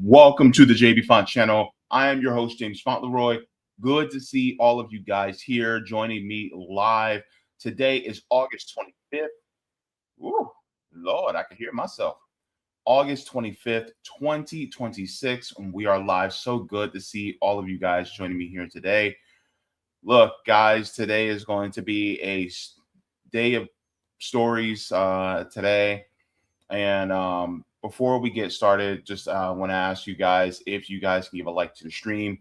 Welcome to the Jaybefaunt channel. I am your host, James Fauntleroy. Good to see all of you guys here joining me live. Today is August 25th. Ooh, Lord, I can hear myself. August 25th, 2026, and we are live. So good to see all of you guys joining me here today. Look, guys, today is going to be a day of stories today. And before we get started, just want to ask you guys if you guys can give a like to the stream.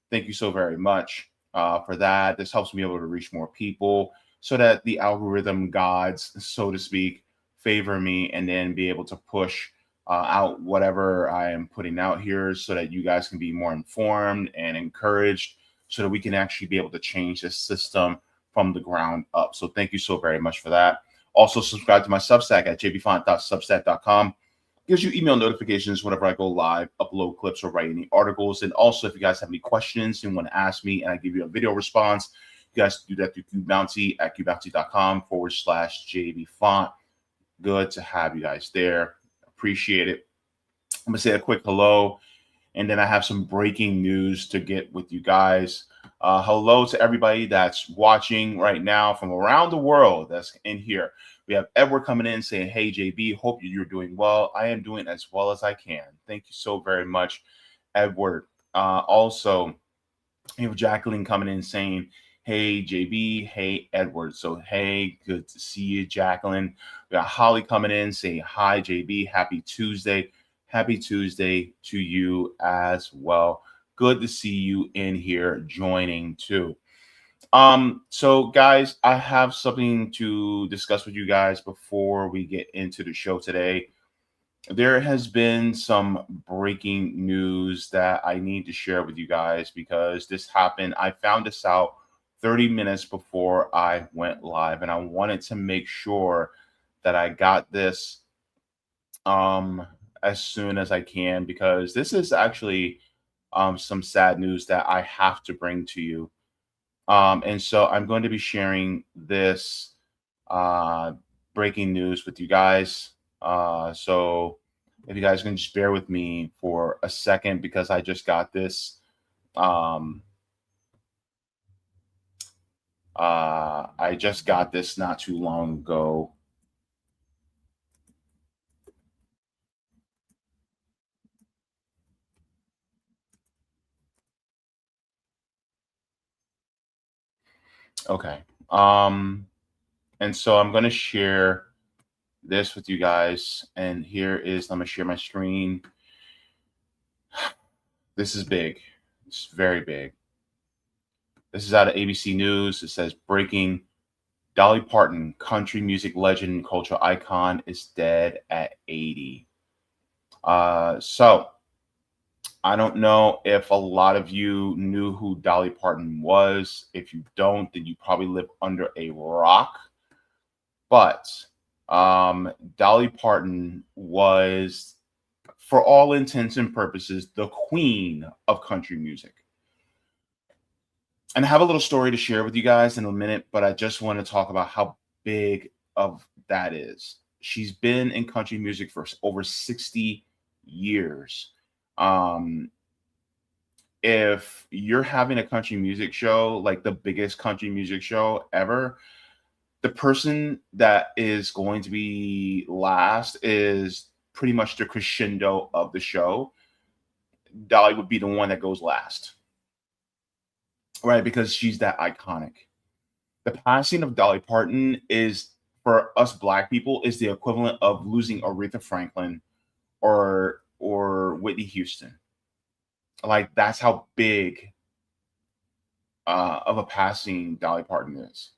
Thank you so very much for that. This helps me able to reach more people so that the algorithm gods, so to speak, favor me and then be able to push out whatever I am putting out here so that you guys can be more informed and encouraged so that we can actually be able to change this system from the ground up. So thank you so very much for that. Also, subscribe to my Substack at jaybefaunt.substack.com. Gives you email notifications whenever I go live, upload clips, or write any articles. And also, if you guys have any questions and want to ask me and I give you a video response, you guys can do that through QBounty at qbounty.com/jaybefaunt. Good to have you guys there. Appreciate it. I'm going to say a quick hello, and then I have some breaking news to get with you guys. Hello to everybody that's watching right now from around the world that's in here. We have Edward coming in saying, hey, JB, hope you're doing well. I am doing as well as I can. Thank you so very much, Edward. Also, we have Jacqueline coming in saying, hey, JB, hey, Edward. So, hey, good to see you, Jacqueline. We got Holly coming in saying, hi, JB, happy Tuesday. Happy Tuesday to you as well. Good to see you in here joining too. So guys, I have something to discuss with you guys before we get into the show today. There has been some breaking news that I need to share with you guys because this happened. I found this out 30 minutes before I went live, and I wanted to make sure that I got this as soon as I can, because this is actually some sad news that I have to bring to you. And so I'm going to be sharing this breaking news with you guys. So if you guys can just bear with me for a second, because I just got this. I just got this not too long ago. Okay. And so I'm going to share this with you guys. And here is, I'm going to share my screen. This is big. It's very big. This is out of ABC News. It says, breaking: Dolly Parton, country music legend and cultural icon, is dead at 80. So I don't know if a lot of you knew who Dolly Parton was. If you don't, then you probably live under a rock. But Dolly Parton was, for all intents and purposes, the queen of country music. And I have a little story to share with you guys in a minute, but I just want to talk about how big of that is. She's been in country music for over 60 years. If you're having a country music show, like the biggest country music show ever, the person that is going to be last is pretty much the crescendo of the show. Dolly would be the one that goes last, right? Because she's that iconic. The passing of Dolly Parton is, for us Black people, is the equivalent of losing Aretha Franklin or Whitney Houston. Like, that's how big of a passing Dolly Parton is.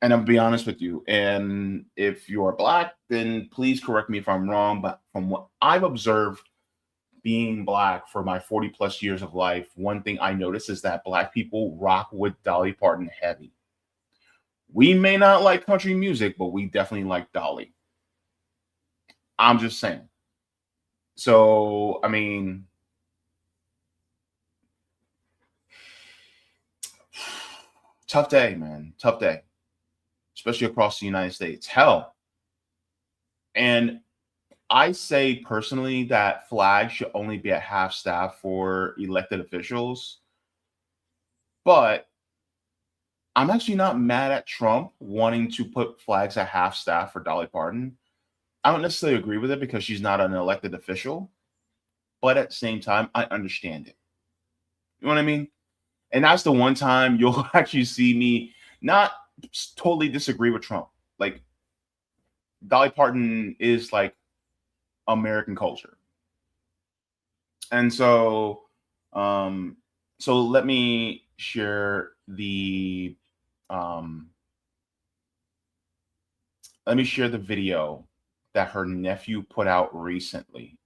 And I'll be honest with you, and if you are Black, then please correct me if I'm wrong, but from what I've observed being Black for my 40 plus years of life, one thing I notice is that Black people rock with Dolly Parton heavy. We may not like country music, but we definitely like Dolly. I'm just saying. So, I mean, tough day, man. Tough day. Especially across the United States. Hell. And I say personally that flags should only be at half staff for elected officials, but I'm actually not mad at Trump wanting to put flags at half staff for Dolly Parton. I don't necessarily agree with it because she's not an elected official, but at the same time, I understand it. You know what I mean? And that's the one time you'll actually see me not totally disagree with Trump. Like Dolly Parton is like American culture. And um, so let me share the um, video that her nephew put out recently.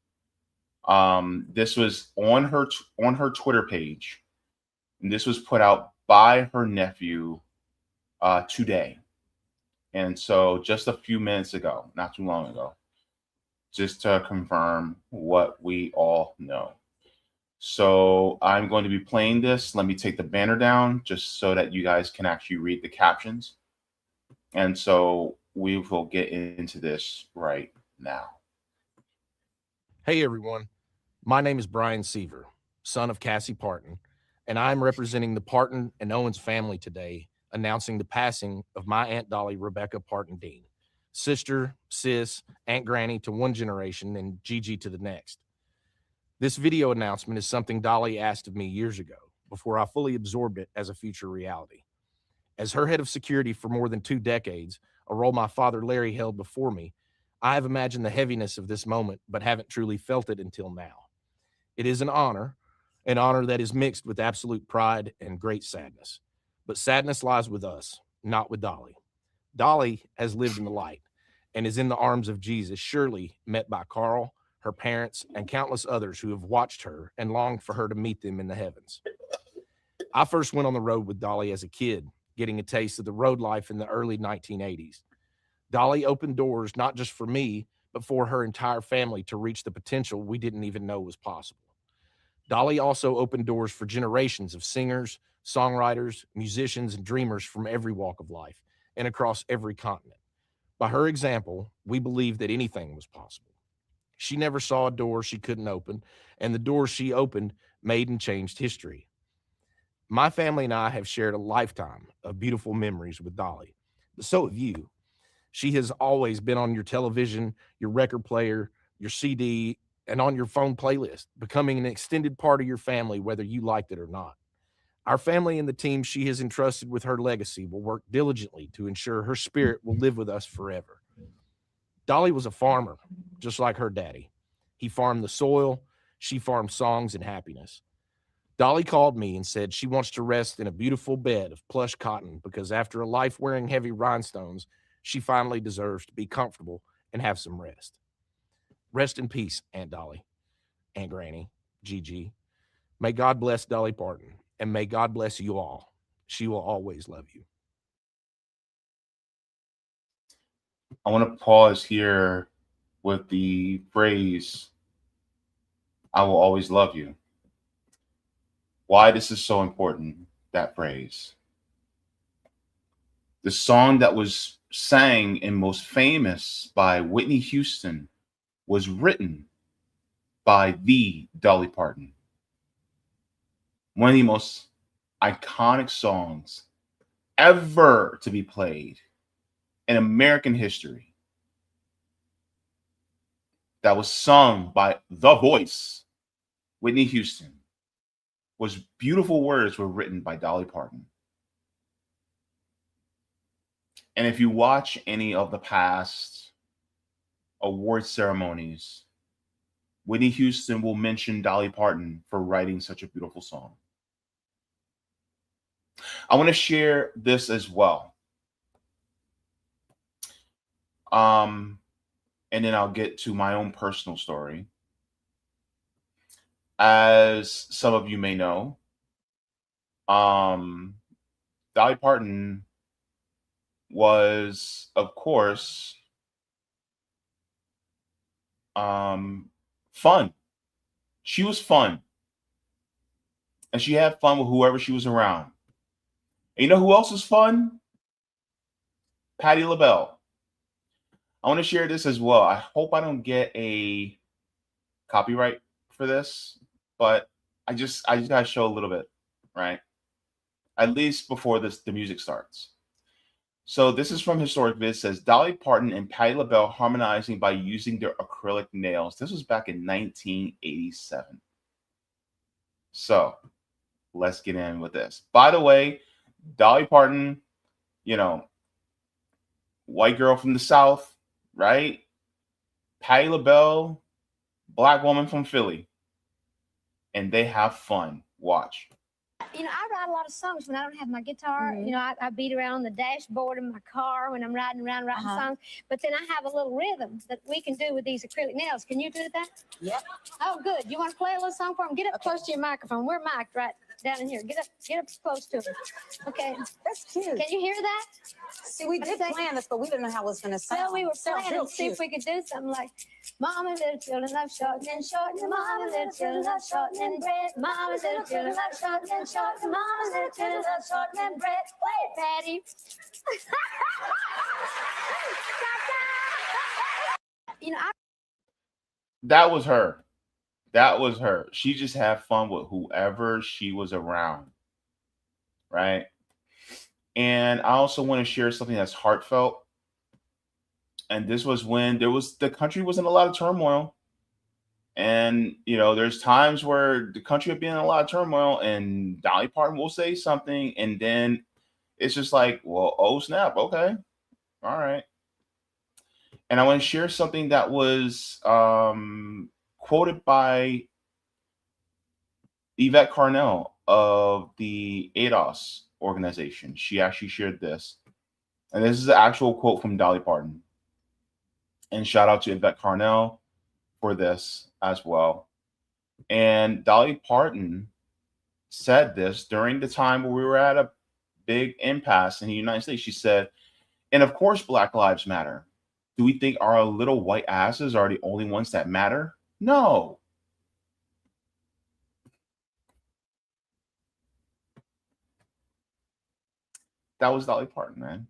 This was on her Twitter page, and this was put out by her nephew today. And so just a few minutes ago, not too long ago, just to confirm what we all know. So I'm going to be playing this. Let me take the banner down just so that you guys can actually read the captions. And so we will get into this right now. Hey everyone, my name is Brian Seaver, son of Cassie Parton, and I'm representing the Parton and Owens family today, announcing the passing of my Aunt Dolly Rebecca Parton Dean, sister, sis, Aunt Granny to one generation and Gigi to the next. This video announcement is something Dolly asked of me years ago, before I fully absorbed it as a future reality. As her head of security for more than 2 decades, a role my father Larry held before me, I have imagined the heaviness of this moment, but haven't truly felt it until now. It is an honor that is mixed with absolute pride and great sadness. But sadness lies with us, not with Dolly. Dolly has lived in the light and is in the arms of Jesus, surely met by Carl, her parents, and countless others who have watched her and longed for her to meet them in the heavens. I first went on the road with Dolly as a kid, getting a taste of the road life in the early 1980s. Dolly opened doors not just for me, but for her entire family to reach the potential we didn't even know was possible. Dolly also opened doors for generations of singers, songwriters, musicians, and dreamers from every walk of life and across every continent. By her example, we believed that anything was possible. She never saw a door she couldn't open, and the doors she opened made and changed history. My family and I have shared a lifetime of beautiful memories with Dolly, but so have you. She has always been on your television, your record player, your CD, and on your phone playlist, becoming an extended part of your family, whether you liked it or not. Our family and the team she has entrusted with her legacy will work diligently to ensure her spirit will live with us forever. Dolly was a farmer, just like her daddy. He farmed the soil, she farmed songs and happiness. Dolly called me and said she wants to rest in a beautiful bed of plush cotton because after a life wearing heavy rhinestones, she finally deserves to be comfortable and have some rest. Rest in peace, Aunt Dolly, Aunt Granny, Gigi. May God bless Dolly Parton, and may God bless you all. She will always love you. I want to pause here with the phrase, I will always love you. Why this is so important, that phrase. The song that was sang and most famous by Whitney Houston was written by the Dolly Parton. One of the most iconic songs ever to be played in American history that was sung by the voice, Whitney Houston, was beautiful words were written by Dolly Parton. And if you watch any of the past award ceremonies, Whitney Houston will mention Dolly Parton for writing such a beautiful song. I want to share this as well. And then I'll get to my own personal story. As some of you may know, Dolly Parton was, of course, fun. She was fun. And she had fun with whoever she was around. And you know who else was fun? Patti LaBelle. I want to share this as well. I hope I don't get a copyright for this, but I just gotta show a little bit, right? At least before the music starts. So this is from Historic Viz. Says Dolly Parton and Patti LaBelle harmonizing by using their acrylic nails. This was back in 1987. So let's get in with this. By the way, Dolly Parton, you know, white girl from the South, right? Patti LaBelle, black woman from Philly, and they have fun. Watch. I write a lot of songs when I don't have my guitar. I beat around on the dashboard of my car when I'm riding around writing songs. But then I have a little rhythm that we can do with these acrylic nails. Can you do that? Yep. Oh, good. You want to play a little song for them? Get up close to your microphone. We're mic'd right down in here. Get up close to it. Okay. That's cute. Can you hear that? See, we did plan this, but we didn't know how it was going to sound. Well, we were planning to see if we could do something like, Mama, little children love shortening, shortening. Mama, little children love shortening bread. Mama, little children love shortening, shortening. Mama, little children love shortening bread. Wait, Patty. That was her. That was her. She just had fun with whoever she was around, right? And I also want to share something that's heartfelt. And this was when the country was in a lot of turmoil. And, there's times where the country would be in a lot of turmoil and Dolly Parton will say something. And then it's just like, well, oh, snap. Okay. All right. And I want to share something that was quoted by Yvette Carnell of the ADOS organization. She actually shared this. And this is the actual quote from Dolly Parton. And shout out to Yvette Carnell for this as well. And Dolly Parton said this during the time where we were at a big impasse in the United States. She said, and of course, Black Lives Matter. Do we think our little white asses are the only ones that matter? No. That was Dolly Parton, man.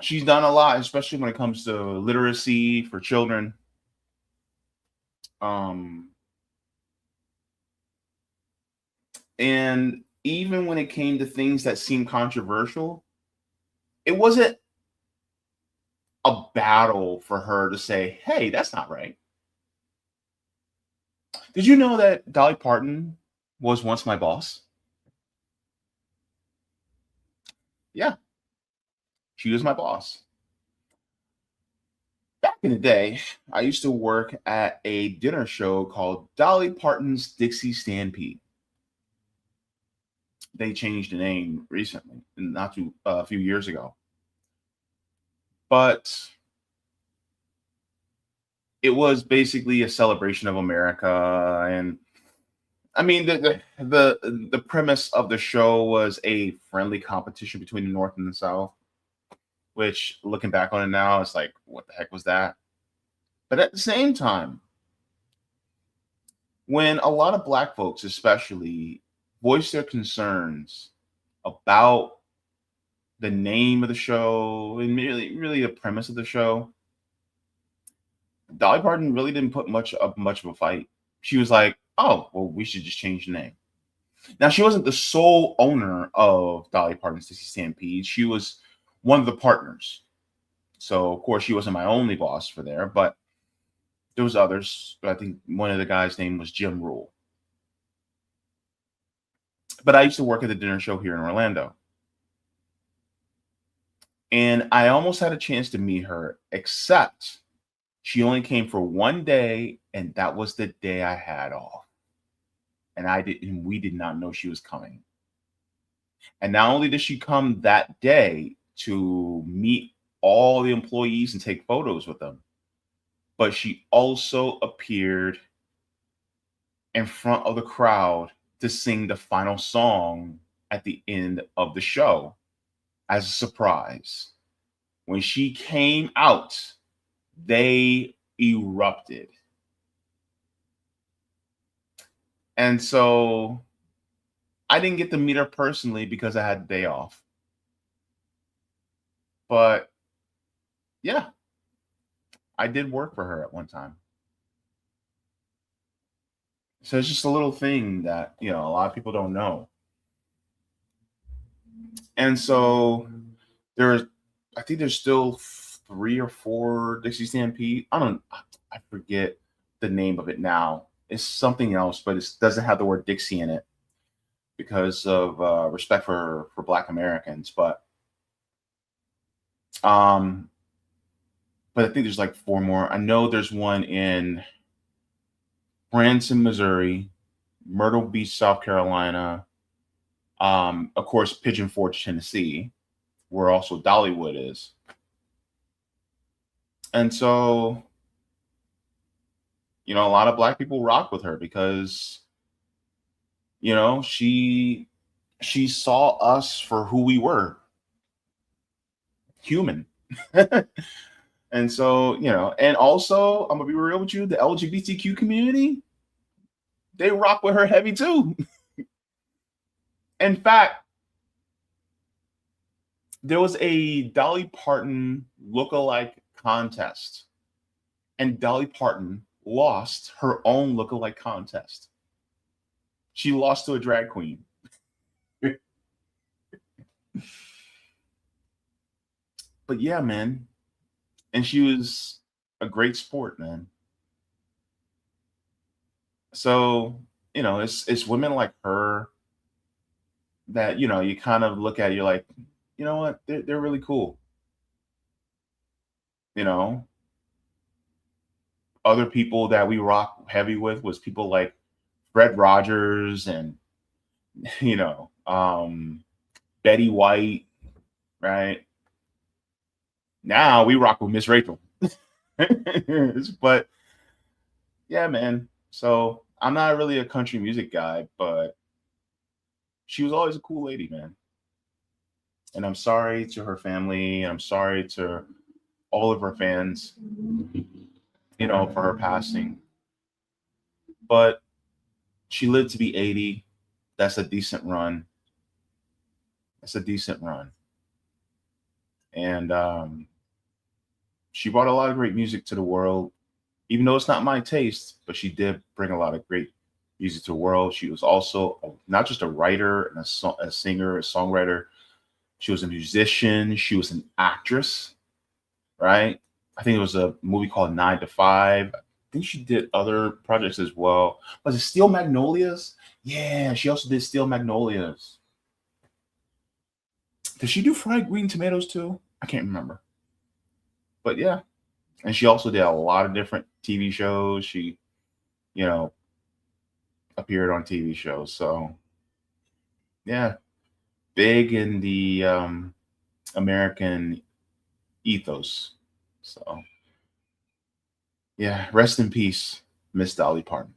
She's done a lot, especially when it comes to literacy for children. And even when it came to things that seemed controversial, it wasn't a battle for her to say, hey, that's not right. Did you know that Dolly Parton was once my boss? Yeah. She was my boss. Back in the day, I used to work at a dinner show called Dolly Parton's Dixie Stampede. They changed the name recently, not too a few years ago. But it was basically a celebration of America, and I mean the premise of the show was a friendly competition between the North and the South. Which, looking back on it now, it's like, what the heck was that? But at the same time, when a lot of Black folks, especially, voice their concerns about the name of the show and really the premise of the show, Dolly Parton really didn't put much of a fight. She was like, "Oh, well, we should just change the name." Now, she wasn't the sole owner of Dolly Parton's Dixie Stampede. She was one of the partners. So, of course, she wasn't my only boss for there, but there was others. I think one of the guys' name was Jim Rule. But I used to work at the dinner show here in Orlando. And I almost had a chance to meet her, except she only came for one day, and that was the day I had off. And we did not know she was coming. And not only did she come that day to meet all the employees and take photos with them, but she also appeared in front of the crowd to sing the final song at the end of the show as a surprise. When she came out, they erupted. And so I didn't get to meet her personally because I had the day off. But yeah, I did work for her at one time. So it's just a little thing that, a lot of people don't know. And so I think there's still 3 or 4 Dixie Stampede. I forget the name of it now. It's something else, but it doesn't have the word Dixie in it because of respect for Black Americans. But I think there's like 4 more. I know there's one in Branson, Missouri, Myrtle Beach, South Carolina, of course, Pigeon Forge, Tennessee, where also Dollywood is. And so, a lot of Black people rock with her because, she saw us for who we were, human. And so, and also, I'm gonna be real with you, the LGBTQ community, they rock with her heavy too. In fact, there was a Dolly Parton lookalike contest, and Dolly Parton lost her own lookalike contest. She lost to a drag queen. But yeah, man. And she was a great sport, man. So, it's women like her that, you kind of look at, you're like, you know what? They're really cool. Other people that we rock heavy with was people like Fred Rogers and, Betty White, right? Now we rock with Miss Rachel. But yeah, man. So I'm not really a country music guy, but she was always a cool lady, man. And I'm sorry to her family. I'm sorry to all of her fans, for her passing. But she lived to be 80. That's a decent run. And she brought a lot of great music to the world, even though it's not my taste, but she did bring a lot of great music to the world. She was also not just a writer and a singer, a songwriter. She was a musician. She was an actress, right? I think it was a movie called 9 to 5. I think she did other projects as well. Was it Steel Magnolias? Yeah, she also did Steel Magnolias. Did she do Fried Green Tomatoes too? I can't remember. But yeah. And she also did a lot of different TV shows. She, appeared on TV shows. So yeah, big in the American ethos. So yeah, rest in peace, Miss Dolly Parton.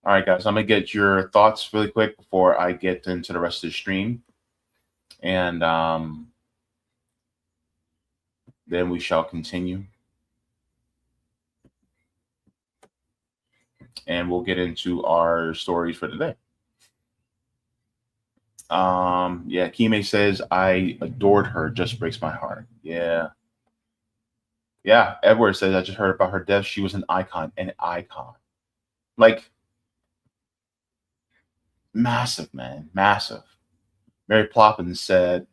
All right, guys, I'm gonna get your thoughts really quick before I get into the rest of the stream, and then we shall continue, and we'll get into our stories for today. Yeah, Kime says, I adored her, just breaks my heart. Yeah. Edward says, I just heard about her death. She was an icon. Like, massive, man, massive. Mary Ploppins said,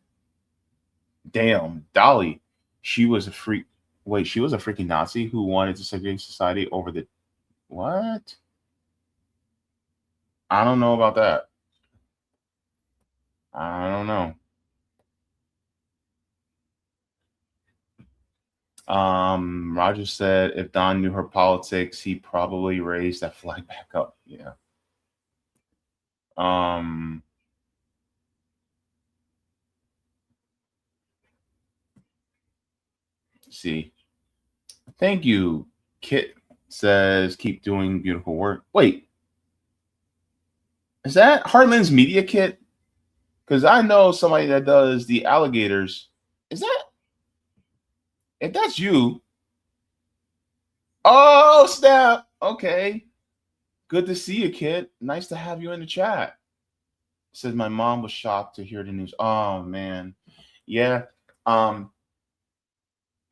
damn, Dolly, she was a freak. Wait, she was a freaking Nazi who wanted to segregate society over the what? I don't know about that. I don't know. Roger said if Don knew her politics, he probably raised that flag back up. Yeah. See. Thank you. Kit says keep doing beautiful work. Wait. Is that Heartland's Media Kit? Because I know somebody that does the alligators. Is that? If that's you. Oh, Oh, snap. Okay. Good to see you, kid. Nice to have you in the chat. Says my mom was shocked to hear the news. Oh man. Yeah.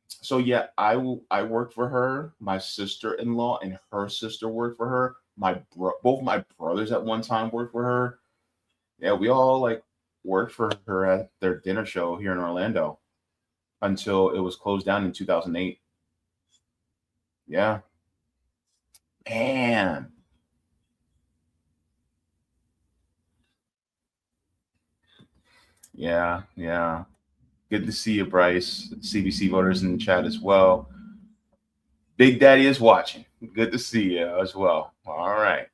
So yeah, I worked for her. My sister-in-law and her sister worked for her. Both my brothers at one time worked for her. Yeah, we all like worked for her at their dinner show here in Orlando until it was closed down in 2008. Yeah. Man. Yeah, yeah. Good to see you, Bryce. CBC voters in the chat as well. Big Daddy is watching. Good to see you as well. All right.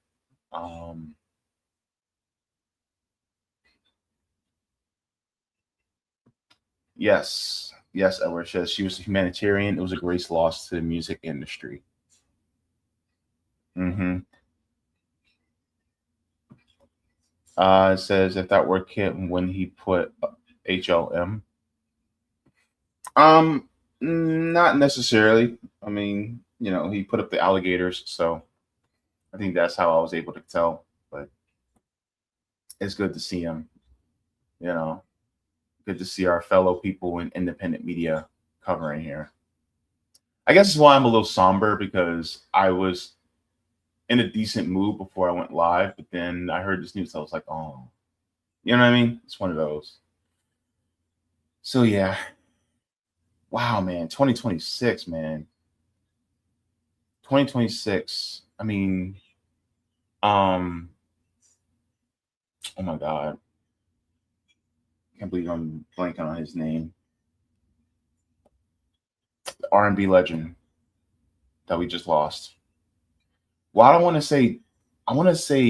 Yes. Yes, Edward says she was a humanitarian. It was a great loss to the music industry. Mm-hmm. It says if that were Kit when he put HLM. Not necessarily. I mean, he put up the alligators, so I think that's how I was able to tell. But it's good to see him. Good to see our fellow people in independent media covering here. I guess it's why I'm a little somber, because I was in a decent mood before I went live, but then I heard this news. I was like, oh, you know what I mean? It's one of those. So yeah. Wow, man. 2026, man. 2026. I mean, oh my God. Can't believe I'm blanking on his name. The R&B legend that we just lost. Well, I want to say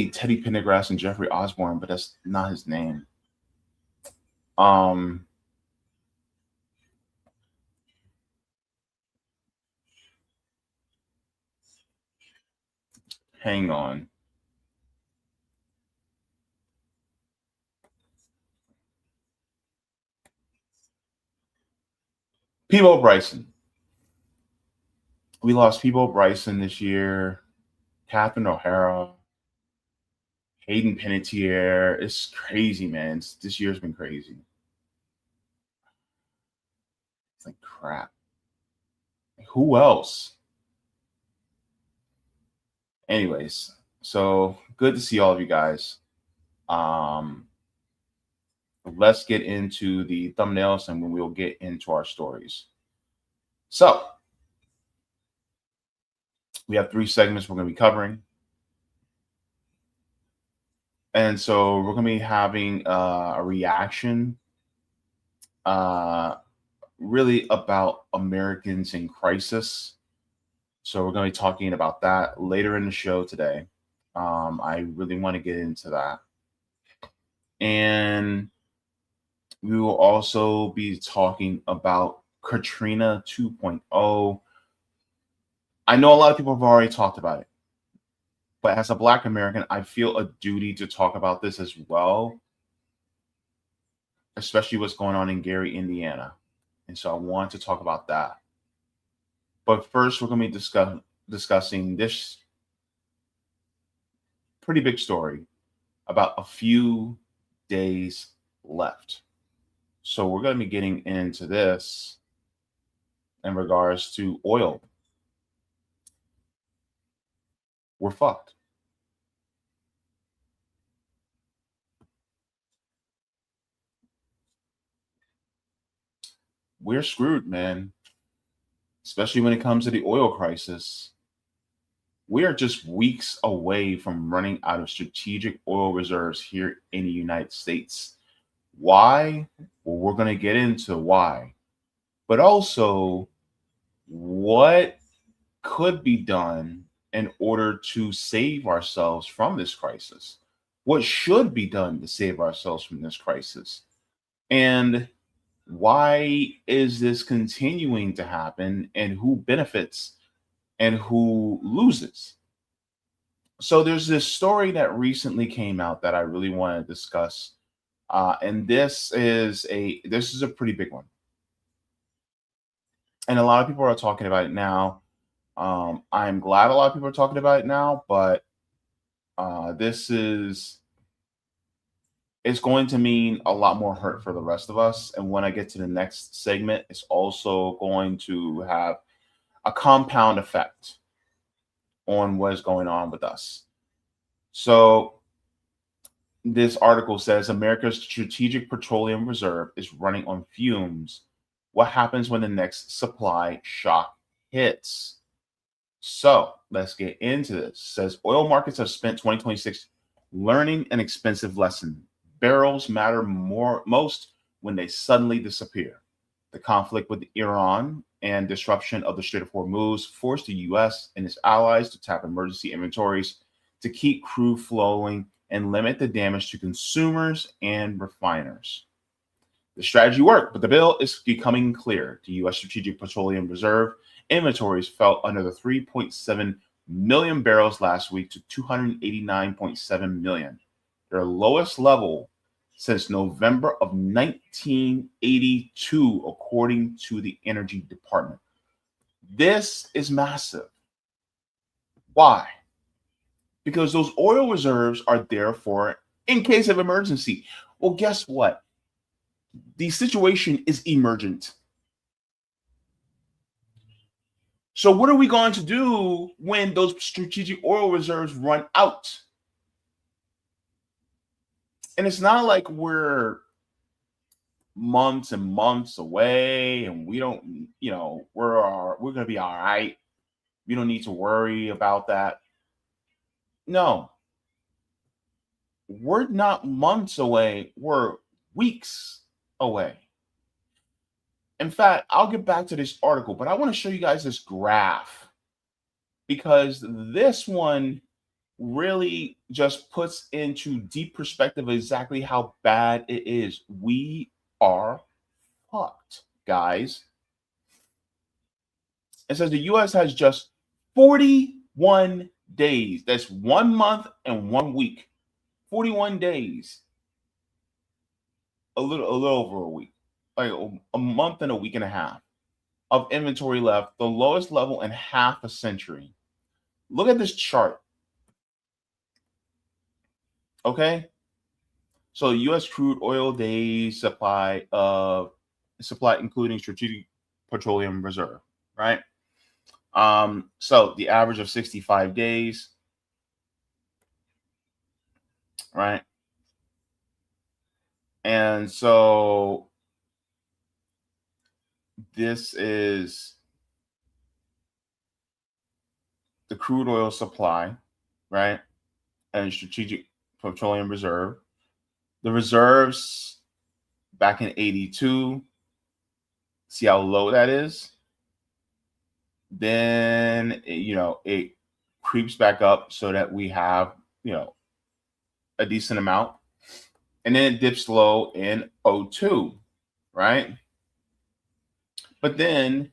Teddy Pendergrass and Jeffrey Osborne, but that's not his name. Hang on. Peebo Bryson. We lost Peebo Bryson this year. Catherine O'Hara. Hayden Panettiere. It's crazy, man. This year's been crazy. It's like crap. Who else? Anyways, so good to see all of you guys. Let's get into the thumbnails and we'll get into our stories. So we have 3 segments we're going to be covering. And so we're going to be having a reaction really about Americans in crisis. So we're going to be talking about that later in the show today. I really want to get into that. And we will also be talking about Katrina 2.0. I know a lot of people have already talked about it, but as a Black American, I feel a duty to talk about this as well, especially what's going on in Gary, Indiana. And so I want to talk about that. But first, we're going to be discussing this pretty big story about a few days left. So we're going to be getting into this in regards to oil. We're fucked. We're screwed, man. Especially when it comes to the oil crisis. We are just weeks away from running out of strategic oil reserves here in the United States. Why? Well, we're going to get into why. But also, what could be done in order to save ourselves from this crisis? What should be done to save ourselves from this crisis? And why is this continuing to happen, and who benefits and who loses? So there's this story that recently came out that I really want to discuss. And this is a pretty big one. And a lot of people are talking about it now. I'm glad a lot of people are talking about it now, but it's going to mean a lot more hurt for the rest of us. And when I get to the next segment, it's also going to have a compound effect on what is going on with us. So this article says America's strategic petroleum reserve is running on fumes. What happens when the next supply shock hits? So let's get into this. It says oil markets have spent 2026 learning an expensive lesson. Barrels matter most when they suddenly disappear. The conflict with Iran and disruption of the Strait of Hormuz forced the U.S. and its allies to tap emergency inventories to keep crude flowing and limit the damage to consumers and refiners. The strategy worked, but the bill is becoming clear. The U.S. Strategic Petroleum Reserve inventories fell under the 3.7 million barrels last week to 289.7 million, their lowest level since November of 1982, according to the Energy Department. This is massive. Why? Because those oil reserves are there for in case of emergency. Well, guess what? The situation is emergent. So what are we going to do when those strategic oil reserves run out? And it's not like we're months and months away and we don't, we're going to be all right. We don't need to worry about that. No. We're not months away. We're weeks away. In fact, I'll get back to this article, but I want to show you guys this graph because this one really just puts into deep perspective exactly how bad it is. We are fucked, guys. It says the U.S. has just 41 days. That's 1 month and 1 week. 41 days. A little over a week. Like a month and a week and a half of inventory left, the lowest level in half a century. Look at this chart. Okay. So U.S. crude oil days supply, including strategic petroleum reserve, right? So the average of 65 days, right? And so this is the crude oil supply, right? And strategic petroleum reserve. The reserves back in 82, see how low that is? Then, it creeps back up so that we have, a decent amount. And then it dips low in 02, right? But then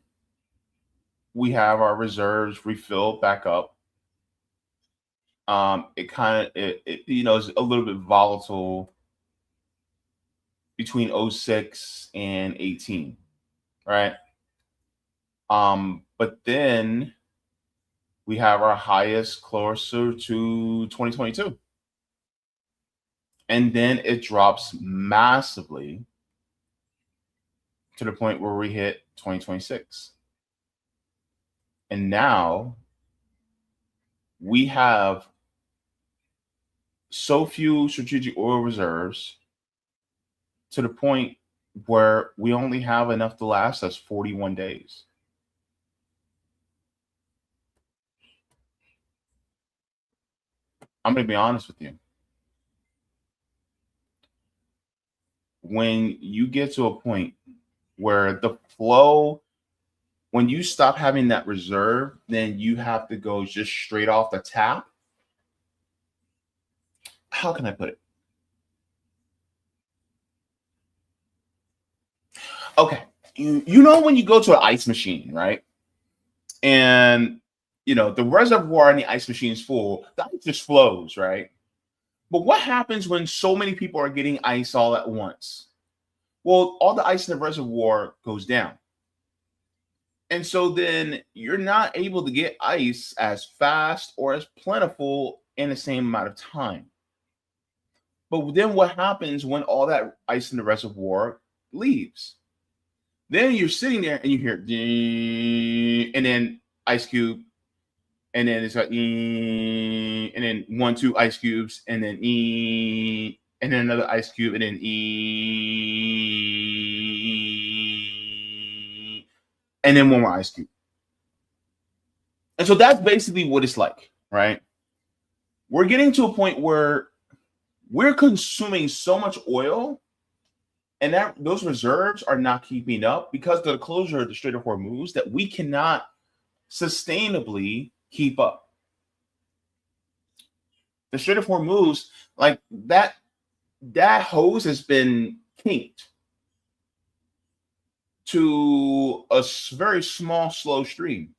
we have our reserves refilled back up. It is a little bit volatile between 06 and 18, right? But then we have our highest closer to 2022. And then it drops massively to the point where we hit 2026. And now we have so few strategic oil reserves to the point where we only have enough to last us 41 days. I'm going to be honest with you. When you get to a point where the flow, when you stop having that reserve, then you have to go just straight off the tap. How can I put it? Okay. You know when you go to an ice machine, right? And, the reservoir in the ice machine is full. The ice just flows, right? But what happens when so many people are getting ice all at once? Well, all the ice in the reservoir goes down. And so then you're not able to get ice as fast or as plentiful in the same amount of time. But then what happens when all that ice in the reservoir leaves? Then you're sitting there and you hear ding, and then ice cube, and then it's like and then 1, 2 ice cubes, and then and then another ice cube, and then and then one more ice cube. And so that's basically what it's like, right? We're getting to a point where we're consuming so much oil, and that those reserves are not keeping up because of the closure of the Strait of Hormuz, that we cannot sustainably keep up. The Strait of Hormuz, like that hose has been kinked to a very small, slow stream.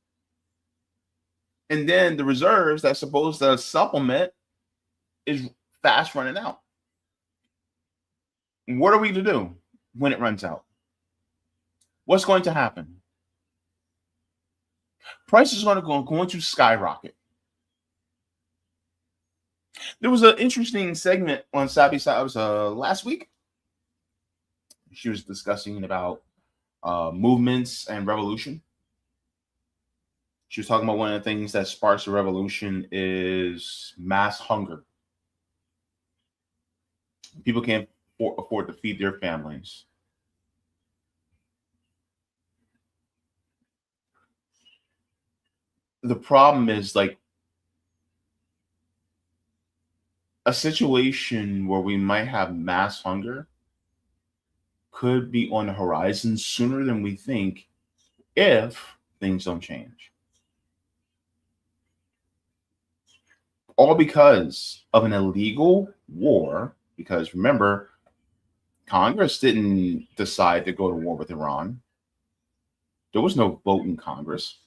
And then the reserves that's supposed to supplement is fast running out. What are we to do when it runs out? What's going to happen? Prices are going to skyrocket. There was an interesting segment on Sabi Side last week. She was discussing about movements and revolution. She was talking about one of the things that sparks a revolution is mass hunger. People can't afford to feed their families. The problem is, like, a situation where we might have mass hunger could be on the horizon sooner than we think if things don't change. All because of an illegal war, because remember, Congress didn't decide to go to war with Iran. There was no vote in Congress.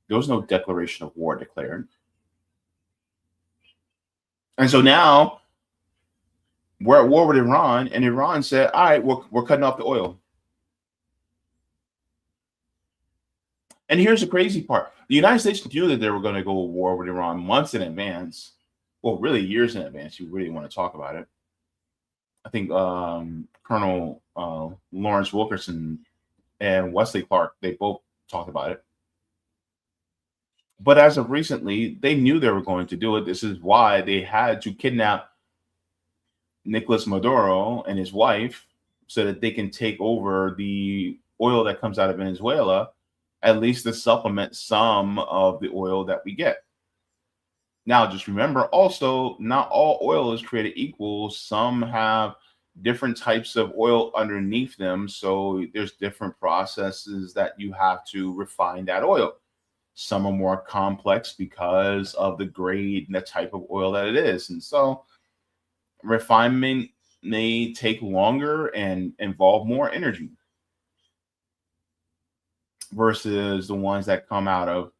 There was no declaration of war declared. And so now we're at war with Iran, and Iran said, all right, we're cutting off the oil. And here's the crazy part. The United States knew that they were going to go to war with Iran months in advance. Well, really years in advance. You really want to talk about it. I think Colonel Lawrence Wilkerson and Wesley Clark, they both talked about it. But as of recently, they knew they were going to do it. This is why they had to kidnap Nicolas Maduro and his wife so that they can take over the oil that comes out of Venezuela, at least to supplement some of the oil that we get. Now, just remember also, not all oil is created equal. Some have different types of oil underneath them. So there's different processes that you have to refine that oil. Some are more complex because of the grade and the type of oil that it is. And so refinement may take longer and involve more energy versus the ones that come out of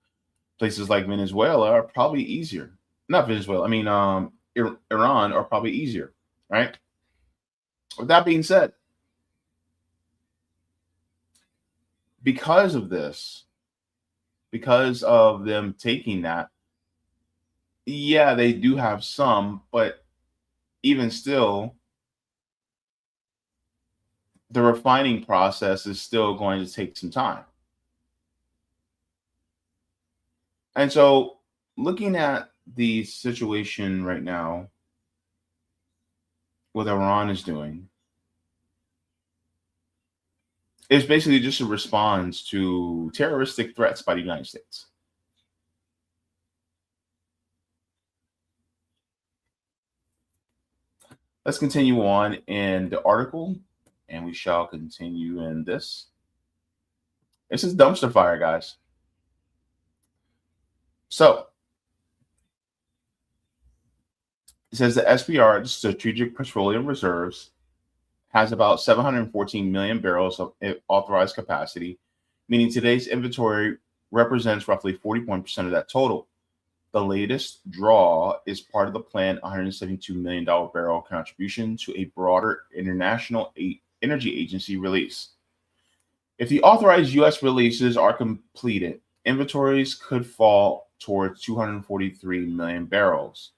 places like Venezuela are probably easier. Not Venezuela, I mean, Iran are probably easier, right? With that being said, because of this, because of them taking that, yeah, they do have some, but even still, the refining process is still going to take some time. And so looking at the situation right now, what Iran is doing, is basically just a response to terroristic threats by the United States. Let's continue on in the article, and we shall continue in this. This is dumpster fire, guys. So it says the SPR, the Strategic Petroleum Reserves, has about 714 million barrels of authorized capacity, meaning today's inventory represents roughly 41% of that total. The latest draw is part of the planned $172 million barrel contribution to a broader international energy agency release. If the authorized U.S. releases are completed, inventories could fall towards 243 million barrels.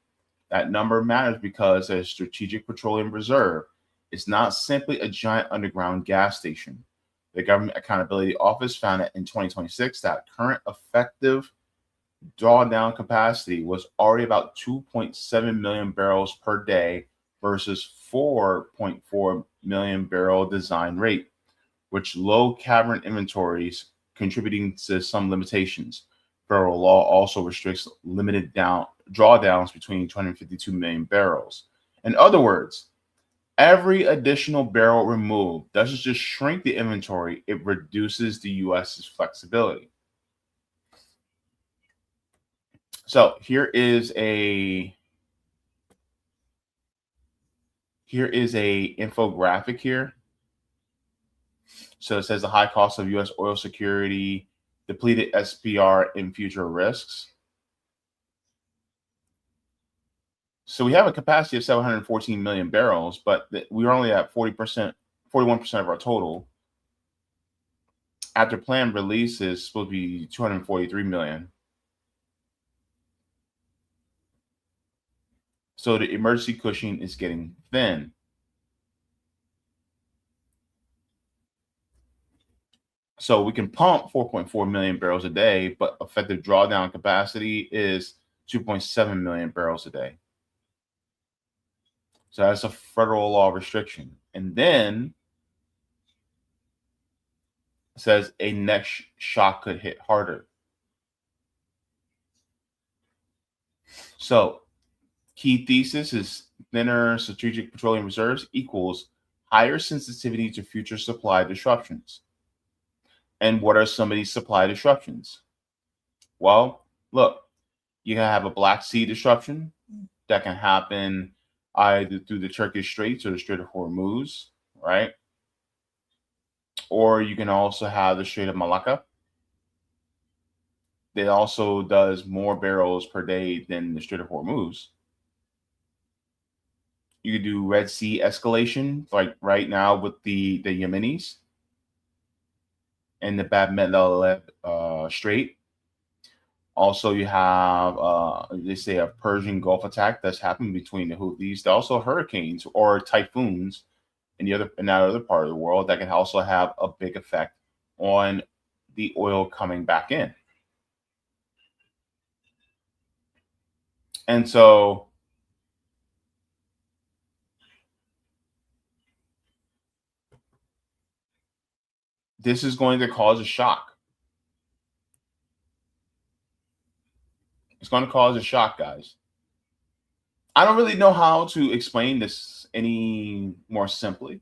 That number matters because a strategic petroleum reserve is not simply a giant underground gas station. The Government Accountability Office found that in 2026 that current effective drawdown capacity was already about 2.7 million barrels per day versus 4.4 million barrel design rate, which low cavern inventories contributing to some limitations. Federal law also restricts limited drawdowns between 252 million barrels. In other words, every additional barrel removed doesn't just shrink the inventory, it reduces the US's flexibility. So here is a infographic here. So it says the high cost of US oil security, depleted SPR, and future risks. So we have a capacity of 714 million barrels, but we're only at 41% of our total. After planned release is supposed to be 243 million. So the emergency cushion is getting thin. So we can pump 4.4 million barrels a day, but effective drawdown capacity is 2.7 million barrels a day. So that's a federal law restriction. And then it says a next shock could hit harder. So key thesis is thinner strategic petroleum reserves equals higher sensitivity to future supply disruptions. And what are some of these supply disruptions? Well, look, you can have a Black Sea disruption that can happen either through the Turkish Straits or the Strait of Hormuz, right? Or you can also have the Strait of Malacca. That also does more barrels per day than the Strait of Hormuz. You could do Red Sea escalation, like right now with the Yemenis and the Bab el-Mandeb Strait. Also, you have they say a Persian Gulf attack that's happened between the Houthis. There are also hurricanes or typhoons in that other part of the world that can also have a big effect on the oil coming back in. And so this is going to cause a shock. It's going to cause a shock, guys. I don't really know how to explain this any more simply.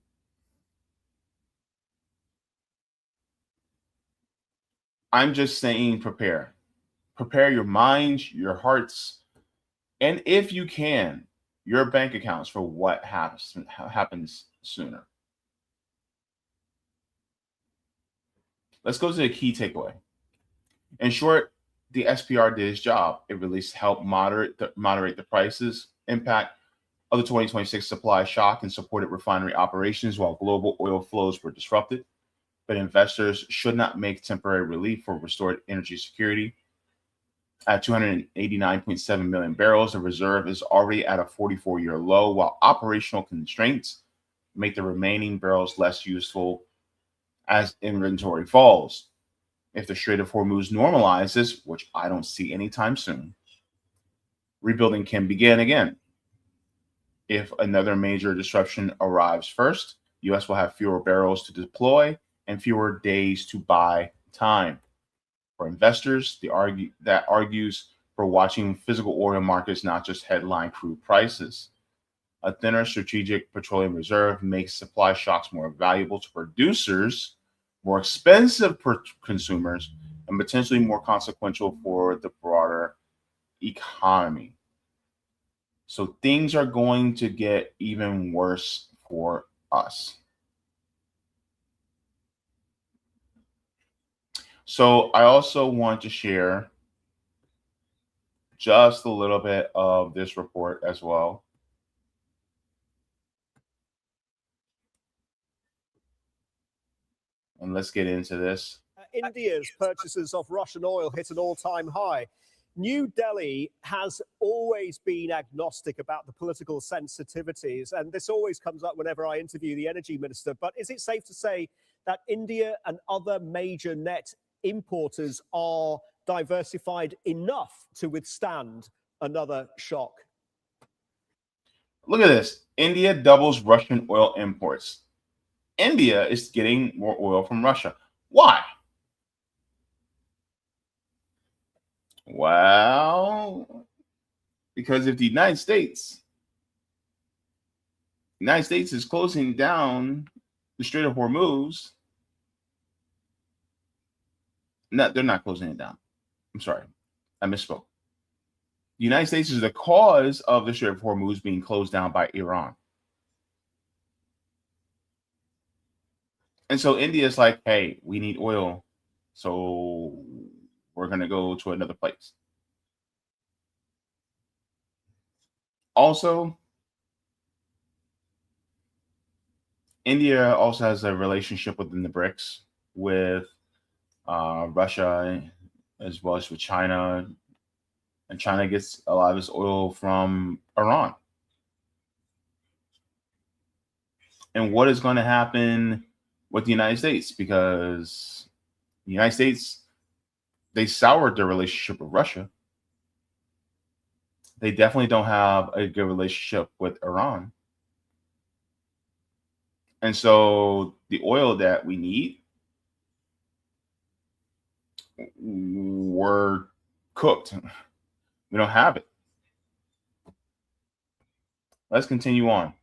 I'm just saying prepare. Prepare your minds, your hearts, and if you can, your bank accounts for what happens sooner. Let's go to the key takeaway. In short, the SPR did its job. It released help moderate the prices impact of the 2026 supply shock and supported refinery operations while global oil flows were disrupted. But investors should not make temporary relief for restored energy security. At 289.7 million barrels, the reserve is already at a 44-year low, while operational constraints make the remaining barrels less useful as inventory falls. If the Strait of Hormuz normalizes, which I don't see anytime soon, rebuilding can begin again. If another major disruption arrives first, U.S. will have fewer barrels to deploy and fewer days to buy time. For investors, that argues for watching physical oil markets, not just headline crude prices. A thinner strategic petroleum reserve makes supply shocks more valuable to producers, more expensive for consumers, and potentially more consequential for the broader economy. So things are going to get even worse for us. So I also want to share just a little bit of this report as well. And and let's get into this. India's purchases of Russian oil hit an all-time high. New Delhi has always been agnostic about the political sensitivities, and this always comes up whenever I interview the energy minister. But is it safe to say that India and other major net importers are diversified enough to withstand another shock? Look at this. India doubles Russian oil imports. India is getting more oil from Russia. Why? Well, because if the United States is closing down the Strait of Hormuz, they're not closing it down. I'm sorry, I misspoke. The United States is the cause of the Strait of Hormuz being closed down by Iran. And so India is like, hey, we need oil, so we're going to go to another place. Also, India also has a relationship within the BRICS with Russia as well as with China. And China gets a lot of its oil from Iran. And what is going to happen with the United States? Because the United States, they soured their relationship with Russia. They definitely don't have a good relationship with Iran. And so the oil that we need, we're cooked. We don't have it. Let's continue on.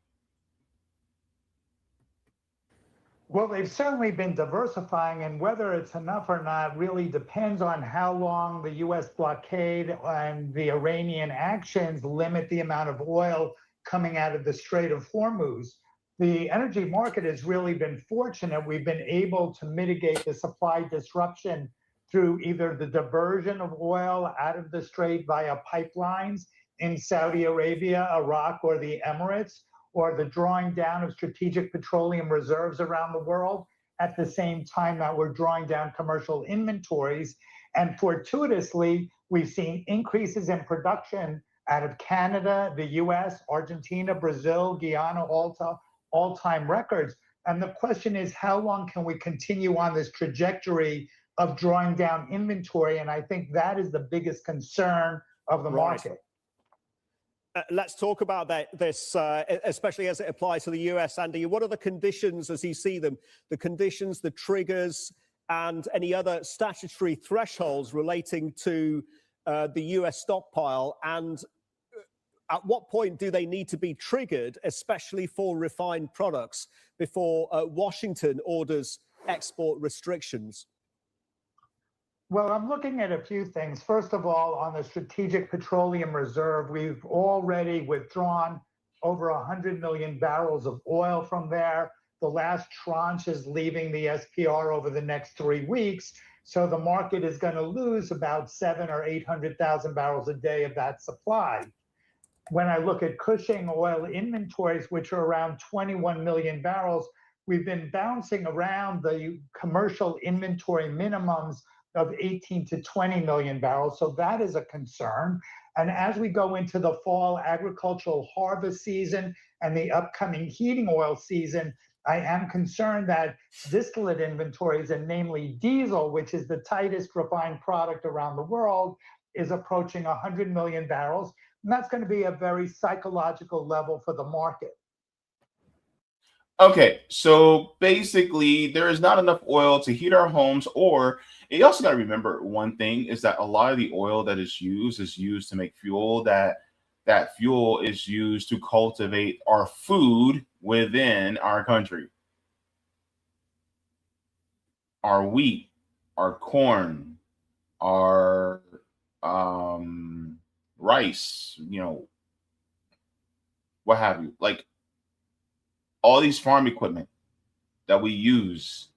Well, they've certainly been diversifying, and whether it's enough or not really depends on how long the U.S. blockade and the Iranian actions limit the amount of oil coming out of the Strait of Hormuz. The energy market has really been fortunate. We've been able to mitigate the supply disruption through either the diversion of oil out of the strait via pipelines in Saudi Arabia, Iraq, or the Emirates, or the drawing down of strategic petroleum reserves around the world at the same time that we're drawing down commercial inventories. And fortuitously, we've seen increases in production out of Canada, the US, Argentina, Brazil, Guyana, all-time records. And the question is, how long can we continue on this trajectory of drawing down inventory? And I think that is the biggest concern of the market. Let's talk about this, especially as it applies to the US, Andy. What are the conditions as you see them, the conditions, the triggers, and any other statutory thresholds relating to the US stockpile? And at what point do they need to be triggered, especially for refined products, before Washington orders export restrictions? Well, I'm looking at a few things. First of all, on the Strategic Petroleum Reserve, we've already withdrawn over 100 million barrels of oil from there. The last tranche is leaving the SPR over the next 3 weeks. So the market is going to lose about 700,000 or 800,000 barrels a day of that supply. When I look at Cushing oil inventories, which are around 21 million barrels, we've been bouncing around the commercial inventory minimums of 18 to 20 million barrels. So that is a concern. And as we go into the fall agricultural harvest season and the upcoming heating oil season, I am concerned that distillate inventories, and namely diesel, which is the tightest refined product around the world, is approaching 100 million barrels. And that's going to be a very psychological level for the market. Okay, so basically there is not enough oil to heat our homes, or you also got to remember one thing is that a lot of the oil that is used to make fuel. That fuel is used to cultivate our food within our country. Our wheat, our corn, our rice, what have you. Like all these farm equipment that we use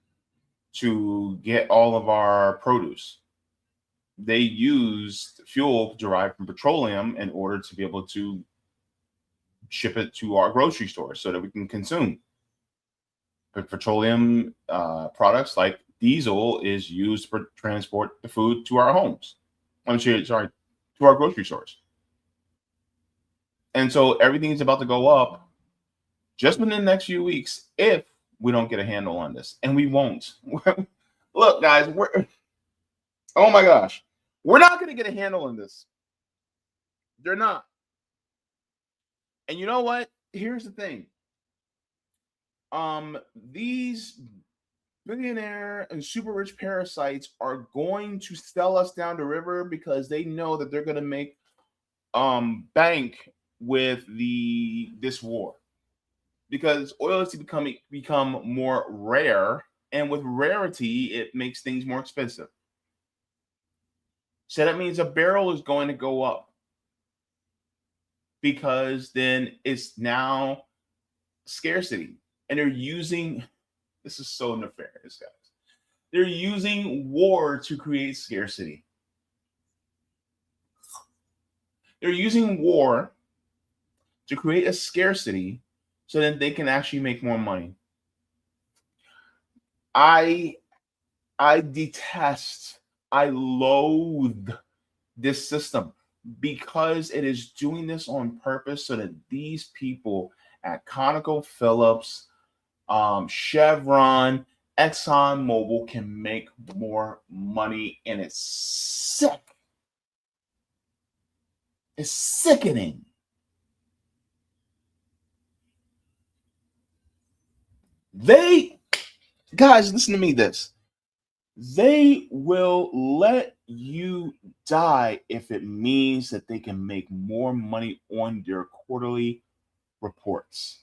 to get all of our produce, they use fuel derived from petroleum in order to be able to ship it to our grocery store so that we can consume. petroleum products like diesel is used for transport the food to our homes. I'm sorry, to our grocery stores. And so everything's about to go up just within the next few weeks if we don't get a handle on this. And we won't. Look, guys, oh my gosh, we're not going to get a handle on this. They're not. And you know what? Here's the thing. These billionaire and super rich parasites are going to sell us down the river because they know that they're going to make bank with this war, because oil is to become more rare, and with rarity it makes things more expensive. So that means a barrel is going to go up, because then it's now scarcity. And they're using, this is so nefarious, guys. They're using war to create scarcity. They're using war to create a scarcity so that they can actually make more money. I detest, I loathe this system, because it is doing this on purpose so that these people at ConocoPhillips, Chevron, ExxonMobil can make more money, and it's sick. It's sickening. Guys, listen to me this. They will let you die if it means that they can make more money on their quarterly reports.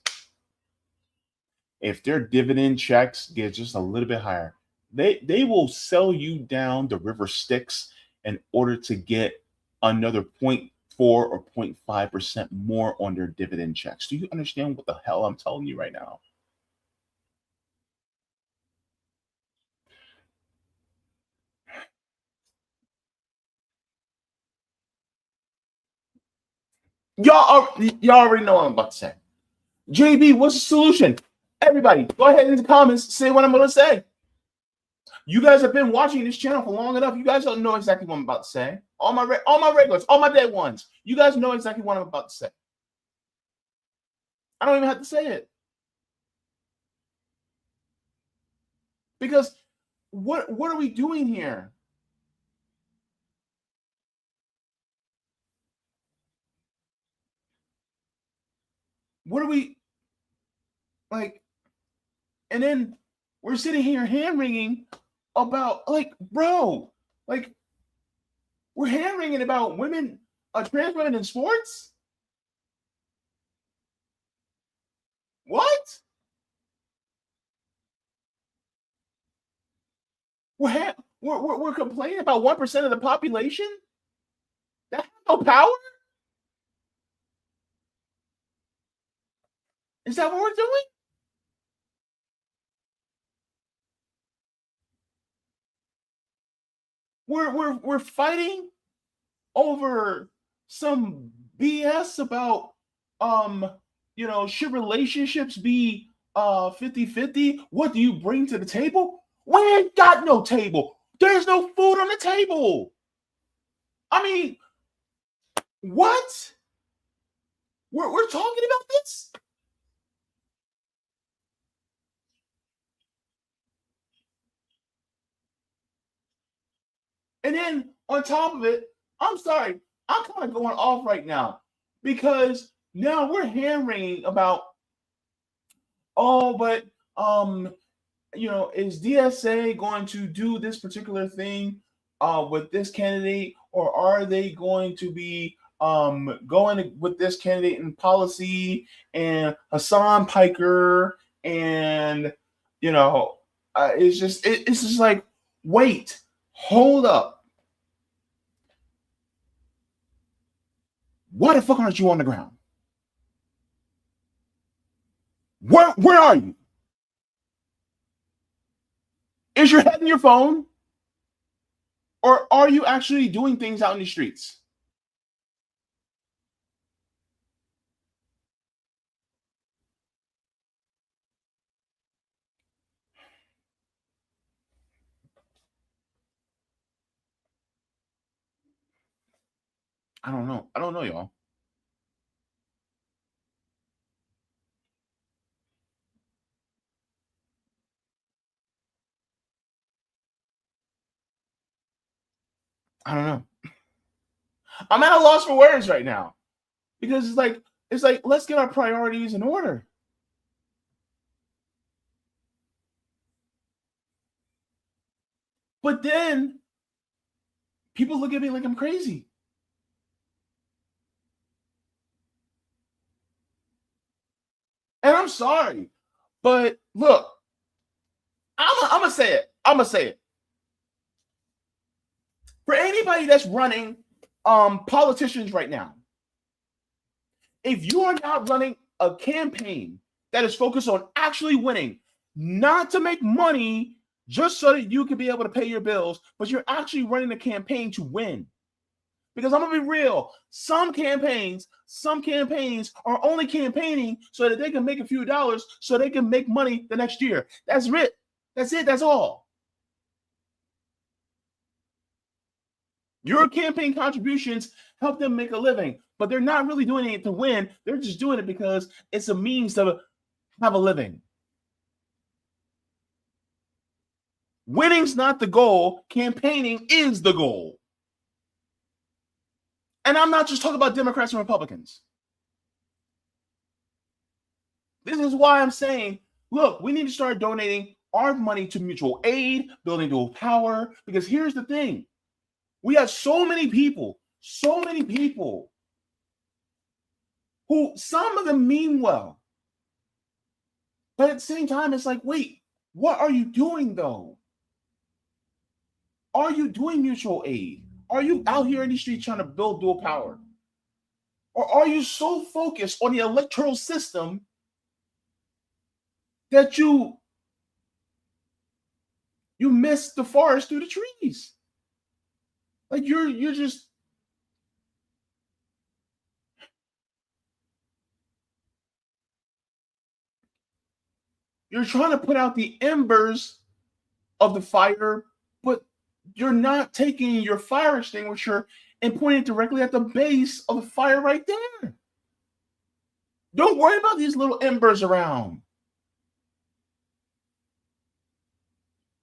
If their dividend checks get just a little bit higher, they will sell you down the river Styx in order to get another 0.4 or 0.5% more on their dividend checks. Do you understand what the hell I'm telling you right now? Y'all already know what I'm about to say. JB, what's the solution? Everybody, go ahead in the comments, say what I'm going to say. You guys have been watching this channel for long enough. You guys don't know exactly what I'm about to say. All my regulars, all my dead ones. You guys know exactly what I'm about to say. I don't even have to say it. Because what are we doing here? What are we like? And then we're sitting here hand-wringing about, like, bro, like, we're hand-wringing about women, trans women in sports? What? We're complaining about 1% of the population? That has no power? Is that what we're doing? We're fighting over some BS about should relationships be 50-50? What do you bring to the table? We ain't got no table. There's no food on the table. I mean, what? We're talking about this? And then on top of it, I'm sorry, I'm kind of going off right now, because now we're hand-wringing about, but is DSA going to do this particular thing with this candidate, or are they going to be going with this candidate in policy, and Hassan Piker, and it's just like, wait, hold up. Why the fuck aren't you on the ground? Where are you? Is your head in your phone? Or are you actually doing things out in the streets? I don't know. I don't know, y'all. I don't know. I'm at a loss for words right now because it's like let's get our priorities in order. But then people look at me like I'm crazy. And I'm sorry. But look, I'm gonna say it. I'm gonna say it. For anybody that's running politicians right now, if you are not running a campaign that is focused on actually winning, not to make money just so that you can be able to pay your bills, but you're actually running a campaign to win. Because I'm gonna be real, some campaigns are only campaigning so that they can make a few dollars so they can make money the next year. That's it. That's it. That's all. Your campaign contributions help them make a living, but they're not really doing it to win. They're just doing it because it's a means to have a living. Winning's not the goal. Campaigning is the goal. And I'm not just talking about Democrats and Republicans. This is why I'm saying, look, we need to start donating our money to mutual aid, building dual power, because here's the thing. We have so many people who some of them mean well. But at the same time, it's like, wait, what are you doing though? Are you doing mutual aid? Are you out here in the streets trying to build dual power? Or are you so focused on the electoral system that you miss the forest through the trees? Like you're just you're trying to put out the embers of the fire, but you're not taking your fire extinguisher and pointing it directly at the base of the fire right there. Don't worry about these little embers around.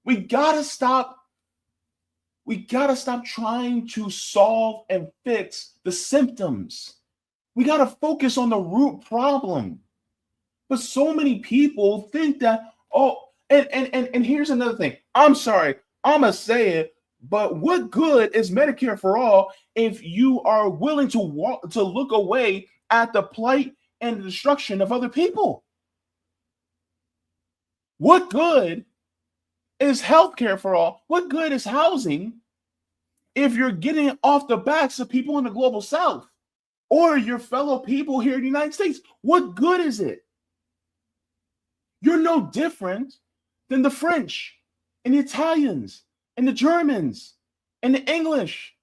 We gotta stop trying to solve and fix the symptoms. We gotta focus on the root problem. But so many people think that, and here's another thing. I'm sorry, I'm gonna say it, but what good is Medicare for all if you are willing to look away at the plight and the destruction of other people? What good is healthcare for all? What good is housing if you're getting it off the backs of people in the global south or your fellow people here in the United States? What good is it? You're no different than the French and the Italians and the Germans and the English.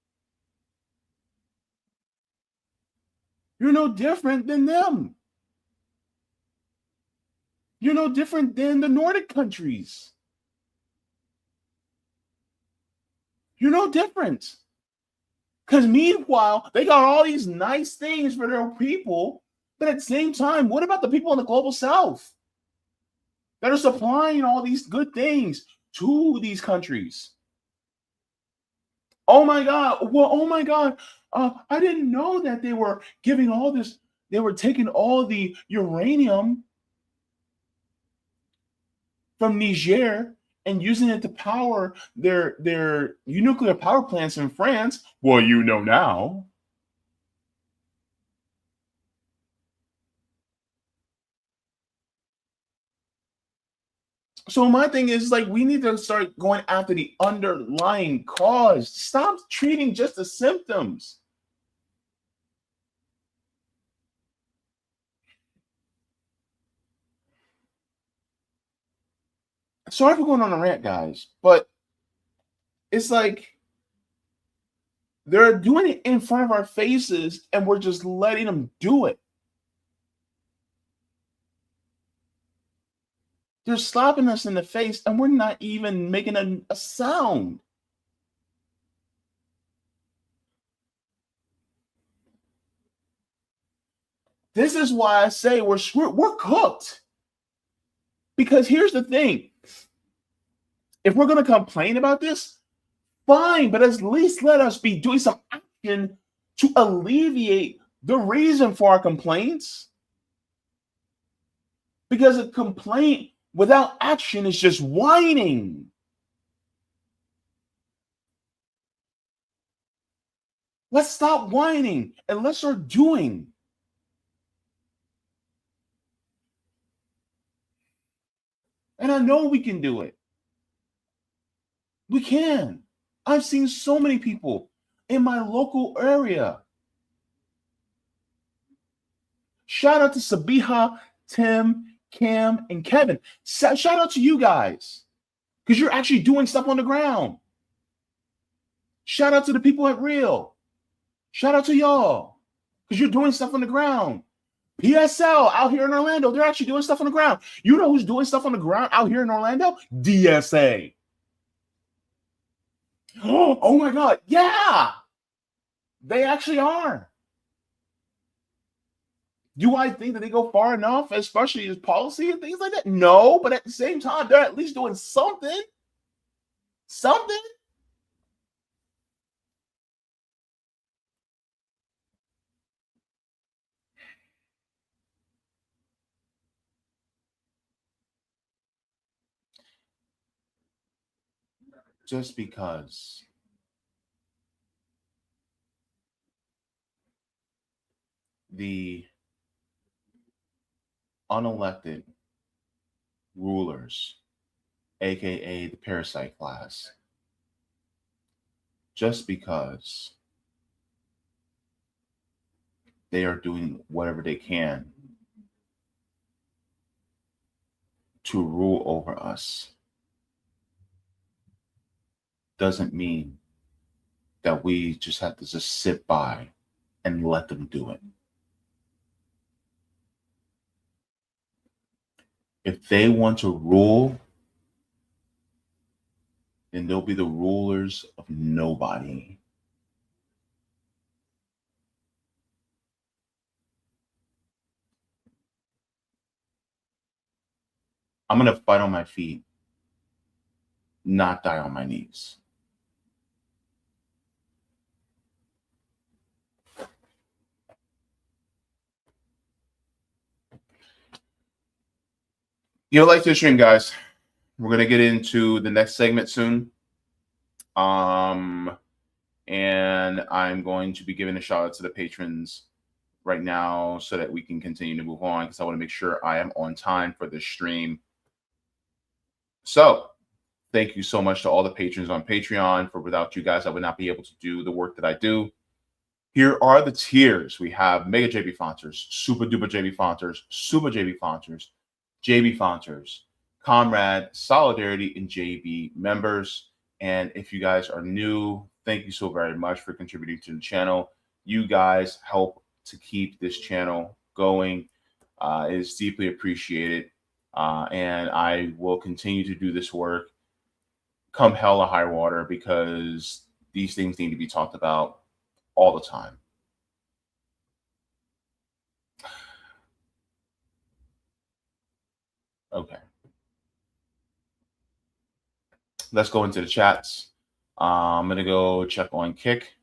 You're no different than them. You're no different than the Nordic countries. You're no different. Because meanwhile, they got all these nice things for their people. But at the same time, what about the people in the global south that are supplying all these good things to these countries? Oh my God. Well, oh my God. I didn't know that they were giving all this. They were taking all the uranium from Niger and using it to power their nuclear power plants in France. Well, you know now. So my thing is, like, we need to start going after the underlying cause. Stop treating just the symptoms. Sorry for going on a rant, guys, but it's like they're doing it in front of our faces and we're just letting them do it. They're slapping us in the face and we're not even making a sound. This is why I say we're cooked. Because here's the thing. If we're going to complain about this, fine, but at least let us be doing some action to alleviate the reason for our complaints. Because a complaint without action is just whining. Let's stop whining and let's start doing. And I know we can do it. We can. I've seen so many people in my local area. Shout out to Sabiha, Tim, Cam, and Kevin. Shout out to you guys because you're actually doing stuff on the ground. Shout out to the people at Real. Shout out to y'all because you're doing stuff on the ground. PSL out here in Orlando, they're actually doing stuff on the ground. You know who's doing stuff on the ground out here in Orlando? DSA. Oh my God. Yeah, they actually are. Do I think that they go far enough, especially as policy and things like that? No, but at the same time, they're at least doing something. Something. Just because the unelected rulers, aka the parasite class, just because they are doing whatever they can to rule over us, doesn't mean that we just have to just sit by and let them do it. If they want to rule, then they'll be the rulers of nobody. I'm going to fight on my feet, not die on my knees. You'll like this stream, guys. We're going to get into the next segment soon. And I'm going to be giving a shout out to the patrons right now so that we can continue to move on because I want to make sure I am on time for this stream. So thank you so much to all the patrons on Patreon. For without you guys, I would not be able to do the work that I do. Here are the tiers. We have Mega Jaybefaunters, Super Duper Jaybefaunters, Super Jaybefaunters, Jaybefaunters, Comrade, Solidarity, and JB members. And if you guys are new, thank you so very much for contributing to the channel. You guys help to keep this channel going. It is deeply appreciated. And I will continue to do this work come hell or high water because these things need to be talked about all the time. Okay. Let's go into the chats. I'm going to go check on Kick,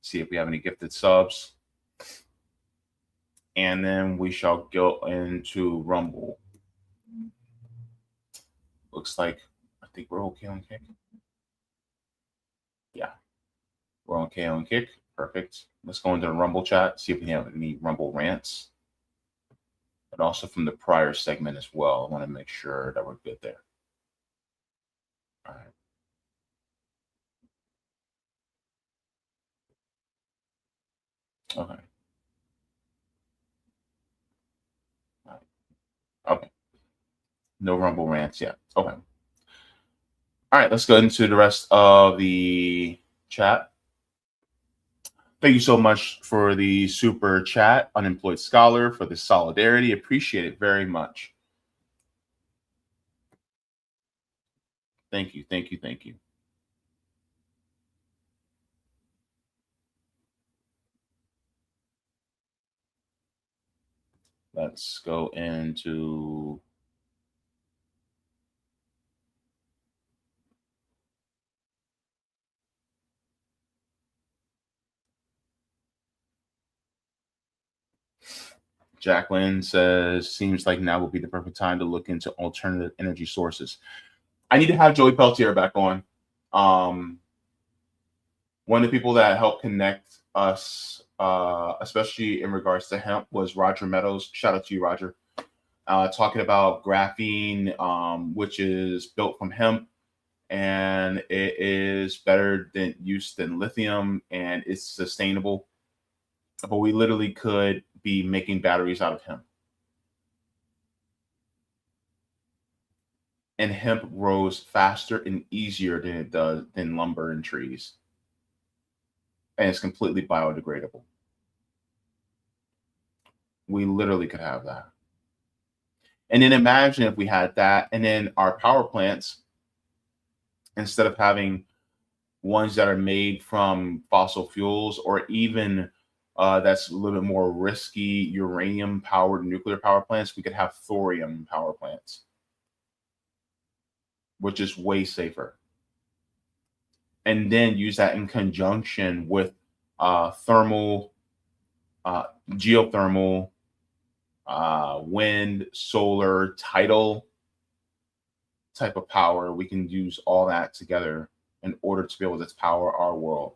see if we have any gifted subs. And then we shall go into Rumble. Looks like, I think we're okay on Kick. Yeah, we're okay on Kick. Perfect. Let's go into the Rumble chat, see if we have any Rumble rants. But also from the prior segment as well. I want to make sure that we're good there. All right. Okay. All right. Okay. No Rumble rants yet. Okay. All right, let's go into the rest of the chat. Thank you so much for the super chat, Unemployed Scholar, for the solidarity. Appreciate it very much. Thank you, thank you, thank you. Let's go into Jacqueline says, seems like now would be the perfect time to look into alternative energy sources. I need to have Joey Peltier back on. One of the people that helped connect us, especially in regards to hemp, was Roger Meadows. Shout out to you, Roger. Talking about graphene, which is built from hemp, and it is better than use than lithium, and it's sustainable. But we literally could be making batteries out of hemp. And hemp grows faster and easier than it does than lumber and trees. And it's completely biodegradable. We literally could have that. And then imagine if we had that, and then our power plants, instead of having ones that are made from fossil fuels, or even that's a little bit more risky uranium-powered nuclear power plants, we could have thorium power plants, which is way safer. And then use that in conjunction with thermal, geothermal, wind, solar, tidal type of power. We can use all that together in order to be able to power our world,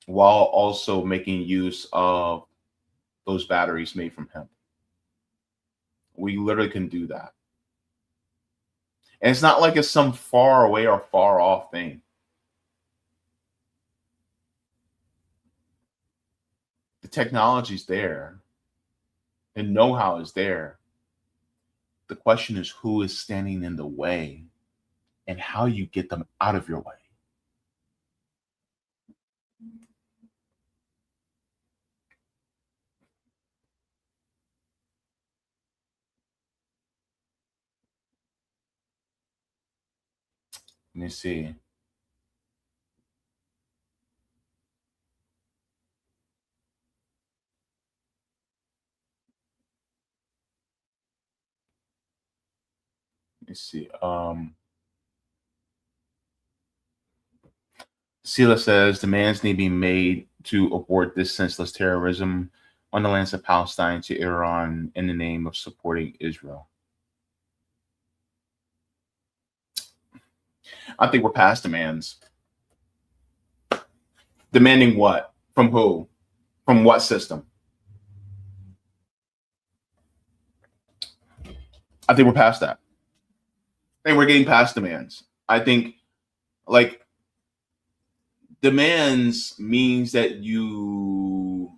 while also making use of those batteries made from hemp. We literally can do that. And it's not like it's some far away or far off thing. The technology's there. The know-how is there. The question is who is standing in the way and how you get them out of your way. Let me see. Let me see. Sela says demands need to be made to abort this senseless terrorism on the lands of Palestine to Iran in the name of supporting Israel. I think we're past demands. Demanding what? From who? From what system? I think we're past that. I think we're getting past demands. I think, like, demands means that you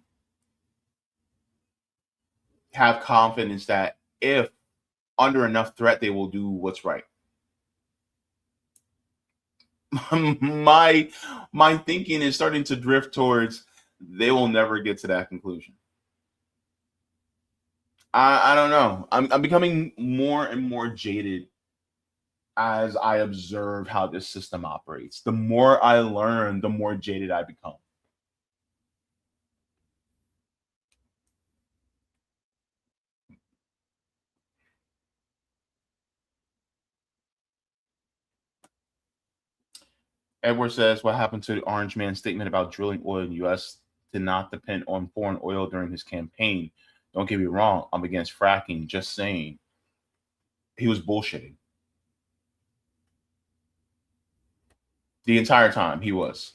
have confidence that if under enough threat, they will do what's right. my thinking is starting to drift towards they will never get to that conclusion. I don't know. I'm becoming more and more jaded as I observe how this system operates. The more I learn, the more jaded I become. Edward says, what happened to the Orange Man's statement about drilling oil in the U.S. did not depend on foreign oil during his campaign? Don't get me wrong. I'm against fracking. Just saying. He was bullshitting. The entire time he was.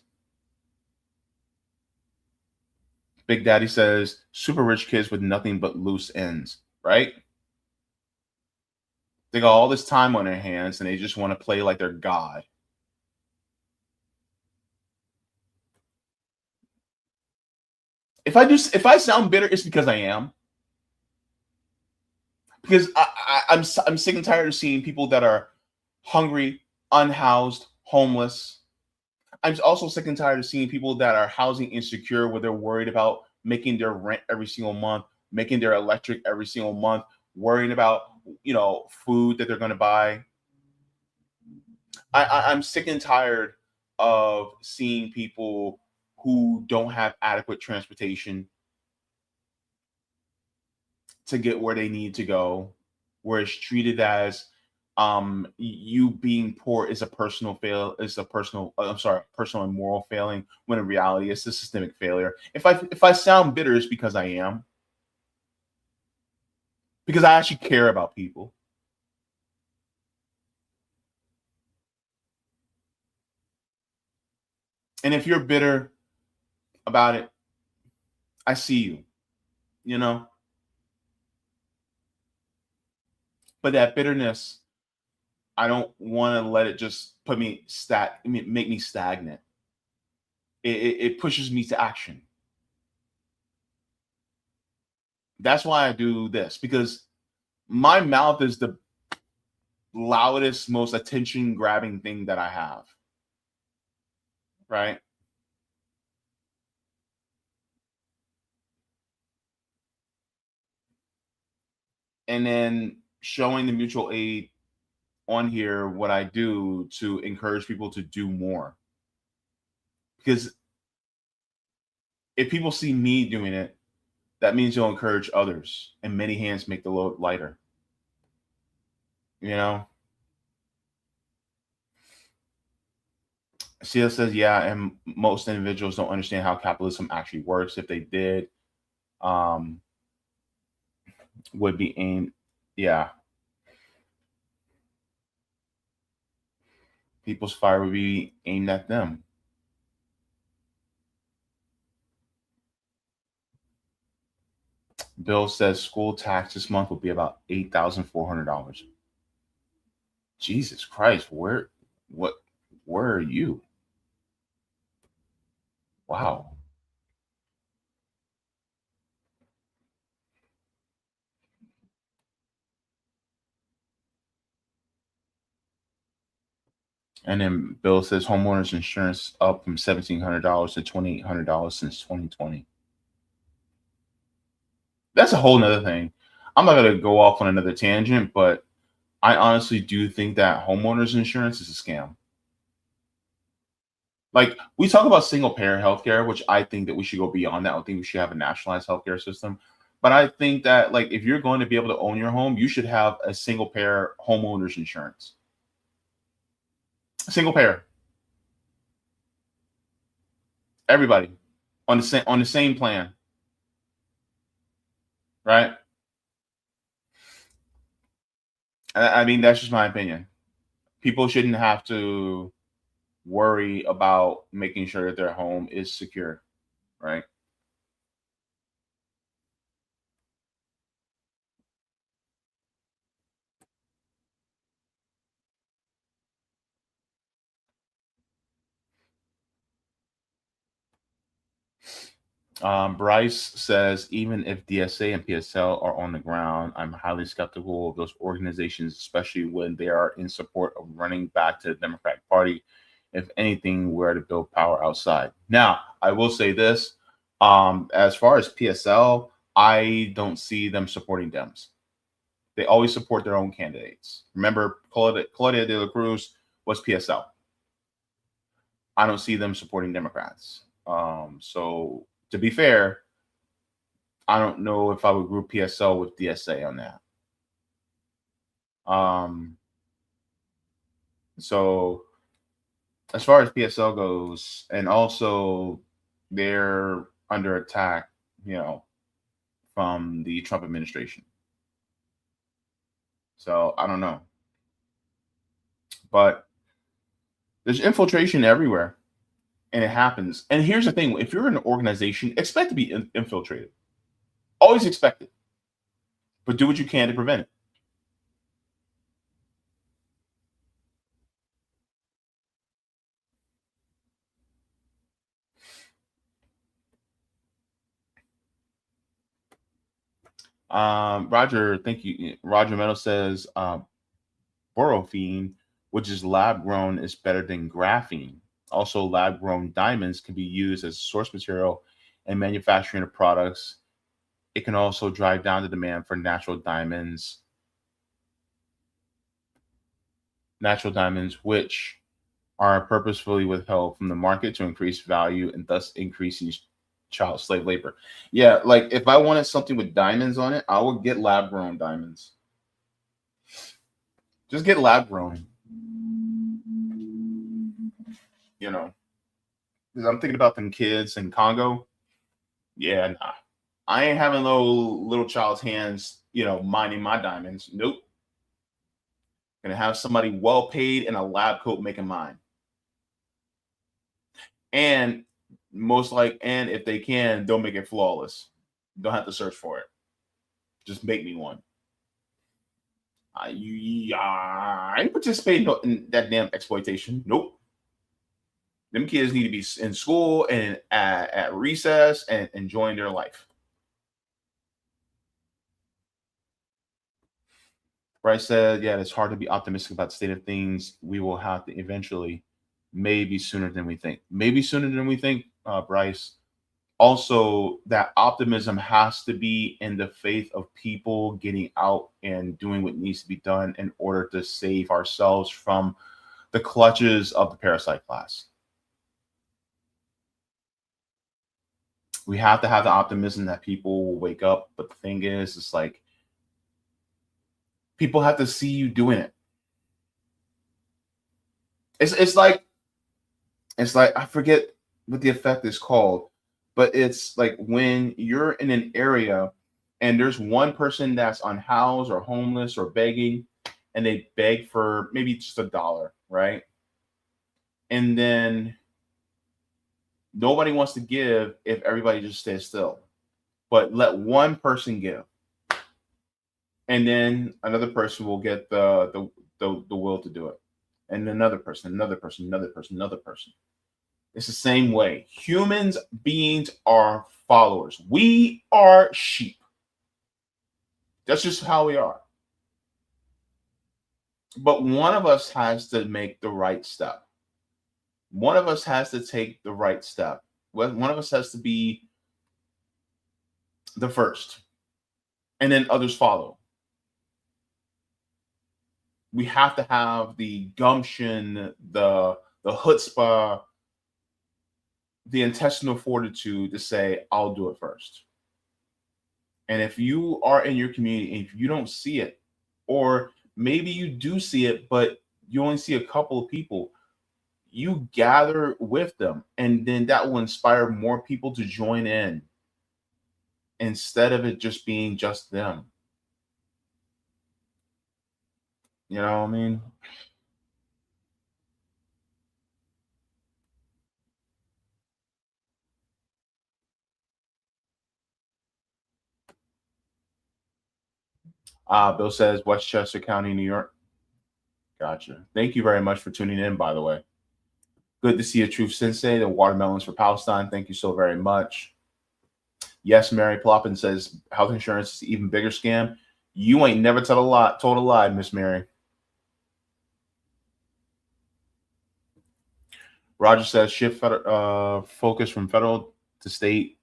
Big Daddy says, super rich kids with nothing but loose ends, right? They got all this time on their hands and they just want to play like they're God. If I sound bitter, it's because I am. Because I'm sick and tired of seeing people that are hungry, unhoused, homeless. I'm also sick and tired of seeing people that are housing insecure, where they're worried about making their rent every single month, making their electric every single month, worrying about, food that they're going to buy. I'm sick and tired of seeing people who don't have adequate transportation. to get where they need to go, where it's treated as you being poor is a personal personal and moral failing, when in reality it's a systemic failure. If I sound bitter, it's because I am, because I actually care about people. And if you're bitter about it, I see you, you know. But that bitterness, I don't want to let it just make me stagnant. It pushes me to action. That's why I do this, because my mouth is the loudest, most attention grabbing thing that I have. Right? And then showing the mutual aid on here, what I do to encourage people to do more. Because if people see me doing it, that means you'll encourage others, and many hands make the load lighter. You know? CS says, yeah, and most individuals don't understand how capitalism actually works. If they did, would be aimed, yeah. People's fire would be aimed at them. Bill says school tax this month will be about $8,400. Jesus Christ, where are you? Wow. And then Bill says homeowners insurance up from $1,700 to $2,800 since 2020. That's a whole nother thing. I'm not going to go off on another tangent, but I honestly do think that homeowners insurance is a scam. Like, we talk about single payer healthcare, which I think that we should go beyond that. I think we should have a nationalized healthcare system. But I think that, like, if you're going to be able to own your home, you should have a single payer homeowners insurance. Single payer. Everybody on the same plan. Right? I mean, that's just my opinion. People shouldn't have to worry about making sure that their home is secure, right? Bryce says, even if DSA and PSL are on the ground, I'm highly skeptical of those organizations, especially when they are in support of running back to the Democratic Party. If anything, we're to build power outside. Now, I will say this. As far as PSL, I don't see them supporting Dems. They always support their own candidates. Remember, Claudia de la Cruz was PSL. I don't see them supporting Democrats. So to be fair, I don't know if I would group PSL with DSA on that. So as far as PSL goes, and also they're under attack, from the Trump administration. So I don't know. But there's infiltration everywhere. And it happens. And here's the thing. If you're in an organization, expect to be infiltrated. Always expect it. But do what you can to prevent it. Roger, thank you. Roger Meadow says borofene, which is lab grown, is better than graphene. Also, lab grown diamonds can be used as source material in manufacturing of products. It can also drive down the demand for natural diamonds, which are purposefully withheld from the market to increase value and thus increasing child slave labor. Yeah, like if I wanted something with diamonds on it, I would get lab grown diamonds. Just get lab grown. You know, because I'm thinking about them kids in Congo. Yeah, nah. I ain't having little child's hands, mining my diamonds. Nope. Gonna have somebody well paid in a lab coat making mine. And and if they can, don't make it flawless. Don't have to search for it. Just make me one. I ain't participating in that damn exploitation. Nope. Them kids need to be in school and at recess and enjoying their life. Bryce said, yeah, it's hard to be optimistic about the state of things. We will have to eventually, maybe sooner than we think. Maybe sooner than we think, Bryce. Also, that optimism has to be in the faith of people getting out and doing what needs to be done in order to save ourselves from the clutches of the parasite class. We have to have the optimism that people will wake up. But the thing is, it's like people have to see you doing it. It's like I forget what the effect is called, but it's like when you're in an area and there's one person that's unhoused or homeless or begging, and they beg for maybe just $1, right? And then nobody wants to give if everybody just stays still. But let one person give. And then another person will get the will to do it. And another person, another person, another person, another person. It's the same way. Humans beings are followers. We are sheep. That's just how we are. But one of us has to make the right step. One of us has to take the right step. One of us has to be the first. And then others follow. We have to have the gumption, the chutzpah, the intestinal fortitude to say, I'll do it first. And if you are in your community, and if you don't see it, or maybe you do see it, but you only see a couple of people, you gather with them, and then that will inspire more people to join in instead of it just being just them. You know what I mean? Bill says Westchester County, New York. Gotcha. Thank you very much for tuning in, by the way. Good to see a Truth Sensei, the watermelons for Palestine. Thank you so very much. Yes, Mary Ploppin says health insurance is an even bigger scam. You ain't never told a lie, Miss Mary. Roger says shift focus from federal to state,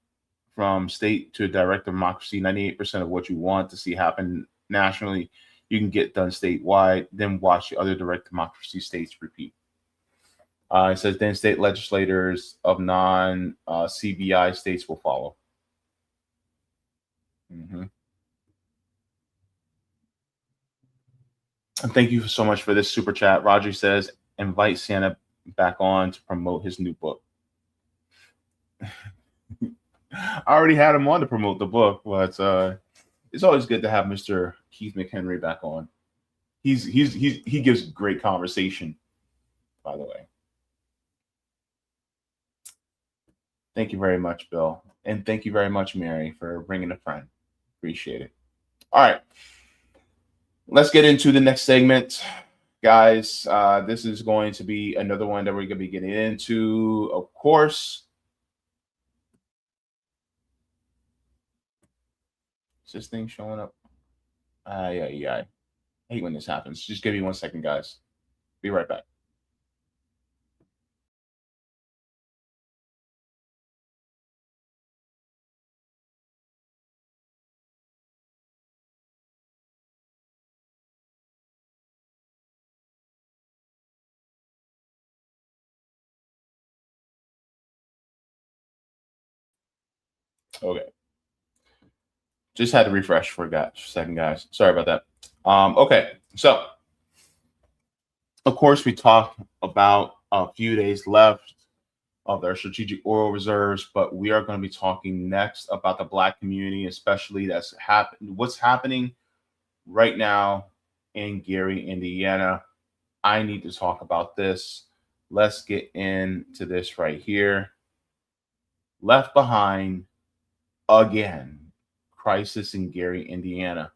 from state to direct democracy. 98% of what you want to see happen nationally, you can get done statewide. Then watch the other direct democracy states repeat. It says then state legislators of non-CBI states will follow. Mm-hmm. And thank you so much for this super chat. Roger says invite Santa back on to promote his new book. I already had him on to promote the book, but it's always good to have Mr. Keith McHenry back on. He gives great conversation, by the way. Thank you very much, Bill. And thank you very much, Mary, for bringing a friend. Appreciate it. All right. Let's get into the next segment, guys. This is going to be another one that we're going to be getting into, of course. Is this thing showing up? Yeah. I hate when this happens. Just give me 1 second, guys. Be right back. Okay. Just had to refresh for a second, guys. Sorry about that. Okay. So, of course, we talked about a few days left of their strategic oil reserves, but we are going to be talking next about the Black community, especially what's happening right now in Gary, Indiana. I need to talk about this. Let's get into this right here. Left behind again. Crisis in Gary, Indiana.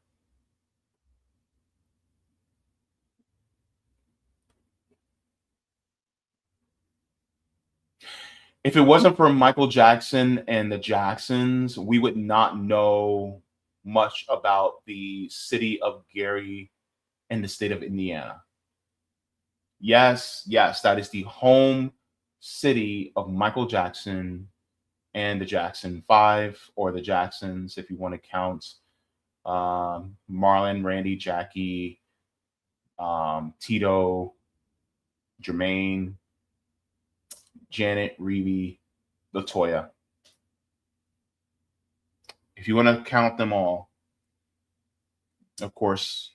If it wasn't for Michael Jackson and the Jacksons, we would not know much about the city of Gary and the state of Indiana. Yes, that is the home city of Michael Jackson and the Jackson 5, or the Jacksons, if you want to count Marlon, Randy, Jackie, Tito, Jermaine, Janet, Reeve, Latoya. If you want to count them all, of course,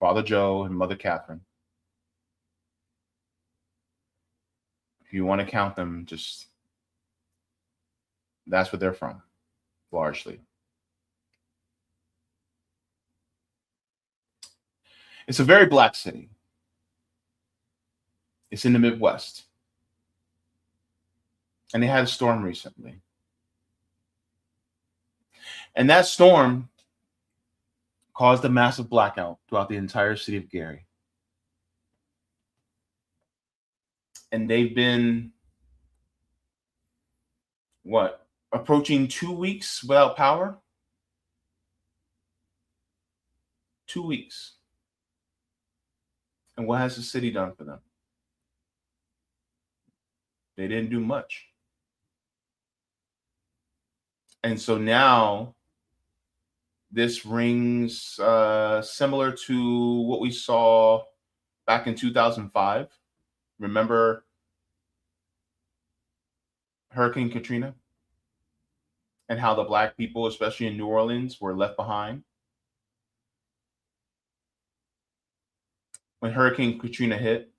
Father Joe and Mother Catherine. If you want to count them, just that's where they're from, largely. It's a very Black city. It's in the Midwest. And they had a storm recently. And that storm caused a massive blackout throughout the entire city of Gary. And they've been, approaching 2 weeks without power? 2 weeks. And what has the city done for them? They didn't do much. And so now this rings similar to what we saw back in 2005. Remember Hurricane Katrina and how the Black people, especially in New Orleans, were left behind? When Hurricane Katrina hit,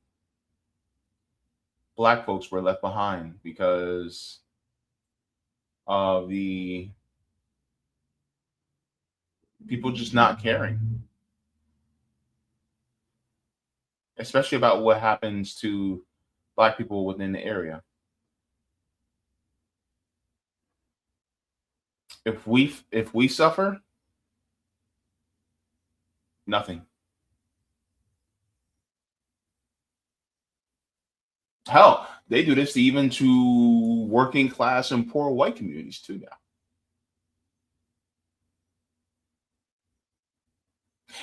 Black folks were left behind because of the people just not caring, especially about what happens to Black people within the area. If we suffer, nothing. Hell, they do this even to working class and poor white communities too now.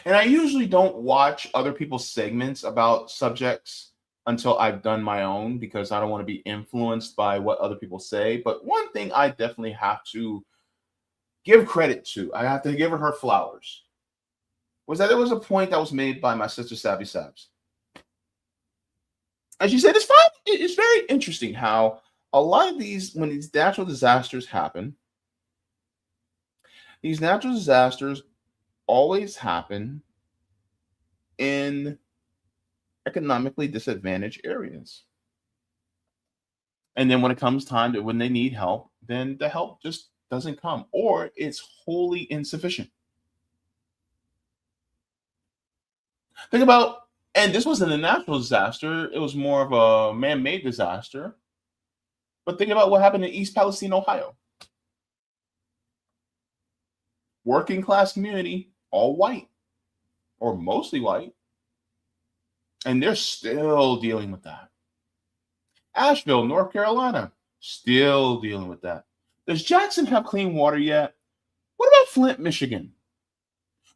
And I usually don't watch other people's segments about subjects until I've done my own, because I don't want to be influenced by what other people say. But one thing I definitely have to give credit to, I have to give her flowers, was that there was a point that was made by my sister Savvy Sabs. And she said, it's very interesting how a lot of when these natural disasters happen, these natural disasters always happen in economically disadvantaged areas. And then when it comes time to when they need help, then the help just doesn't come, or it's wholly insufficient. Think about, and this wasn't a natural disaster, it was more of a man-made disaster. But think about what happened in East Palestine, Ohio. Working class community, all white, or mostly white. And they're still dealing with that. Asheville, North Carolina, still dealing with that. Does Jackson have clean water yet? What about Flint, Michigan?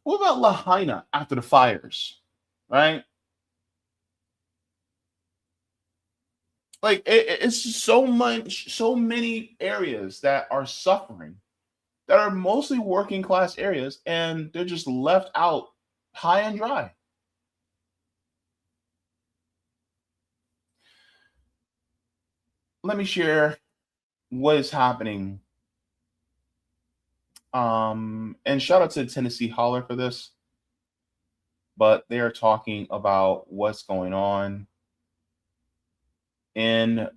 What about Lahaina after the fires? Right? Like it's so many areas that are suffering, that are mostly working class areas, and they're just left out high and dry. Let me share what is happening And shout out to Tennessee Holler for this. But they are talking about what's going on in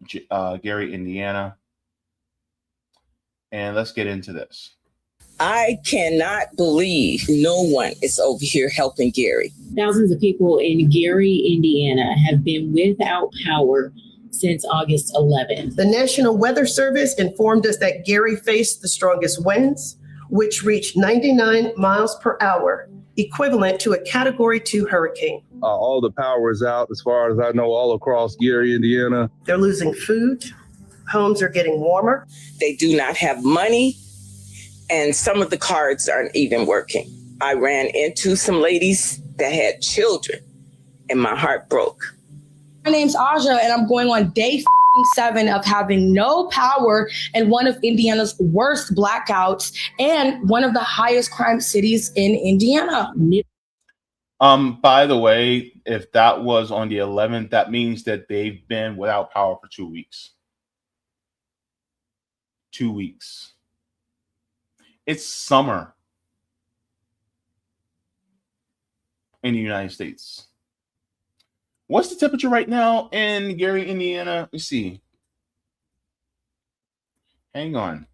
Gary, Indiana. And let's get into this. I cannot believe no one is over here helping Gary. Thousands of people in Gary, Indiana have been without power since August 11th. The National Weather Service informed us that Gary faced the strongest winds, which reached 99 miles per hour, equivalent to a Category 2 hurricane. All the power is out, as far as I know, all across Gary, Indiana. They're losing food. Homes are getting warmer. They do not have money, and some of the cards aren't even working. I ran into some ladies that had children, and my heart broke. My name's Aja, and I'm going on day 7 of having no power in one of Indiana's worst blackouts and one of the highest crime cities in Indiana. By the way, if that was on the 11th, that means that they've been without power for 2 weeks. 2 weeks. It's summer in the United States. What's the temperature right now in Gary, Indiana? Let me see. Hang on.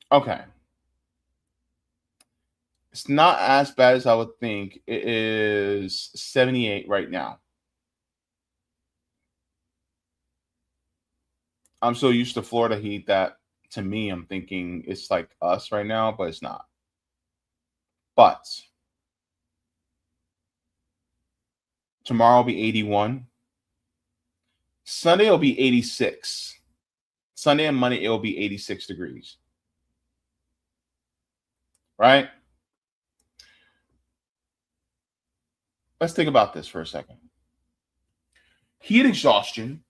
Okay. It's not as bad as I would think. It is 78 right now. I'm so used to Florida heat that to me, I'm thinking it's like us right now, but it's not. But tomorrow will be 81. Sunday will be 86. Sunday and Monday, it will be 86 degrees. Right? Let's think about this for a second. Heat exhaustion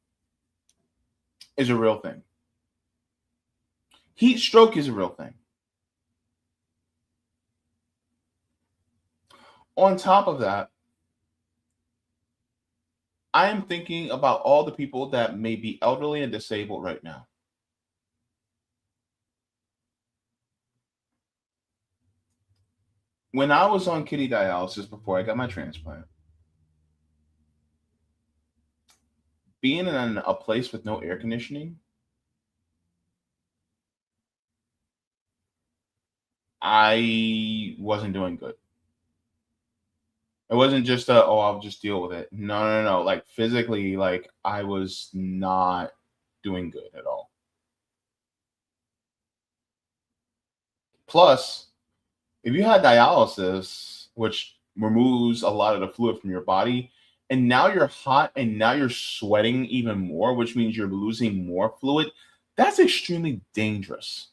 is a real thing. Heat stroke is a real thing. On top of that, I am thinking about all the people that may be elderly and disabled right now. When I was on kidney dialysis before I got my transplant, being in a place with no air conditioning, I wasn't doing good. It wasn't just I'll just deal with it. No. Like physically, like I was not doing good at all. Plus, if you had dialysis, which removes a lot of the fluid from your body, and now you're hot and now you're sweating even more, which means you're losing more fluid, that's extremely dangerous.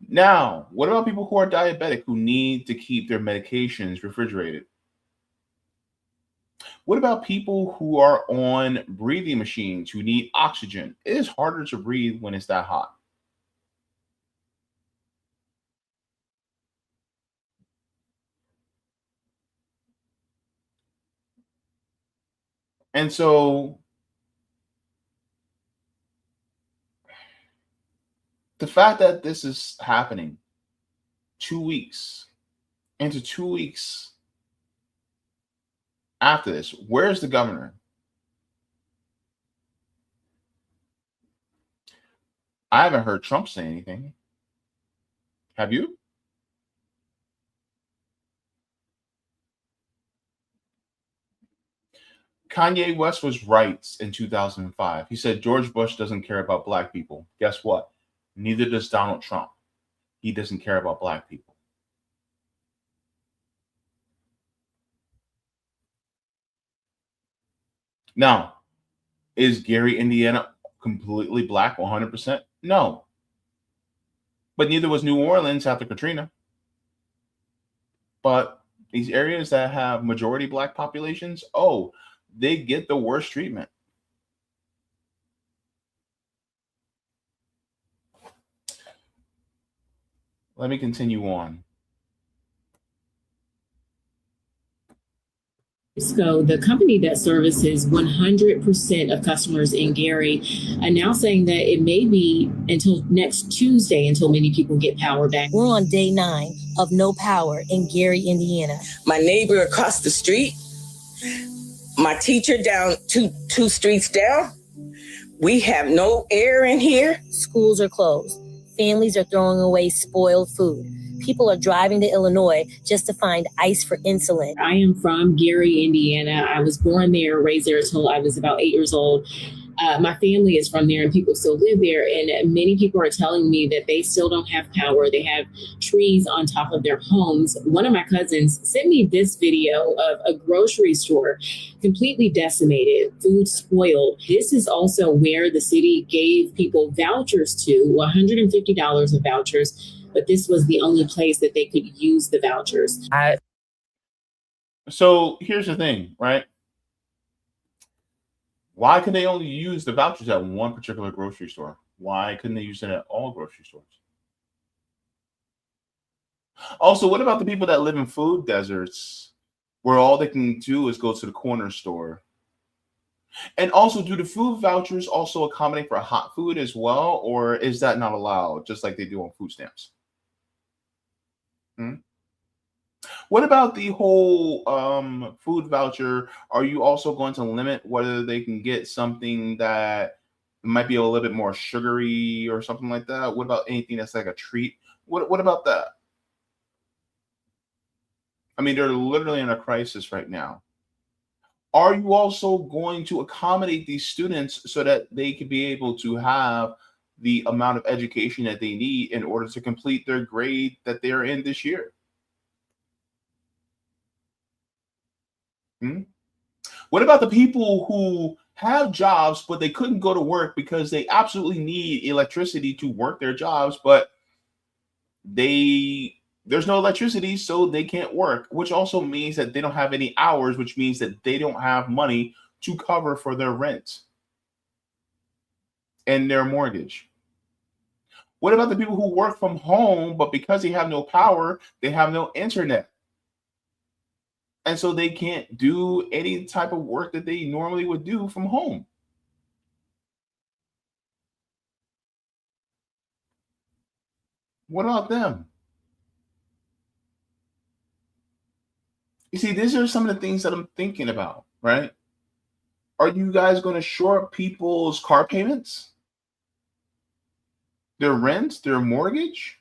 Now, what about people who are diabetic who need to keep their medications refrigerated? What about people who are on breathing machines who need oxygen? It is harder to breathe when it's that hot. And so the fact that this is happening 2 weeks into 2 weeks after this, where's the governor? I haven't heard Trump say anything. Have you? Kanye West was right in 2005. He said George Bush doesn't care about black people. Guess what? Neither does Donald Trump. He doesn't care about black people. Now, is Gary, Indiana completely black 100%? No. But neither was New Orleans after Katrina. But these areas that have majority black populations, they get the worst treatment. Let me continue on. So the company that services 100% of customers in Gary are now saying that it may be until next Tuesday until many people get power back. We're on day 9 of no power in Gary, Indiana. My neighbor across the street, my teacher down two streets down, we have no air in here. Schools are closed. Families are throwing away spoiled food. People are driving to Illinois just to find ice for insulin. I am from Gary, Indiana. I was born there, raised there until I was about 8 years old. My family is from there and people still live there. And many people are telling me that they still don't have power. They have trees on top of their homes. One of my cousins sent me this video of a grocery store completely decimated, food spoiled. This is also where the city gave people vouchers to, $150 of vouchers. But this was the only place that they could use the vouchers. So here's the thing, right? Why could they only use the vouchers at one particular grocery store? Why couldn't they use it at all grocery stores? Also, what about the people that live in food deserts where all they can do is go to the corner store? And also, do the food vouchers also accommodate for hot food as well? Or is that not allowed, just like they do on food stamps? What about the whole food voucher? Are you also going to limit whether they can get something that might be a little bit more sugary or something like that? What about anything that's like a treat? What about that? I mean, they're literally in a crisis right now. Are you also going to accommodate these students so that they can be able to have the amount of education that they need in order to complete their grade that they're in this year? What about the people who have jobs, but they couldn't go to work because they absolutely need electricity to work their jobs, but there's no electricity, so they can't work, which also means that they don't have any hours, which means that they don't have money to cover for their rent and their mortgage. What about the people who work from home, but because they have no power, they have no internet? And so they can't do any type of work that they normally would do from home. What about them? You see, these are some of the things that I'm thinking about, right? Are you guys going to shore up people's car payments? Their rent, their mortgage?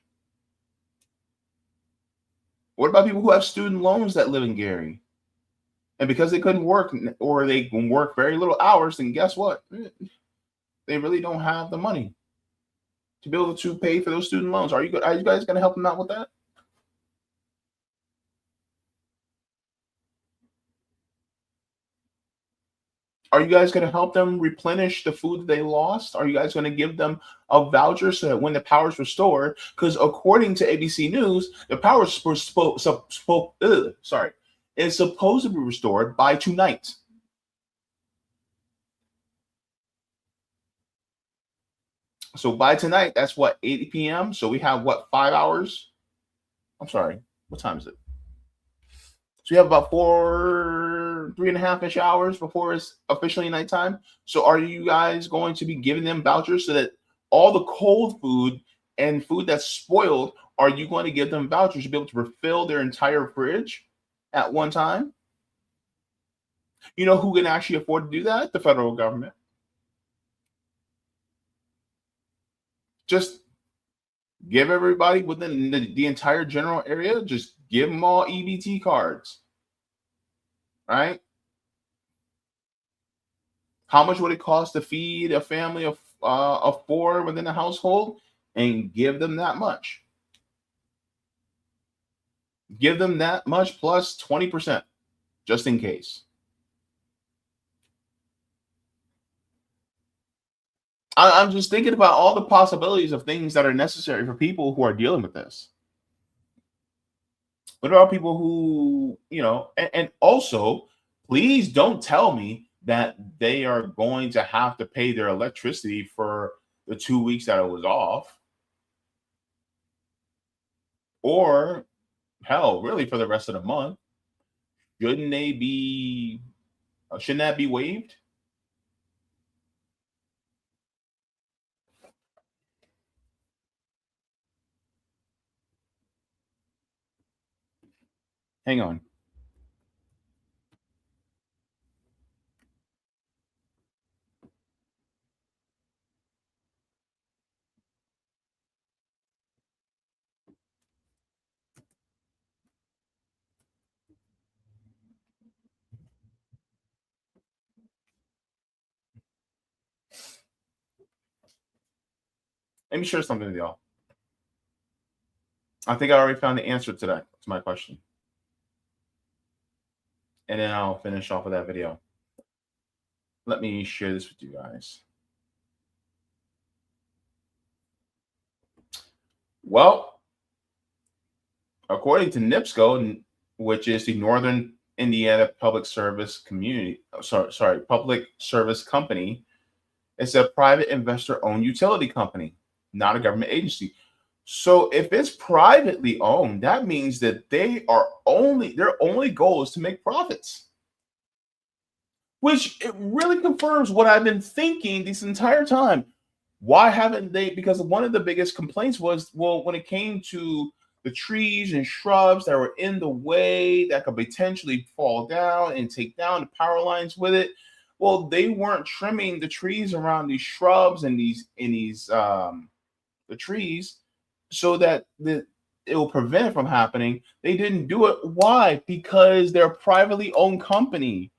What about people who have student loans that live in Gary? And because they couldn't work or they can work very little hours, then guess what? They really don't have the money to be able to pay for those student loans. Are you guys going to help them out with that? Are you guys going to help them replenish the food that they lost? Are you guys going to give them a voucher so that when the power is restored? Because according to ABC News, the power is supposed to be restored by tonight. So by tonight, that's what, 8 p.m. So we have what, 5 hours? I'm sorry, what time is it? So we have about 3.5-ish hours before it's officially nighttime. So are you guys going to be giving them vouchers so that all the cold food and food that's spoiled, are you going to give them vouchers to be able to refill their entire fridge at one time? You know who can actually afford to do that? The federal government. Just give everybody within the entire general area, just give them all EBT cards, right? How much would it cost to feed a family of 4 within a household? And give them that much. Give them that much plus 20%, just in case. I'm just thinking about all the possibilities of things that are necessary for people who are dealing with this. What about people who, and also, please don't tell me that they are going to have to pay their electricity for the 2 weeks that it was off. Or, hell, really for the rest of the month. Shouldn't they be? Shouldn't that be waived? Hang on. Let me share something with y'all. I think I already found the answer to that, to my question. And then I'll finish off with that video. Let me share this with you guys. Well, according to NIPSCO, which is the Northern Indiana Public Service Public Service Company, it's a private investor-owned utility company, not a government agency. So if it's privately owned, that means that their only goal is to make profits. Which it really confirms what I've been thinking this entire time. Why haven't they? Because one of the biggest complaints was, well, when it came to the trees and shrubs that were in the way that could potentially fall down and take down the power lines with it, well, they weren't trimming the trees around these shrubs and the trees so that it will prevent it from happening. They didn't do it. Why? Because they're a privately owned company.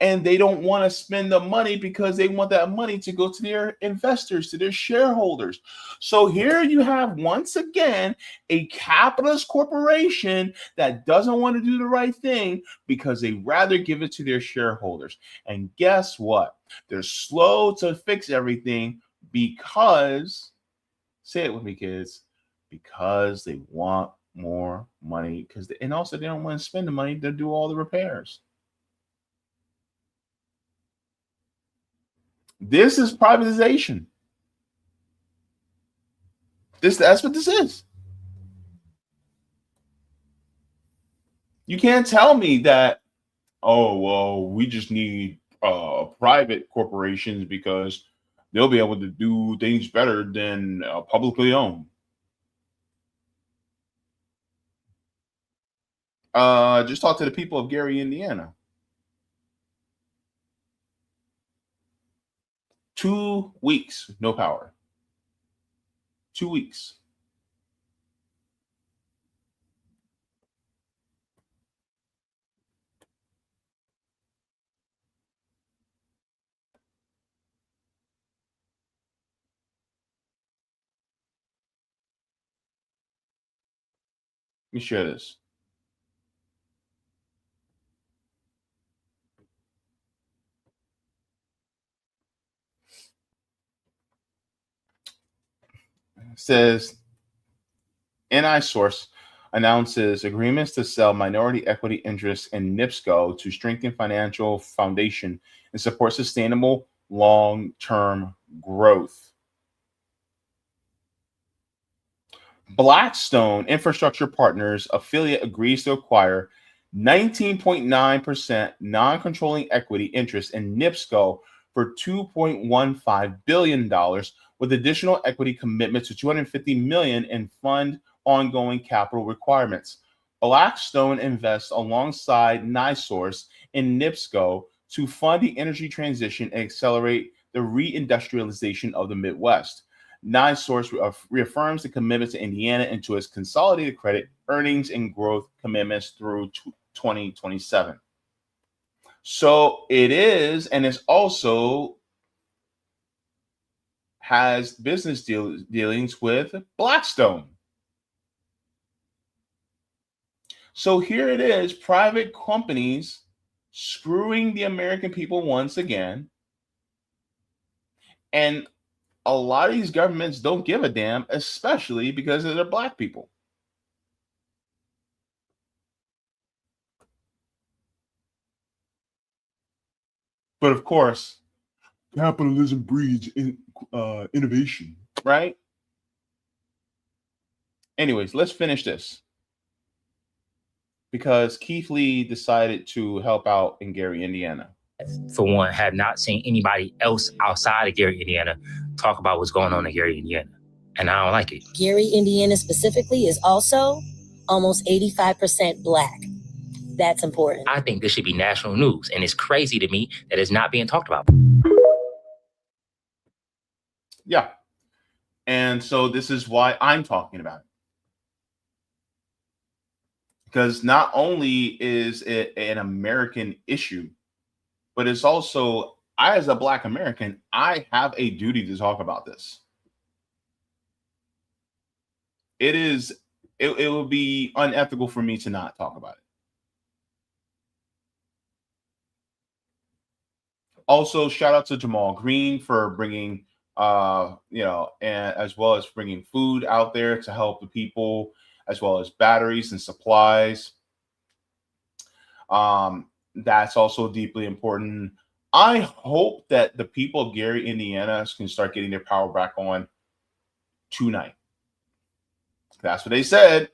And they don't want to spend the money because they want that money to go to their investors, to their shareholders. So here you have, once again, a capitalist corporation that doesn't want to do the right thing because they rather give it to their shareholders. And guess what? They're slow to fix everything because, say it with me, kids, because they want more money. And also they don't want to spend the money to do all the repairs. This is privatization. That's what this is. You can't tell me that, oh, well, we just need private corporations because they'll be able to do things better than publicly owned. Just talk to the people of Gary, Indiana. 2 weeks, no power. 2 weeks. Let me share this. It says, NI Source announces agreements to sell minority equity interests in NIPSCO to strengthen financial foundation and support sustainable long-term growth. Blackstone Infrastructure Partners affiliate agrees to acquire 19.9% non-controlling equity interest in NIPSCO for $2.15 billion, with additional equity commitments to $250 million and fund ongoing capital requirements. Blackstone invests alongside NiSource in NIPSCO to fund the energy transition and accelerate the reindustrialization of the Midwest. NiSource reaffirms the commitment to Indiana and to its consolidated credit, earnings, and growth commitments through 2027. So it is, and it's also has business dealings with Blackstone. So here it is, private companies screwing the American people once again. And a lot of these governments don't give a damn, especially because they're black people. But of course, capitalism breeds innovation, right? Anyways, let's finish this. because Keith Lee decided to help out in Gary, Indiana. For one, have not seen anybody else outside of Gary, Indiana talk about what's going on in Gary, Indiana. And I don't like it. Gary, Indiana specifically is also almost 85% Black. That's important. I think this should be national news. And it's crazy to me that it's not being talked about. Yeah. And so this is why I'm talking about it. Because not only is it an American issue, but it's also, I as a Black American, I have a duty to talk about this. It would be unethical for me to not talk about it. Also, shout out to Jamal Green for bringing, and as well as bringing food out there to help the people, as well as batteries and supplies. That's also deeply important. I hope that the people of Gary, Indiana can start getting their power back on tonight. That's what they said.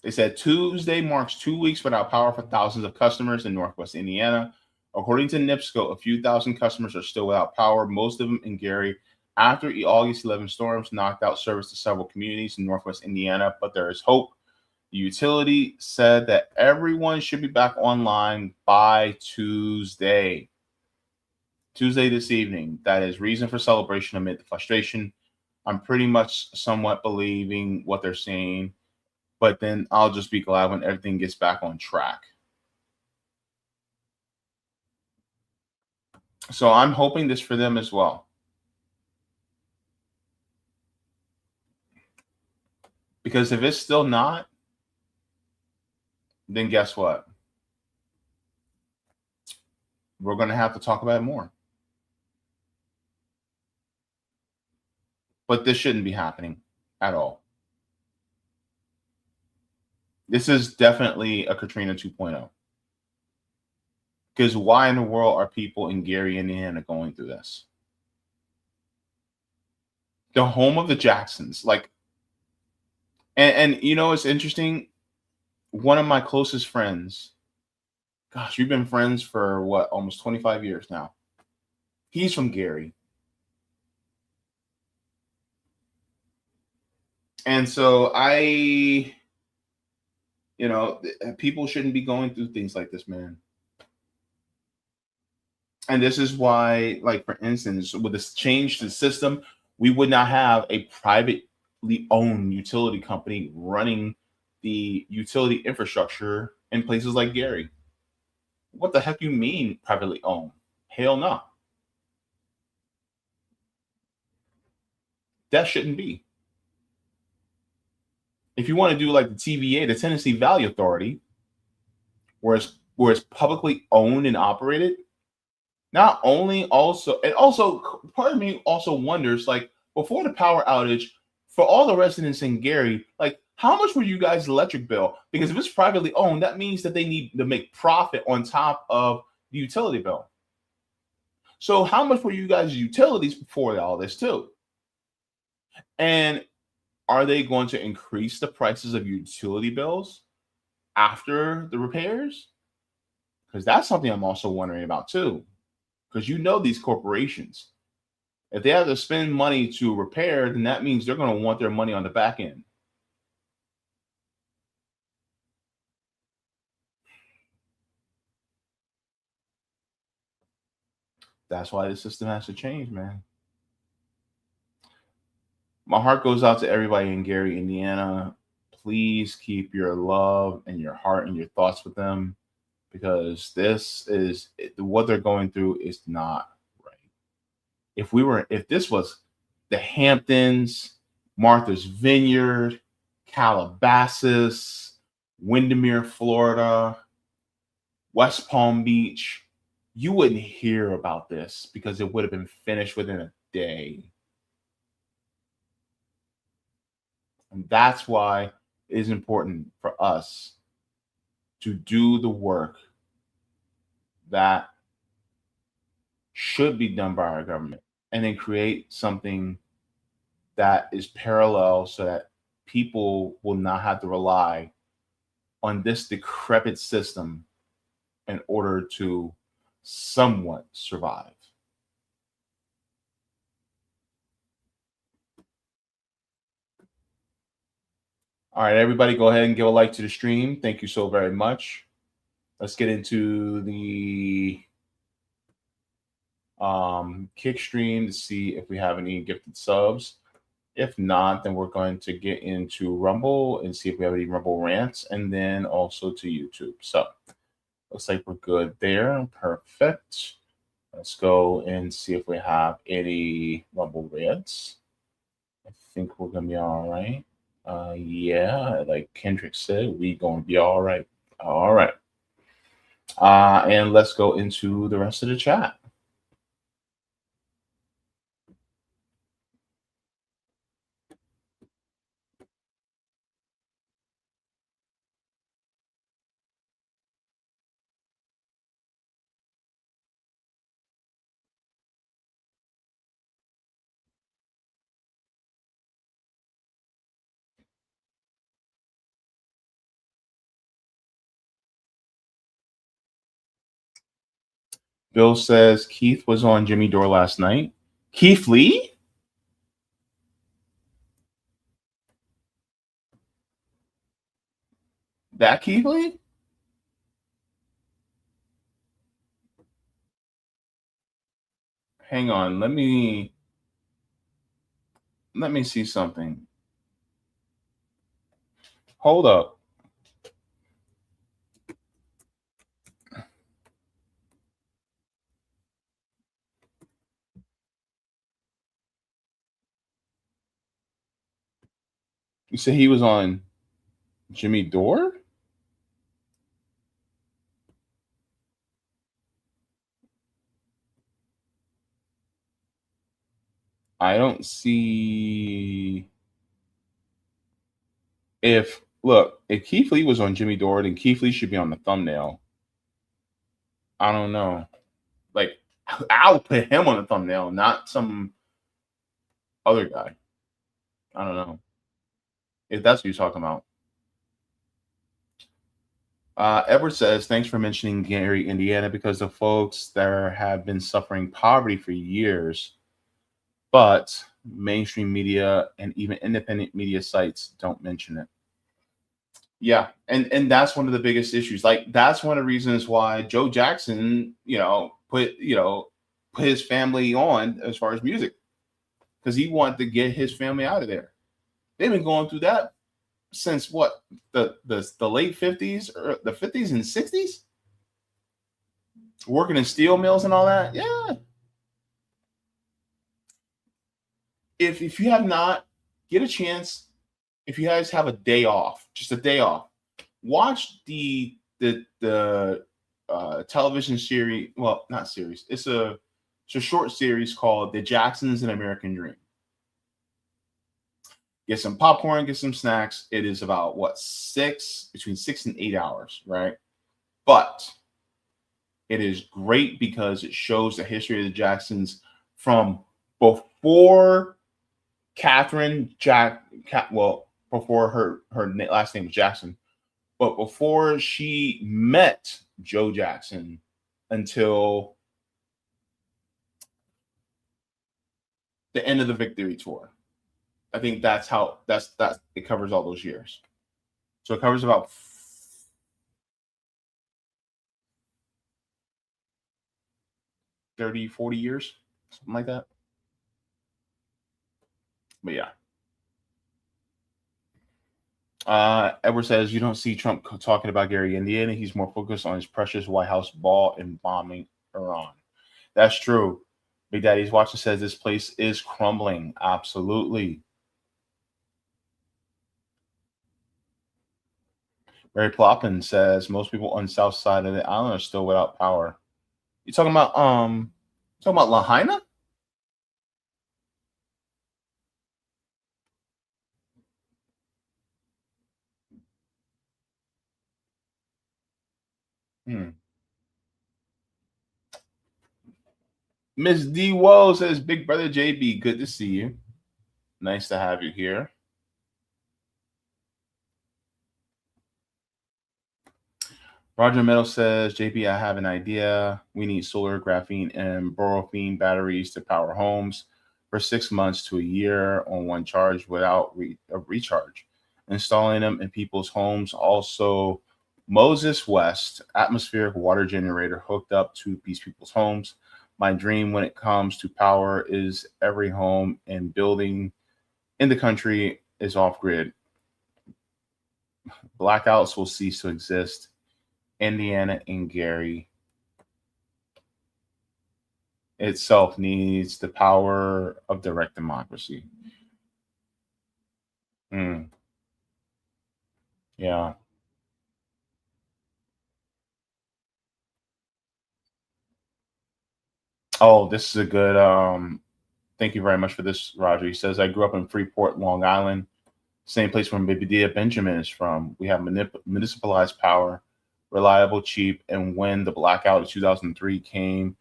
They said Tuesday marks 2 weeks without power for thousands of customers in Northwest Indiana. According to NIPSCO, a few thousand customers are still without power, most of them in Gary, after the August 11 storms knocked out service to several communities in Northwest Indiana, but there is hope. The utility said that everyone should be back online by Tuesday this evening. That is reason for celebration amid the frustration. I'm pretty much somewhat believing what they're saying, but then I'll just be glad when everything gets back on track. So I'm hoping this for them as well. Because if it's still not, then guess what? We're going to have to talk about it more. But this shouldn't be happening at all. This is definitely a Katrina 2.0. Because why in the world are people in Gary, Indiana going through this? The home of the Jacksons. And you know, it's interesting. One of my closest friends, gosh, we've been friends for what, almost 25 years now. He's from Gary. And so people shouldn't be going through things like this, man. And this is why, like, for instance, with this change to the system, we would not have a privately owned utility company running the utility infrastructure in places like Gary. What the heck you mean privately owned? Hell no. That shouldn't be. If you want to do like the TVA, the Tennessee Valley Authority, where it's publicly owned and operated, not only also, and also part of me also wonders, like, before the power outage, for all the residents in Gary, like, how much were you guys' electric bill? Because if it's privately owned, that means that they need to make profit on top of the utility bill. So how much were you guys' utilities before all this too? And are they going to increase the prices of utility bills after the repairs? Because that's something I'm also wondering about too. Because you know these corporations, if they have to spend money to repair, then that means they're going to want their money on the back end. That's why the system has to change, man. My heart goes out to everybody in Gary, Indiana. Please keep your love and your heart and your thoughts with them, because this is what they're going through is not right. If this was the Hamptons, Martha's Vineyard, Calabasas, Windermere, Florida, West Palm Beach, you wouldn't hear about this because it would have been finished within a day. And that's why it is important for us to do the work that should be done by our government, and then create something that is parallel so that people will not have to rely on this decrepit system in order to somewhat survive. All right, everybody, go ahead and give a like to the stream. Thank you so very much. Let's get into the kick stream to see if we have any gifted subs. If not, then we're going to get into Rumble and see if we have any Rumble rants, and then also to YouTube. So looks like we're good there. Perfect. Let's go and see if we have any Rumble rants. I think we're gonna be all right. Yeah, like Kendrick said, we gonna be all right. All right. And let's go into the rest of the chat. Bill says Keith was on Jimmy Dore last night. Keith Lee? That Keith Lee? Hang on, let me see something. Hold up. You said he was on Jimmy Dore? I don't see if Keith Lee was on Jimmy Dore, then Keith Lee should be on the thumbnail. I don't know. Like, I'll put him on the thumbnail, not some other guy. I don't know if that's what you're talking about. Edward says, thanks for mentioning Gary, Indiana, because the folks there have been suffering poverty for years, but mainstream media and even independent media sites don't mention it. Yeah, and that's one of the biggest issues. Like, that's one of the reasons why Joe Jackson, put his family on as far as music, because he wanted to get his family out of there. They've been going through that since what, the late 50s or the 50s and 60s, working in steel mills and all that. Yeah. If you have not, get a chance, if you guys have a day off, just a day off, watch the television series. Well, not series. It's a short series called The Jacksons: An American Dream. Get some popcorn, get some snacks. It is about between 6 and 8 hours, right? But it is great because it shows the history of the Jacksons from before before her last name was Jackson, but before she met Joe Jackson until the end of the Victory Tour. I think that's it covers all those years. So it covers about 30, 40 years, something like that. But yeah. Edward says, you don't see Trump talking about Gary, Indiana. He's more focused on his precious White House ball and bombing Iran. That's true. Big Daddy's watching says this place is crumbling. Absolutely. Mary Ploppin says most people on the south side of the island are still without power. You talking about Lahaina? Miss D. Woe says, Big Brother JB, good to see you. Nice to have you here. Roger Meadow says, JB, I have an idea. We need solar, graphene, and borofene batteries to power homes for 6 months to a year on one charge without a recharge. Installing them in people's homes. Also, Moses West, atmospheric water generator hooked up to these people's homes. My dream when it comes to power is every home and building in the country is off grid. Blackouts will cease to exist. Indiana and Gary itself needs the power of direct democracy. Yeah. Oh, this is a good thank you very much for this, Roger. He says, I grew up in Freeport, Long Island, same place where Medea Benjamin is from. We have municipalized power, reliable, cheap, and when the blackout of 2003 came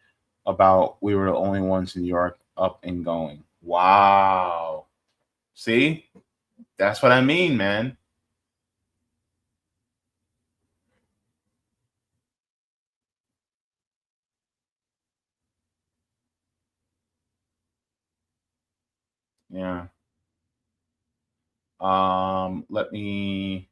about, we were the only ones in New York up and going. Wow. See? That's what I mean, man. Yeah. Let me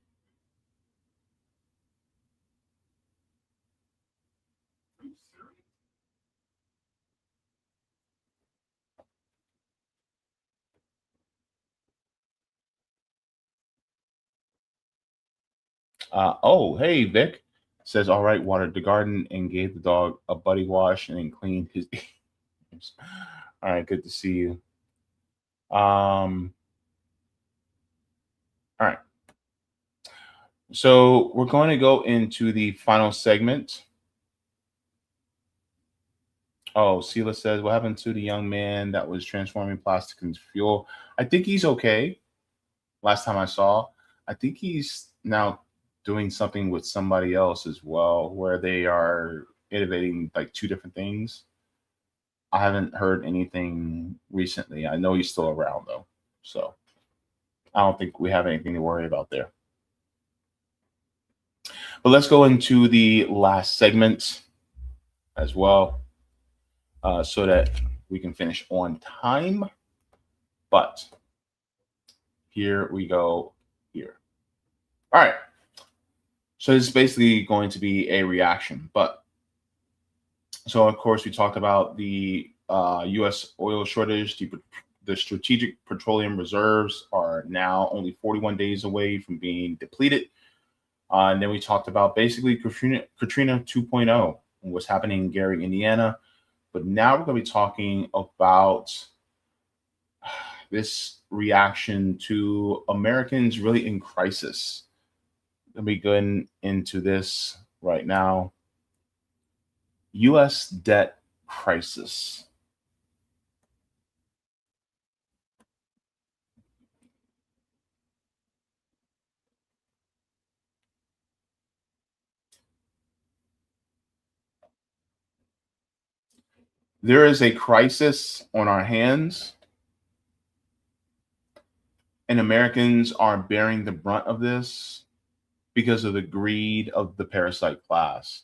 oh, hey, Vic says, all right, watered the garden and gave the dog a buddy wash and then cleaned his ears. All right, good to see you. All right. So we're going to go into the final segment. Oh, Sela says, what happened to the young man that was transforming plastic into fuel? I think he's okay. Last time I saw, I think he's now doing something with somebody else as well, where they are innovating like two different things. I haven't heard anything recently. I know he's still around though. So I don't think we have anything to worry about there. But let's go into the last segment as well, so that we can finish on time. But here we go here. All right. So it's basically going to be a reaction. But so, of course, we talked about the U.S. oil shortage. The strategic petroleum reserves are now only 41 days away from being depleted. And then we talked about basically Katrina 2.0 and what's happening in Gary, Indiana. But now we're going to be talking about this reaction to Americans really in crisis. Let me go into this right now. U.S. debt crisis. There is a crisis on our hands, and Americans are bearing the brunt of this because of the greed of the parasite class.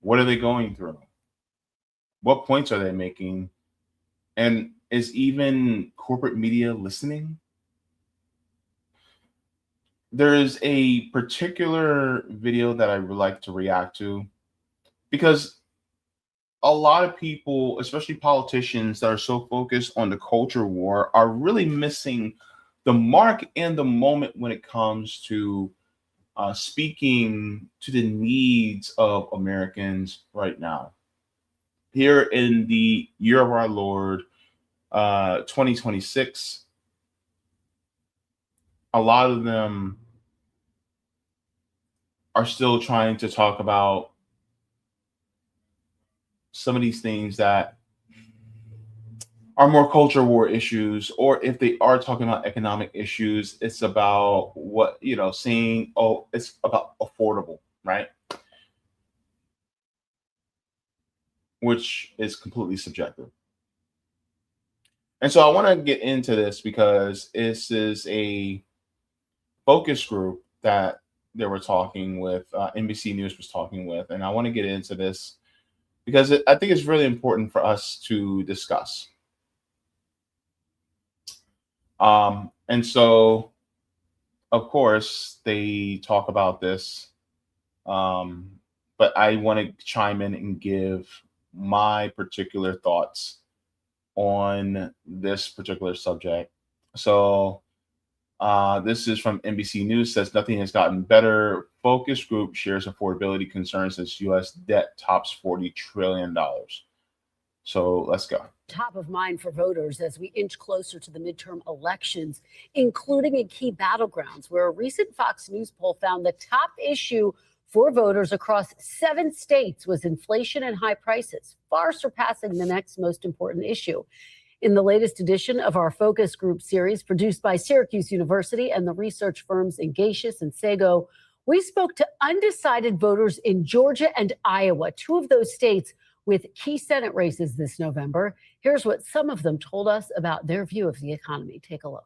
What are they going through? What points are they making? And is even corporate media listening? There is a particular video that I would like to react to because a lot of people, especially politicians that are so focused on the culture war, are really missing the mark and the moment when it comes to speaking to the needs of Americans right now. Here in the year of our Lord, 2026, a lot of them are still trying to talk about some of these things that are more culture war issues, or if they are talking about economic issues, it's about what, saying, oh, it's about affordable, right? Which is completely subjective. And so I want to get into this because this is a focus group that they were talking with, NBC News was talking with, and I want to get into this because I think it's really important for us to discuss. And so, of course, they talk about this, but I want to chime in and give my particular thoughts on this particular subject. So this is from NBC News, says nothing has gotten better. Focus group shares affordability concerns as U.S. debt tops $40 trillion. So let's go. Top of mind for voters as we inch closer to the midterm elections, including in key battlegrounds, where a recent Fox News poll found the top issue for voters across 7 states was inflation and high prices, far surpassing the next most important issue. In the latest edition of our focus group series produced by Syracuse University and the research firms Engatius and Sego, we spoke to undecided voters in Georgia and Iowa, 2 of those states with key Senate races this November. Here's what some of them told us about their view of the economy. Take a look.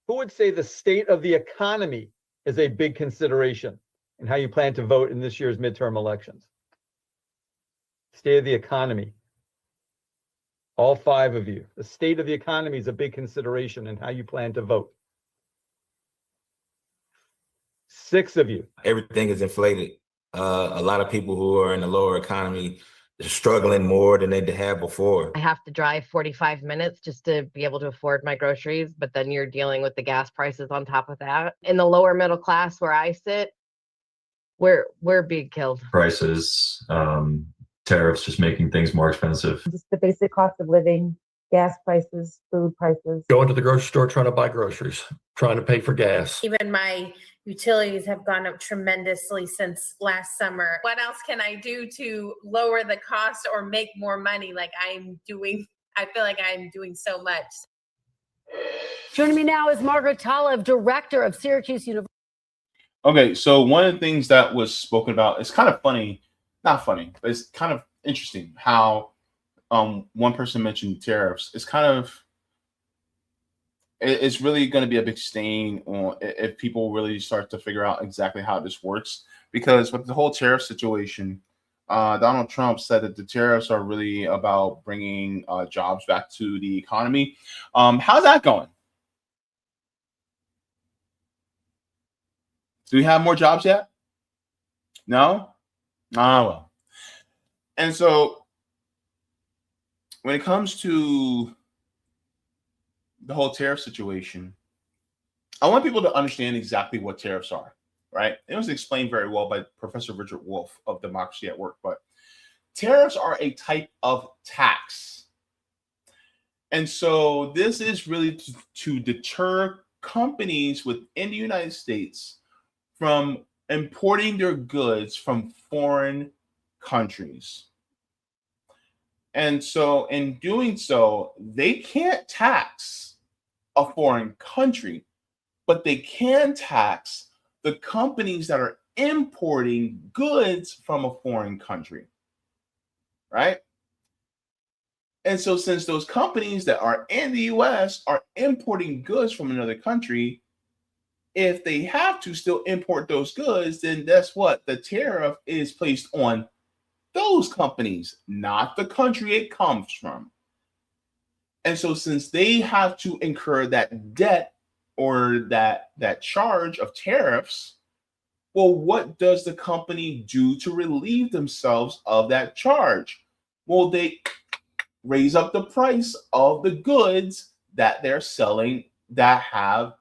Who would say the state of the economy is a big consideration in how you plan to vote in this year's midterm elections? State of the economy. All 5 of you. The state of the economy is a big consideration in how you plan to vote. 6 of you. Everything is inflated. A lot of people who are in the lower economy are struggling more than they have before. I have to drive 45 minutes just to be able to afford my groceries, but then you're dealing with the gas prices on top of that. In the lower middle class where I sit, we're being killed. Prices, tariffs just making things more expensive. Just the basic cost of living, gas prices, food prices. Going to the grocery store, trying to buy groceries, trying to pay for gas. Even my utilities have gone up tremendously since last summer. What else can I do to lower the cost or make more money? I feel like I'm doing so much. Joining me now is Margaret Talev, director of Syracuse University. Okay, so one of the things that was spoken about, it's kind of funny, not funny, but it's kind of interesting how one person mentioned tariffs. It's really going to be a big stain on if people really start to figure out exactly how this works. Because with the whole tariff situation, Donald Trump said that the tariffs are really about bringing jobs back to the economy. How's that going? Do we have more jobs yet? No? Well. And so when it comes to the whole tariff situation, I want people to understand exactly what tariffs are, right? It was explained very well by Professor Richard Wolff of Democracy at Work, but tariffs are a type of tax. And so this is really to deter companies within the United States from importing their goods from foreign countries. And so in doing so, they can't tax a foreign country, but they can tax the companies that are importing goods from a foreign country, right? And so since those companies that are in the US are importing goods from another country, if they have to still import those goods, then that's what the tariff is placed on those companies, not the country it comes from. And so since they have to incur that debt or that charge of tariffs, well, what does the company do to relieve themselves of that charge? Well, they raise up the price of the goods that they're selling that have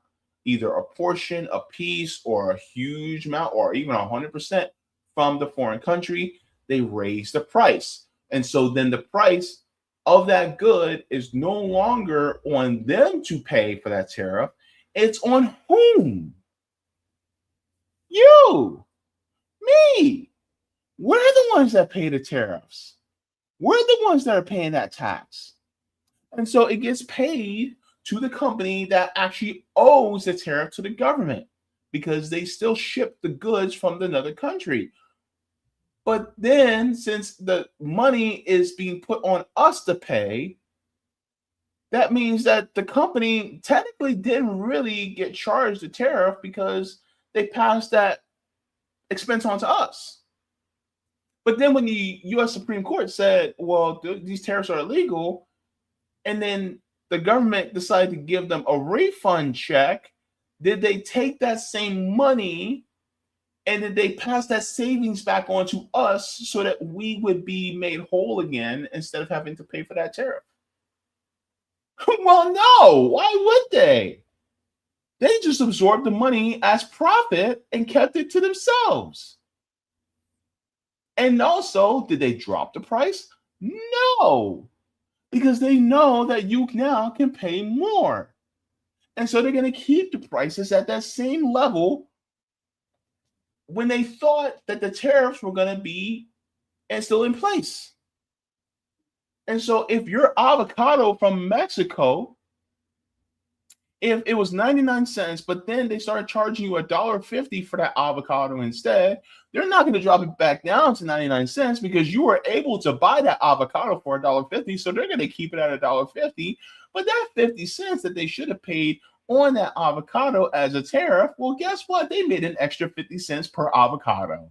either a portion, a piece, or a huge amount, or even 100% from the foreign country. They raise the price. And so then the price of that good is no longer on them to pay for that tariff. It's on whom? You, me. We're the ones that pay the tariffs. We're the ones that are paying that tax. And so it gets paid to the company that actually owes the tariff to the government because they still ship the goods from another country. But then since the money is being put on us to pay, that means that the company technically didn't really get charged the tariff because they passed that expense onto us. But then when the U.S. Supreme Court said, well, these tariffs are illegal, and then the government decided to give them a refund check, did they take that same money and did they pass that savings back on to us so that we would be made whole again instead of having to pay for that tariff? Well, no. Why would they? They just absorbed the money as profit and kept it to themselves. And also, did they drop the price? No, because they know that you now can pay more. And so they're going to keep the prices at that same level when they thought that the tariffs were going to be still in place. And so if your avocado from Mexico, if it was 99 cents, but then they started charging you $1.50 for that avocado instead, they're not going to drop it back down to 99 cents because you were able to buy that avocado for $1.50. So they're going to keep it at $1.50. But that 50 cents that they should have paid on that avocado as a tariff, well, guess what? They made an extra 50 cents per avocado.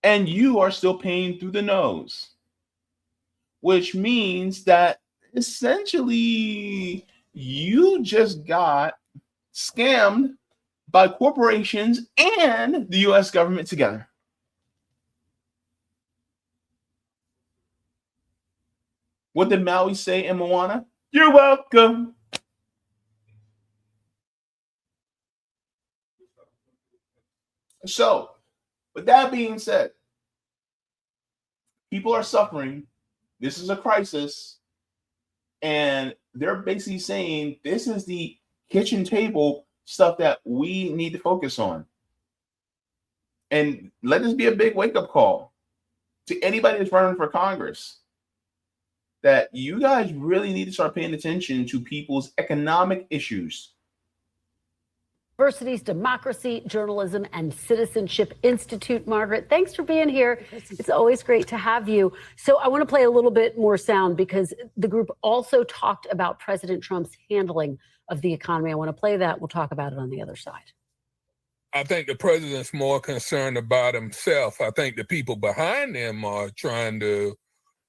And you are still paying through the nose, which means that essentially you just got scammed by corporations and the U.S. government together. What did Maui say in Moana? You're welcome. So, with that being said, people are suffering. This is a crisis. And they're basically saying this is the kitchen table stuff that we need to focus on. And let this be a big wake-up call to anybody that's running for Congress, that you guys really need to start paying attention to people's economic issues. University's Democracy, Journalism, and Citizenship Institute. Margaret, thanks for being here. It's always great to have you. So I want to play a little bit more sound because the group also talked about President Trump's handling of the economy. I want to play that. We'll talk about it on the other side. I think the president's more concerned about himself. I think the people behind him are trying to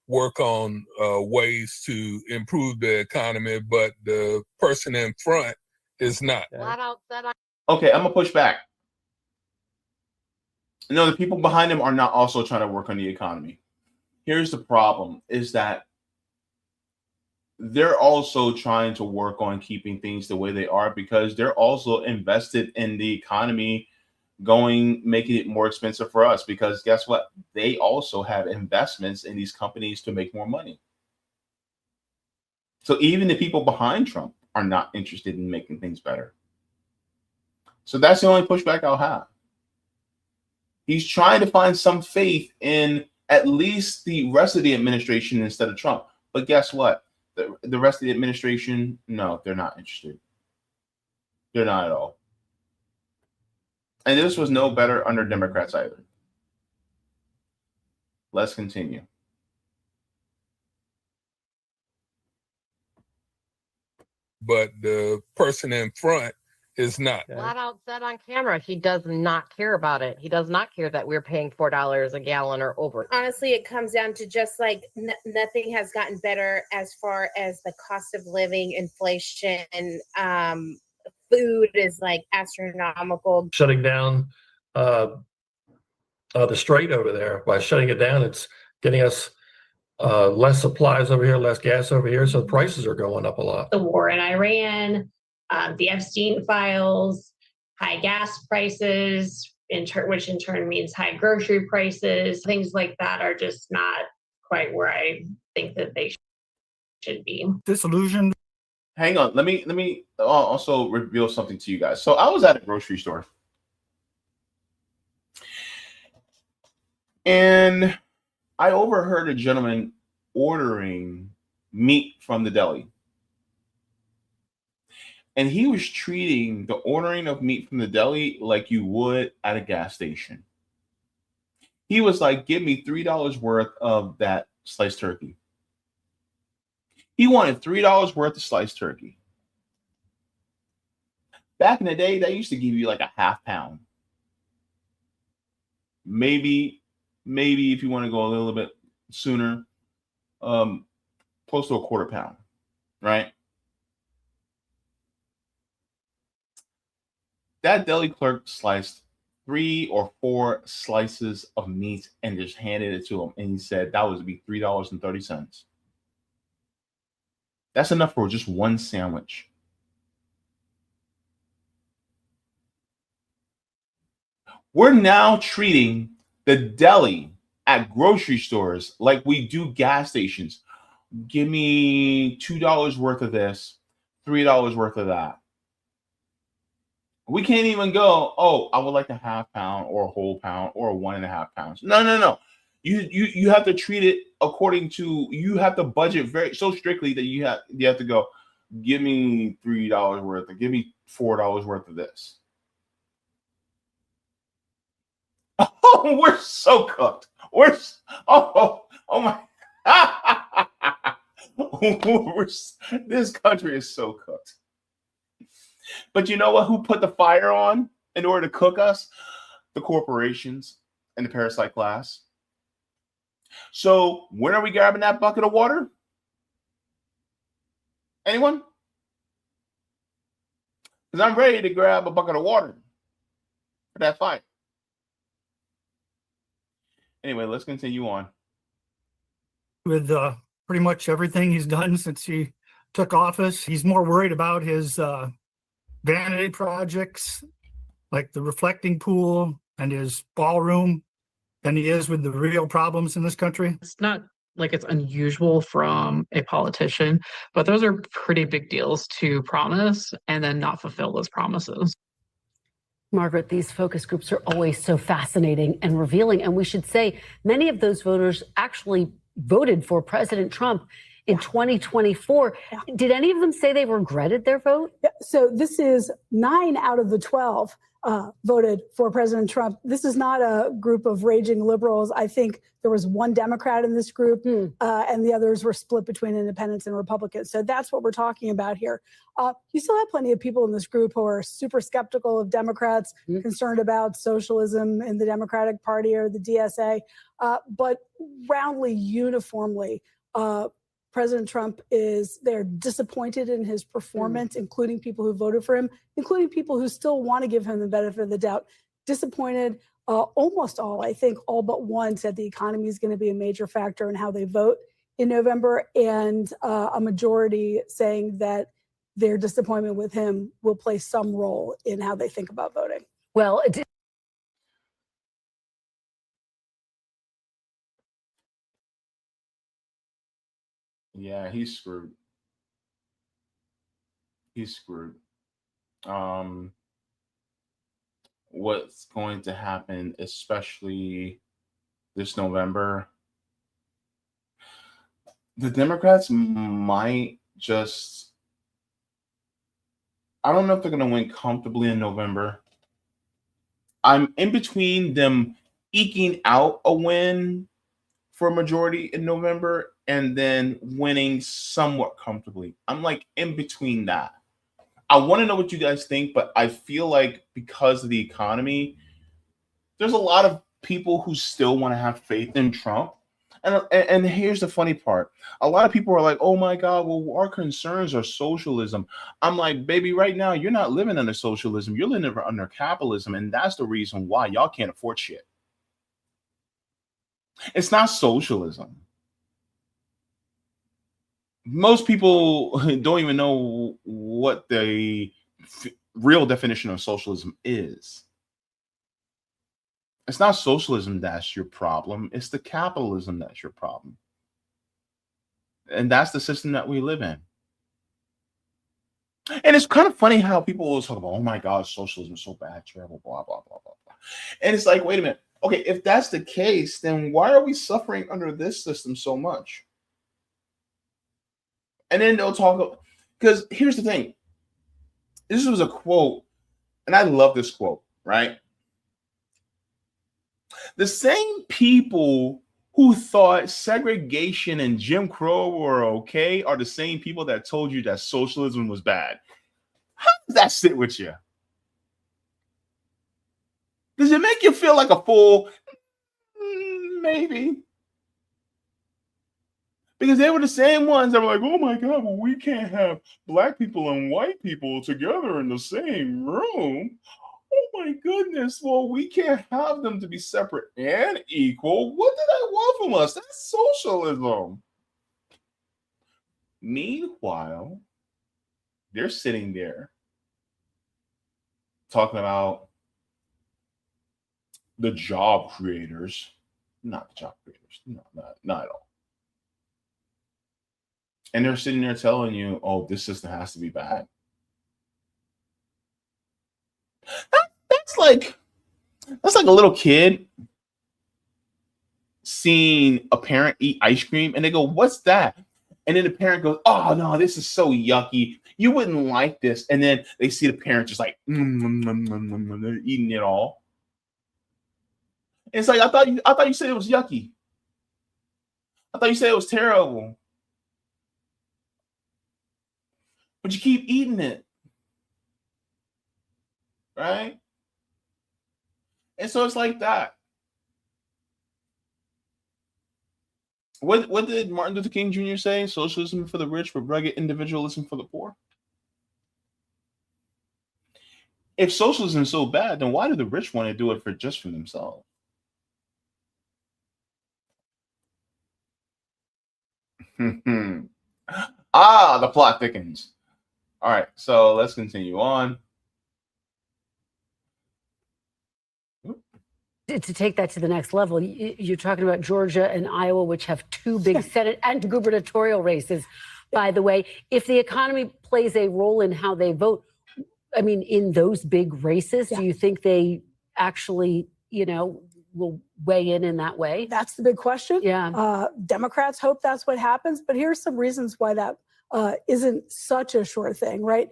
work on ways to improve the economy, but the person in front is not. Okay, I'm gonna push back. No, the people behind him are not also trying to work on the economy. Here's the problem, is that they're also trying to work on keeping things the way they are because they're also invested in the economy making it more expensive for us, because guess what? They also have investments in these companies to make more money. So even the people behind Trump are not interested in making things better. So that's the only pushback I'll have. He's trying to find some faith in at least the rest of the administration instead of Trump. But guess what? The rest of the administration, no, they're not interested. They're not at all. And this was no better under Democrats either. Let's continue. But the person in front is not. Flat out said on camera, he does not care about it. He does not care that we're paying $4 a gallon or over. Honestly, it comes down to just like nothing has gotten better as far as the cost of living, inflation, food is like astronomical. Shutting down the strait over there. By shutting it down, it's getting us less supplies over here, less gas over here, so prices are going up a lot. The war in Iran, the Epstein files, high gas prices, which in turn means high grocery prices. Things like that are just not quite where I think that they should be. Disillusioned. Hang on, let me also reveal something to you guys. So I was at a grocery store, and I overheard a gentleman ordering meat from the deli. And he was treating the ordering of meat from the deli like you would at a gas station. He was like, give me $3 worth of that sliced turkey. He wanted $3 worth of sliced turkey. Back in the day, they used to give you like a half pound. Maybe if you want to go a little bit sooner, close to a quarter pound, right? That deli clerk sliced 3 or 4 slices of meat and just handed it to him. And he said that was to be $3.30. That's enough for just one sandwich. We're now treating the deli at grocery stores like we do gas stations. Give me $2 worth of this, $3 worth of that. We can't even go, oh, I would like a half pound or a whole pound or 1.5 pounds. No. You have to treat it according to, you have to budget very so strictly that you have to go, give me $3 worth, or give me $4 worth of this. Oh, we're so cooked. Oh my. This country is so cooked. But you know what? Who put the fire on in order to cook us? The corporations and the parasite class. So when are we grabbing that bucket of water? Anyone? Because I'm ready to grab a bucket of water for that fight. Anyway, let's continue on. With pretty much everything he's done since he took office, he's more worried about his vanity projects like the reflecting pool and his ballroom than he is with the real problems in this country. It's not like it's unusual from a politician, but those are pretty big deals to promise and then not fulfill those promises. Margaret, these focus groups are always so fascinating and revealing. And we should say many of those voters actually voted for President Trump in 2024. Did any of them say they regretted their vote? Yeah, so this is 9 out of the 12 voted for President Trump. This is not a group of raging liberals. I think there was one Democrat in this group, and the others were split between independents and Republicans. So that's what we're talking about here. You still have plenty of people in this group who are super skeptical of Democrats, concerned about socialism in the Democratic Party or the DSA, but roundly, uniformly, President Trump they're disappointed in his performance, including people who voted for him, including people who still want to give him the benefit of the doubt. Disappointed, almost all, I think all but one said the economy is going to be a major factor in how they vote in November, and a majority saying that their disappointment with him will play some role in how they think about voting. Well, Yeah, he's screwed. He's screwed. What's going to happen, especially this November, the Democrats might just, I don't know if they're going to win comfortably in November. I'm in between them eking out a win for a majority in November and then winning somewhat comfortably. I'm like in between that. I want to know what you guys think, but I feel like because of the economy, there's a lot of people who still want to have faith in Trump. And here's the funny part. A lot of people are like, oh my God, well, our concerns are socialism. I'm like, baby, right now, you're not living under socialism. You're living under capitalism. And that's the reason why y'all can't afford shit. It's not socialism. Most people don't even know what the real definition of socialism is. It's not socialism that's your problem. It's the capitalism that's your problem. And that's the system that we live in. And it's kind of funny how people always talk about, oh my God, socialism is so bad, terrible, blah, blah, blah, blah, blah. And it's like, wait a minute. Okay, if that's the case, then why are we suffering under this system so much? And then they'll talk, because here's the thing. This was a quote, and I love this quote, right? The same people who thought segregation and Jim Crow were okay are the same people that told you that socialism was bad. How does that sit with you? Does it make you feel like a fool? Maybe. Because they were the same ones that were like, oh my God, well, we can't have black people and white people together in the same room. Oh my goodness, well, we can't have them to be separate and equal. What did I want from us? That's socialism. Meanwhile, they're sitting there talking about the job creators. Not the job creators. No, not at all. And they're sitting there telling you, oh, this system has to be bad. That's like a little kid seeing a parent eat ice cream and they go, what's that? And then the parent goes, oh no, this is so yucky. You wouldn't like this. And then they see the parent just like they're eating it all. And it's like, I thought you said it was yucky. I thought you said it was terrible. But you keep eating it. Right? And so it's like that. What did Martin Luther King Jr. say? Socialism for the rich, but rugged individualism for the poor. If socialism is so bad, then why do the rich want to do it for themselves? The plot thickens. All right, so let's continue on. To take that to the next level, you're talking about Georgia and Iowa, which have two big Senate and gubernatorial races, by the way. If the economy plays a role in how they vote, I mean, in those big races, do you think they actually, will weigh in that way? That's the big question. Yeah. Democrats hope that's what happens, but here's some reasons why that isn't such a sure thing, right?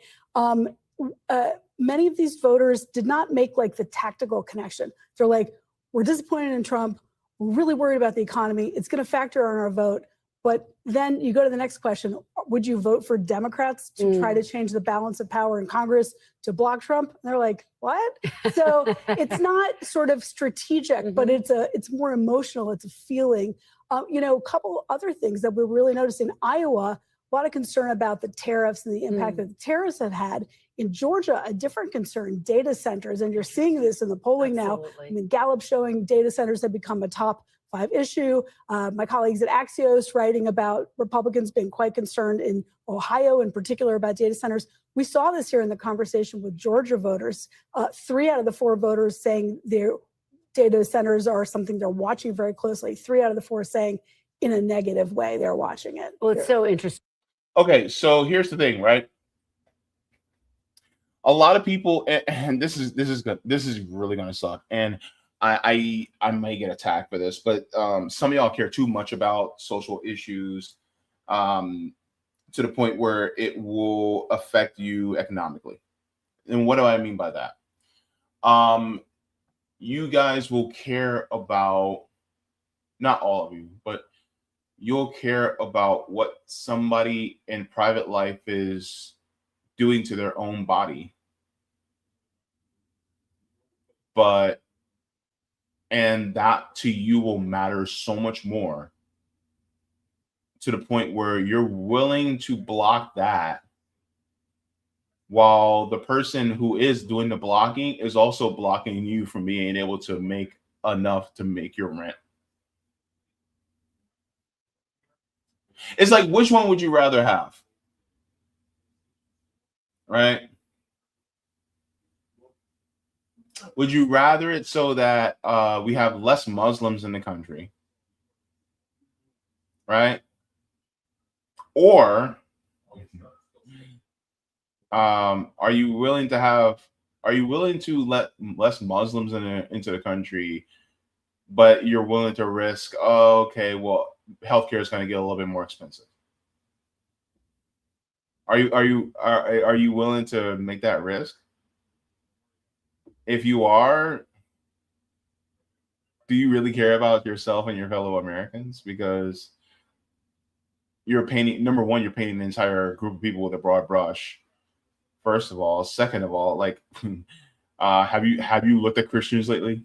Many of these voters did not make like the tactical connection. They're like, we're disappointed in Trump. We're really worried about the economy. It's going to factor on our vote. But then you go to the next question. Would you vote for Democrats to try to change the balance of power in Congress to block Trump? And they're like, what? So it's not sort of strategic, but it's more emotional. It's a feeling. A couple other things that we're really noticing in Iowa, a lot of concern about the tariffs and the impact that the tariffs have had. In Georgia, a different concern, data centers. And you're seeing this in the polling now. I mean, Gallup showing data centers have become a top 5 issue. My colleagues at Axios writing about Republicans being quite concerned in Ohio in particular about data centers. We saw this here in the conversation with Georgia voters. 3 out of the 4 voters saying their data centers are something they're watching very closely. 3 out of the 4 saying in a negative way they're watching it. Well, it's so interesting. Okay, so here's the thing, right? A lot of people, and this is good. This is really gonna suck, and I may get attacked for this, but some of y'all care too much about social issues to the point where it will affect you economically. And what do I mean by that? You guys will care about, not all of you, but you'll care about what somebody in private life is doing to their own body. And that to you will matter so much more, to the point where you're willing to block that while the person who is doing the blocking is also blocking you from being able to make enough to make your rent. It's like, which one would you rather have? Right? Would you rather it so that we have less Muslims in the country? Right? Or are you willing to let less Muslims into the country, but you're willing to risk, okay, well, healthcare is going to get a little bit more expensive? Are you willing to make that risk? If you are, do you really care about yourself and your fellow Americans? Because you're painting, number one, you're painting the entire group of people with a broad brush. First of all, second of all, like Have you looked at Christians lately?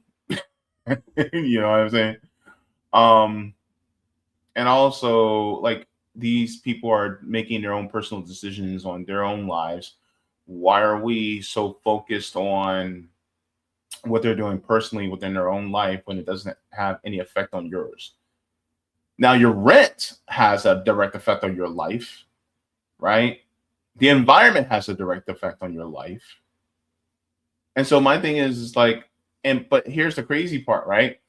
You know what I'm saying? And also, like, these people are making their own personal decisions on their own lives. Why are we so focused on what they're doing personally within their own life when it doesn't have any effect on yours? Now, your rent has a direct effect on your life, right? The environment has a direct effect on your life. And so my thing is like, but here's the crazy part, right?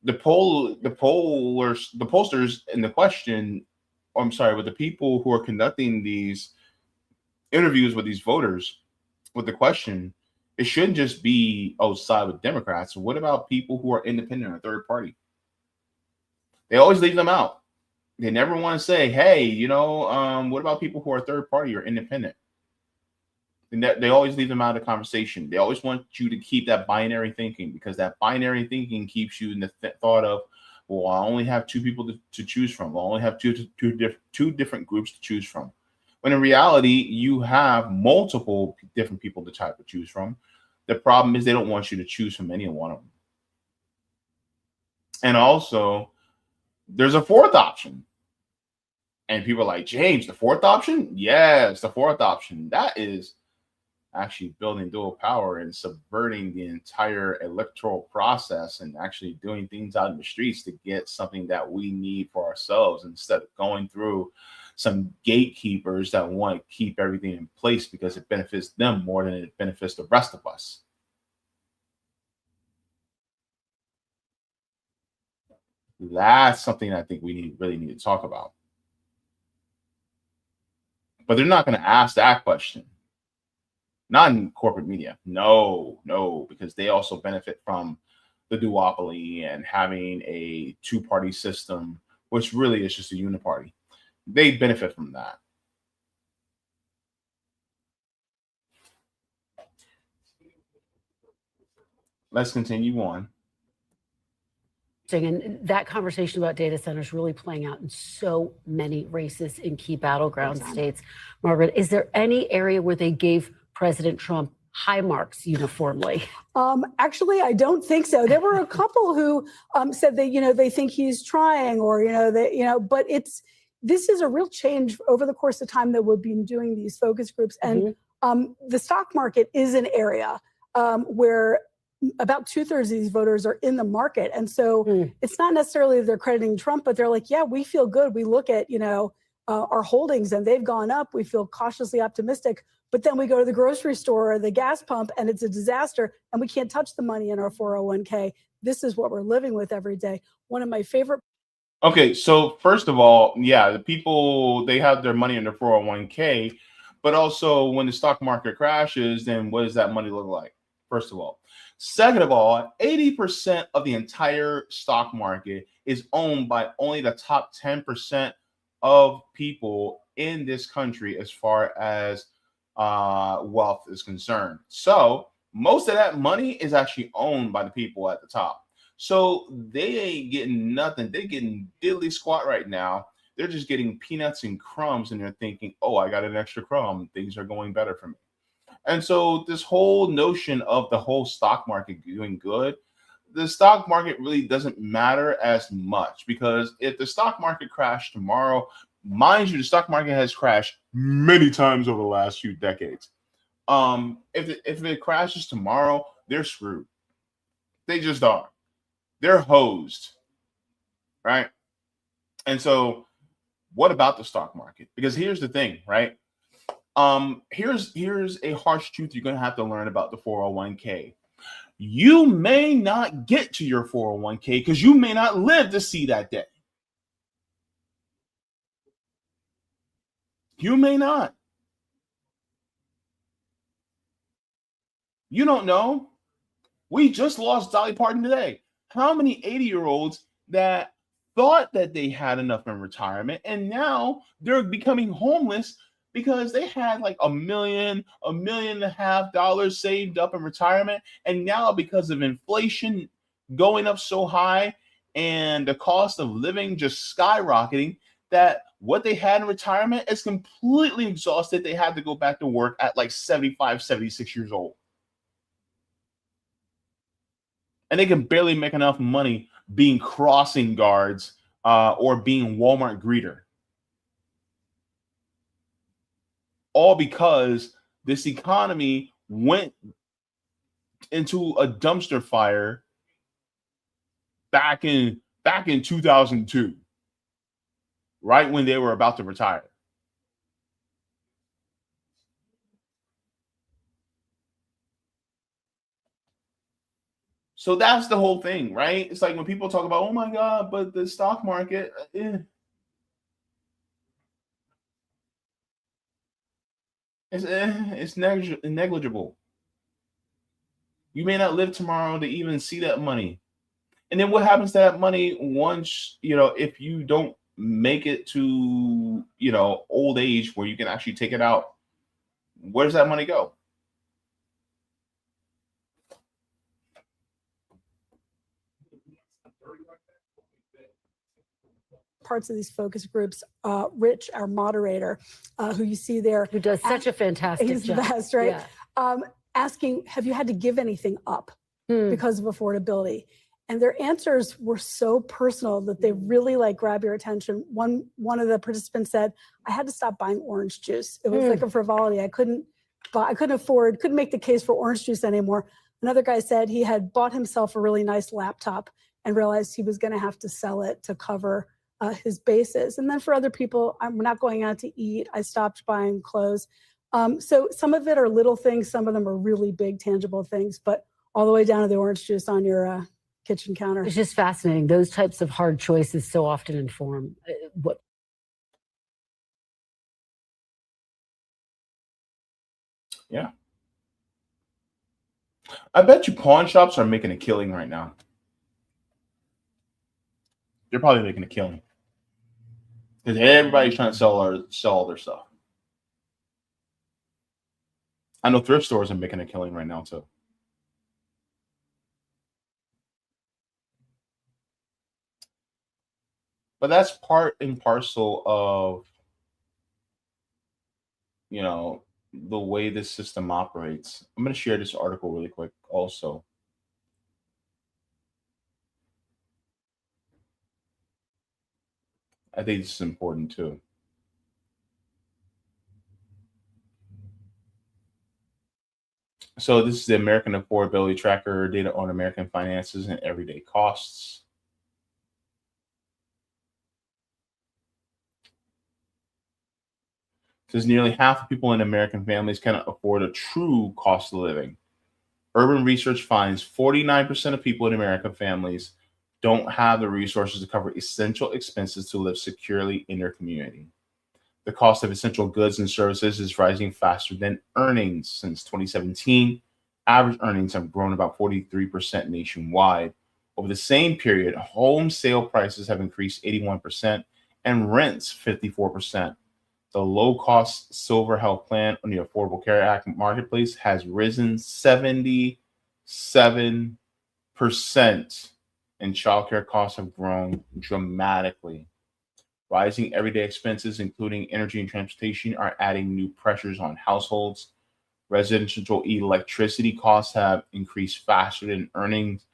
The pollsters in the question, I'm sorry, with the people who are conducting these interviews with these voters with the question, it shouldn't just be, oh, side with Democrats. What about people who are independent or third party? They always leave them out. They never want to say, hey, what about people who are third party or independent? And they always leave them out of the conversation. They always want you to keep that binary thinking, because that binary thinking keeps you in the thought of, well, I only have two people to choose from. I only have two different groups to choose from. When in reality, you have multiple different people to type to choose from. The problem is they don't want you to choose from any one of them. And also, there's a fourth option. And people are like, James, the fourth option? Yes, the fourth option. That is actually building dual power and subverting the entire electoral process and actually doing things out in the streets to get something that we need for ourselves, instead of going through some gatekeepers that want to keep everything in place because it benefits them more than it benefits the rest of us. That's something I think we really need to talk about. But they're not going to ask that question. Not in corporate media. No, because they also benefit from the duopoly and having a two-party system, which really is just a uniparty. They benefit from that. Let's continue on. And that conversation about data centers really playing out in so many races in key battleground states. Margaret, is there any area where they gave President Trump high marks uniformly? Actually, I don't think so. There were a couple who said that, they think he's trying, or, but this is a real change over the course of time that we've been doing these focus groups. And the stock market is an area where about 2/3 of these voters are in the market. And so it's not necessarily that they're crediting Trump, but they're like, yeah, we feel good. We look at, our holdings and they've gone up. We feel cautiously optimistic. But then we go to the grocery store or the gas pump and it's a disaster and we can't touch the money in our 401k. This is what we're living with every day. One of my favorite. Okay, so first of all, yeah, the people, they have their money in their 401k, but also when the stock market crashes, then what does that money look like? First of all. Second of all, 80% of the entire stock market is owned by only the top 10% of people in this country as far as wealth is concerned. So most of that money is actually owned by the people at the top. So they ain't getting nothing. They're getting diddly squat right now. They're just getting peanuts and crumbs, and they're thinking, oh, I got an extra crumb. Things are going better for me. And so this whole notion of the whole stock market doing good, the stock market really doesn't matter as much, because if the stock market crashed tomorrow, mind you, the stock market has crashed many times over the last few decades. If it crashes tomorrow, they're screwed. They just are. They're hosed, right? And so what about the stock market? Because here's the thing, right? Here's a harsh truth you're going to have to learn about the 401k. You may not get to your 401k because you may not live to see that day. You may not. You don't know. We just lost Dolly Parton today. How many 80-year-olds that thought that they had enough in retirement and now they're becoming homeless because they had like $1 million, $1.5 million saved up in retirement. And now because of inflation going up so high and the cost of living just skyrocketing, that what they had in retirement is completely exhausted. They had to go back to work at like 75, 76 years old. and they can barely make enough money being crossing guards or being Walmart greeter. All because this economy went into a dumpster fire back in 2002, right when they were about to retire. So that's the whole thing, right? It's like when people talk about, oh my God, but the stock market, it's negligible. You may not live tomorrow to even see that money. And then what happens to that money once, if you don't make it to, old age where you can actually take it out? Where does that money go? Parts of these focus groups, Rich, our moderator, who you see there, who does such a fantastic he's job. the best, right? Yeah. Asking, have you had to give anything up because of affordability? And their answers were so personal that they really grab your attention. One of the participants said, I had to stop buying orange juice. It was like a frivolity. I couldn't make the case for orange juice anymore. Another guy said he had bought himself a really nice laptop and realized he was going to have to sell it to cover his bases. And then for other people, I'm not going out to eat. I stopped buying clothes. So some of it are little things. Some of them are really big, tangible things, but all the way down to the orange juice on your kitchen counter. It's just fascinating. Those types of hard choices so often inform what. Yeah. I bet you pawn shops are making a killing right now. They're probably making a killing. Because everybody's trying to sell all their stuff. I know thrift stores are making a killing right now too. But that's part and parcel of, the way this system operates. I'm going to share this article really quick also. I think this is important too. So this is the American Affordability Tracker data on American finances and everyday costs. It says nearly half of people in American families cannot afford a true cost of living. Urban research finds 49% of people in American families don't have the resources to cover essential expenses to live securely in their community. The cost of essential goods and services is rising faster than earnings. Since 2017, average earnings have grown about 43% nationwide. Over the same period, home sale prices have increased 81% and rents 54%. The low-cost Silver Health Plan on the Affordable Care Act marketplace has risen 77%, and childcare costs have grown dramatically. Rising everyday expenses, including energy and transportation, are adding new pressures on households. Residential electricity costs have increased faster than earnings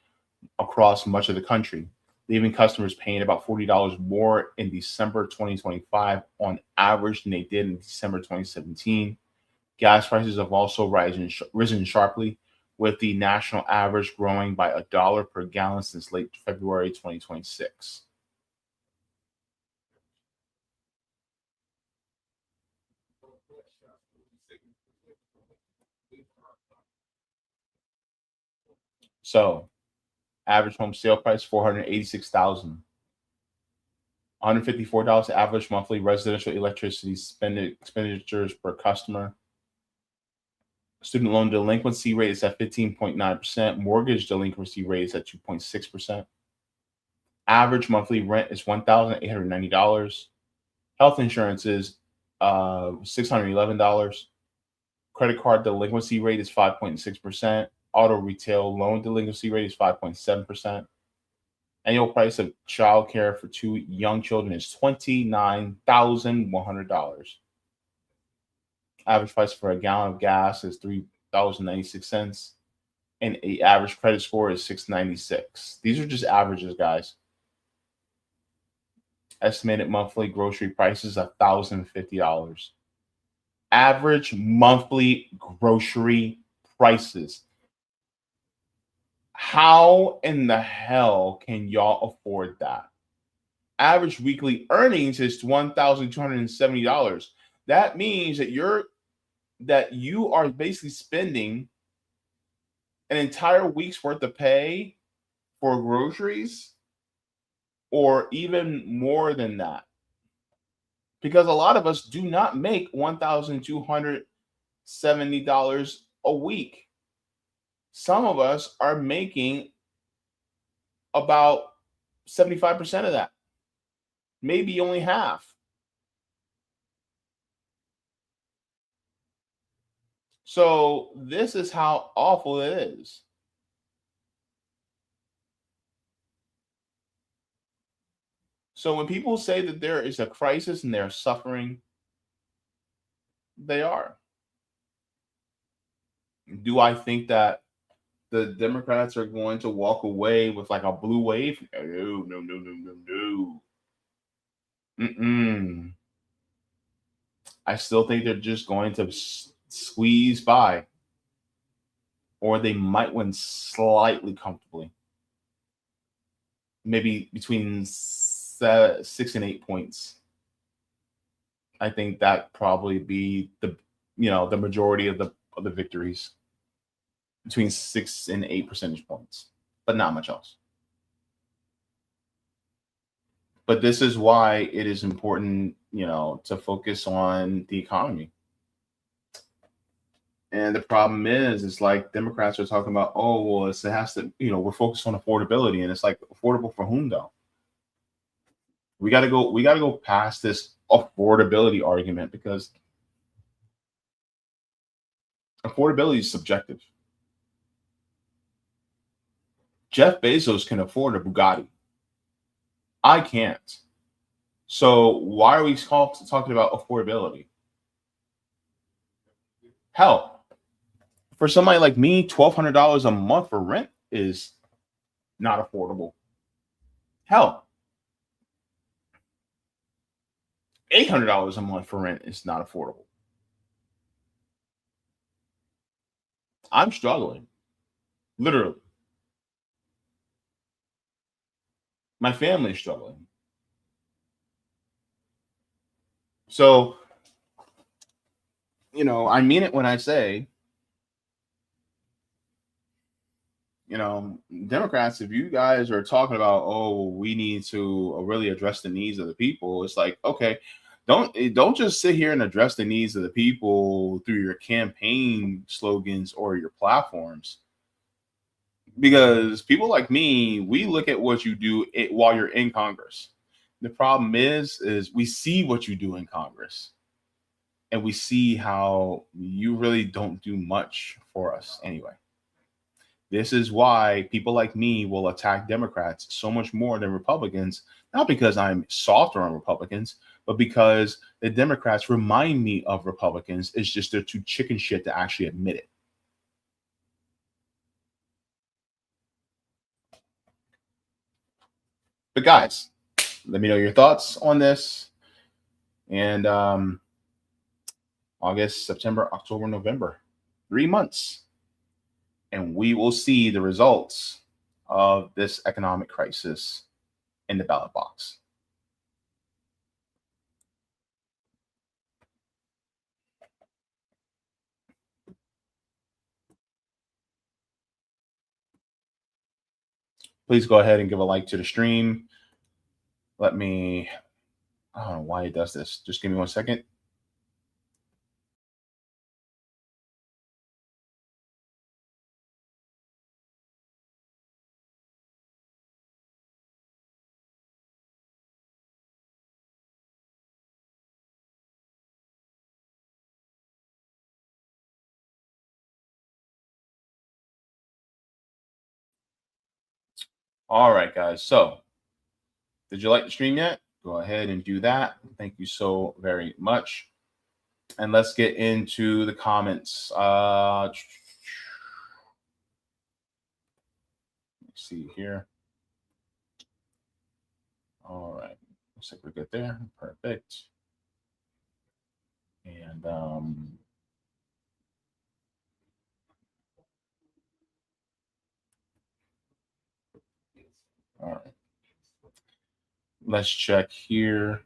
across much of the country, leaving customers paying about $40 more in December 2025 on average than they did in December 2017. Gas prices have also risen sharply, with the national average growing by $1 per gallon since late February 2026. So, average home sale price $486,000. $154 average monthly residential electricity expenditures per customer. Student loan delinquency rate is at 15.9%. Mortgage delinquency rate is at 2.6%. Average monthly rent is $1,890. Health insurance is $611. Credit card delinquency rate is 5.6%. Auto retail loan delinquency rate is 5.7%. Annual price of child care for 2 young children is $29,100. Average price for a gallon of gas is $3.96. and an average credit score is 696. These are just averages, guys. Estimated monthly grocery prices $1,050. Average monthly grocery prices. How in the hell can y'all afford that? Average weekly earnings is $1,270. That means that you are basically spending an entire week's worth of pay for groceries, or even more than that. Because a lot of us do not make $1,270 a week. Some of us are making about 75% of that, maybe only half. So this is how awful it is. So when people say that there is a crisis and they're suffering, they are. Do I think that the Democrats are going to walk away with like a blue wave? No. I still think they're just going to squeeze by, or they might win slightly comfortably, maybe between 6 and 8 points. I think that probably be the majority of the victories, between 6 and 8 percentage points, but not much else. But this is why it is important, to focus on the economy. And the problem is, it's like Democrats are talking about, oh, well, it has to, we're focused on affordability, and it's like, affordable for whom though? We got to go past this affordability argument, because affordability is subjective. Jeff Bezos can afford a Bugatti. I can't. So why are we talking about affordability? Hell, for somebody like me, $1,200 a month for rent is not affordable. Hell, $800 a month for rent is not affordable. I'm struggling, literally. My family is struggling. So, I mean it when I say, Democrats, if you guys are talking about, oh, we need to really address the needs of the people, it's like, okay, don't just sit here and address the needs of the people through your campaign slogans or your platforms. Because people like me, we look at what you do while you're in Congress. The problem is we see what you do in Congress, and we see how you really don't do much for us anyway. This is why people like me will attack Democrats so much more than Republicans, not because I'm softer on Republicans, but because the Democrats remind me of Republicans. It's just they're too chicken shit to actually admit it. But guys, let me know your thoughts on this. And August, September, October, November, 3 months. And we will see the results of this economic crisis in the ballot box. Please go ahead and give a like to the stream. I don't know why it does this. Just give me 1 second. All right, guys. So, did you like the stream yet? Go ahead and do that. Thank you so very much. And let's get into the comments. see here. All right. Looks like we're good there. Perfect. And all right. Let's check here.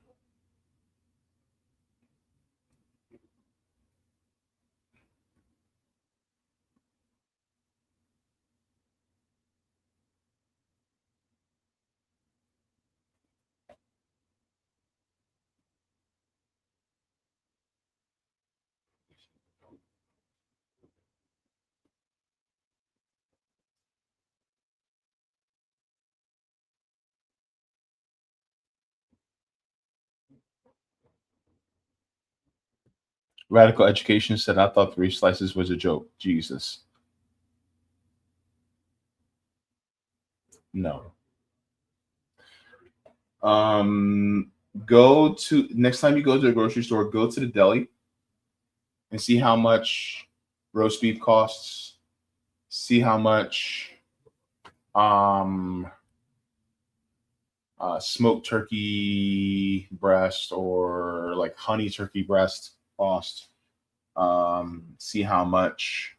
Radical Education said, I thought 3 slices was a joke. Jesus. No. Go to, next time you go to the grocery store, go to the deli and see how much roast beef costs. See how much smoked turkey breast or like honey turkey breast cost. See how much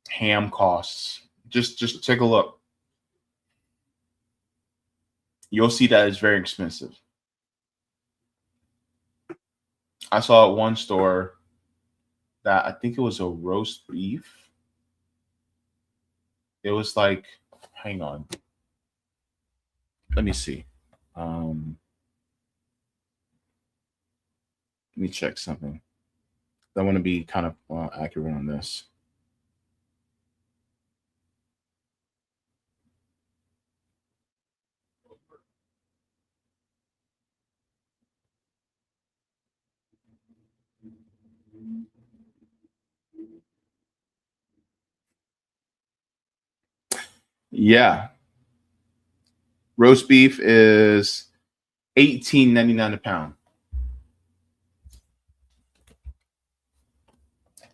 ham costs. Just take a look. You'll see that it's very expensive. I saw at one store that I think it was a roast beef. It was like, hang on. Let me see. Let me check something. I want to be kind of accurate on this. Yeah. Roast beef is $18.99 a pound.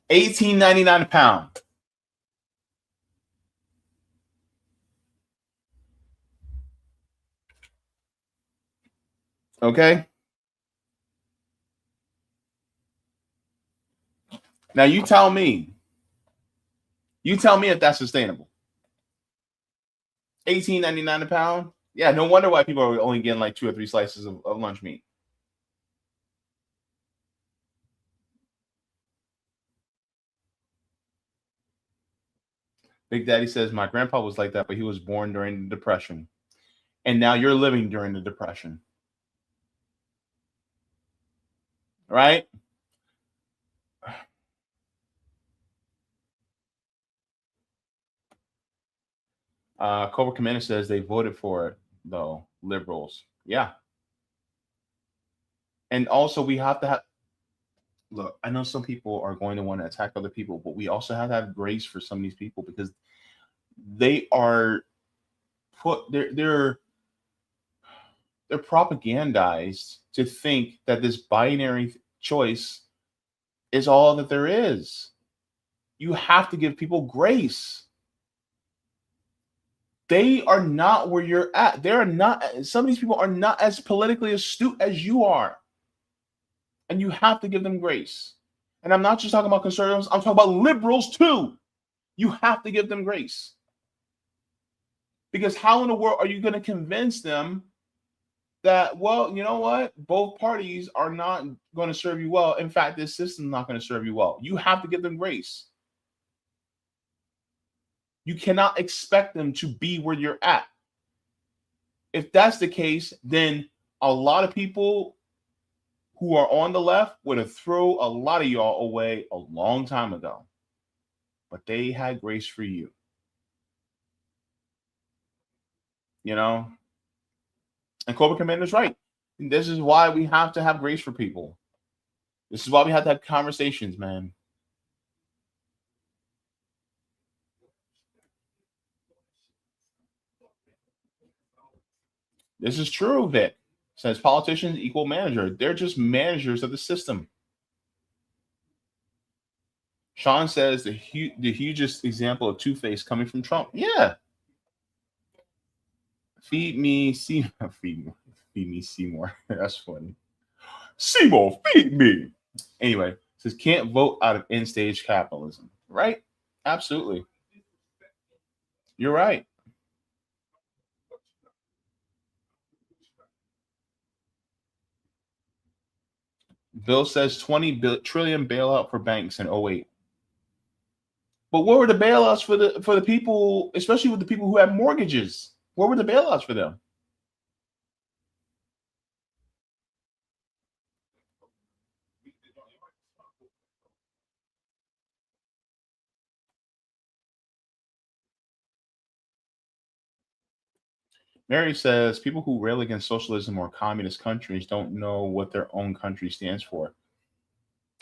$18.99 a pound. Okay. Now you tell me. You tell me if that's sustainable. $18.99 a pound. Yeah, no wonder why people are only getting like 2 or 3 slices of lunch meat. Big Daddy says, my grandpa was like that, but he was born during the Depression. And now you're living during the Depression. Right? Cobra Commander says they voted for it, though, liberals. Yeah. And also, we have to have, look, I know some people are going to want to attack other people, but we also have to have grace for some of these people because they are they're propagandized to think that this binary choice is all that there is. You have to give people grace. They are not where you're at. They are not, some of these people are not as politically astute as you are. And you have to give them grace. And I'm not just talking about conservatives, I'm talking about liberals too. You have to give them grace. Because how in the world are you going to convince them that, well, you know what? Both parties are not going to serve you well. In fact, this system is not going to serve you well. You have to give them grace. You cannot expect them to be where you're at. If that's the case, then a lot of people who are on the left would have thrown a lot of y'all away a long time ago. But they had grace for you. You know? And Cobra Commander's right. And this is why we have to have grace for people. This is why we have to have conversations, man. This is true, Vic. Says politicians equal manager. They're just managers of the system. Sean says the hugest example of two-face coming from Trump. Yeah. Feed me Seymour. That's funny. Seymour, feed me. Anyway, it says can't vote out of end stage capitalism. Right? Absolutely. You're right. Bill says 20 trillion bailout for banks in 08. But where were the bailouts for the people, especially with the people who have mortgages? Where were the bailouts for them? Mary says people who rail against socialism or communist countries don't know what their own country stands for.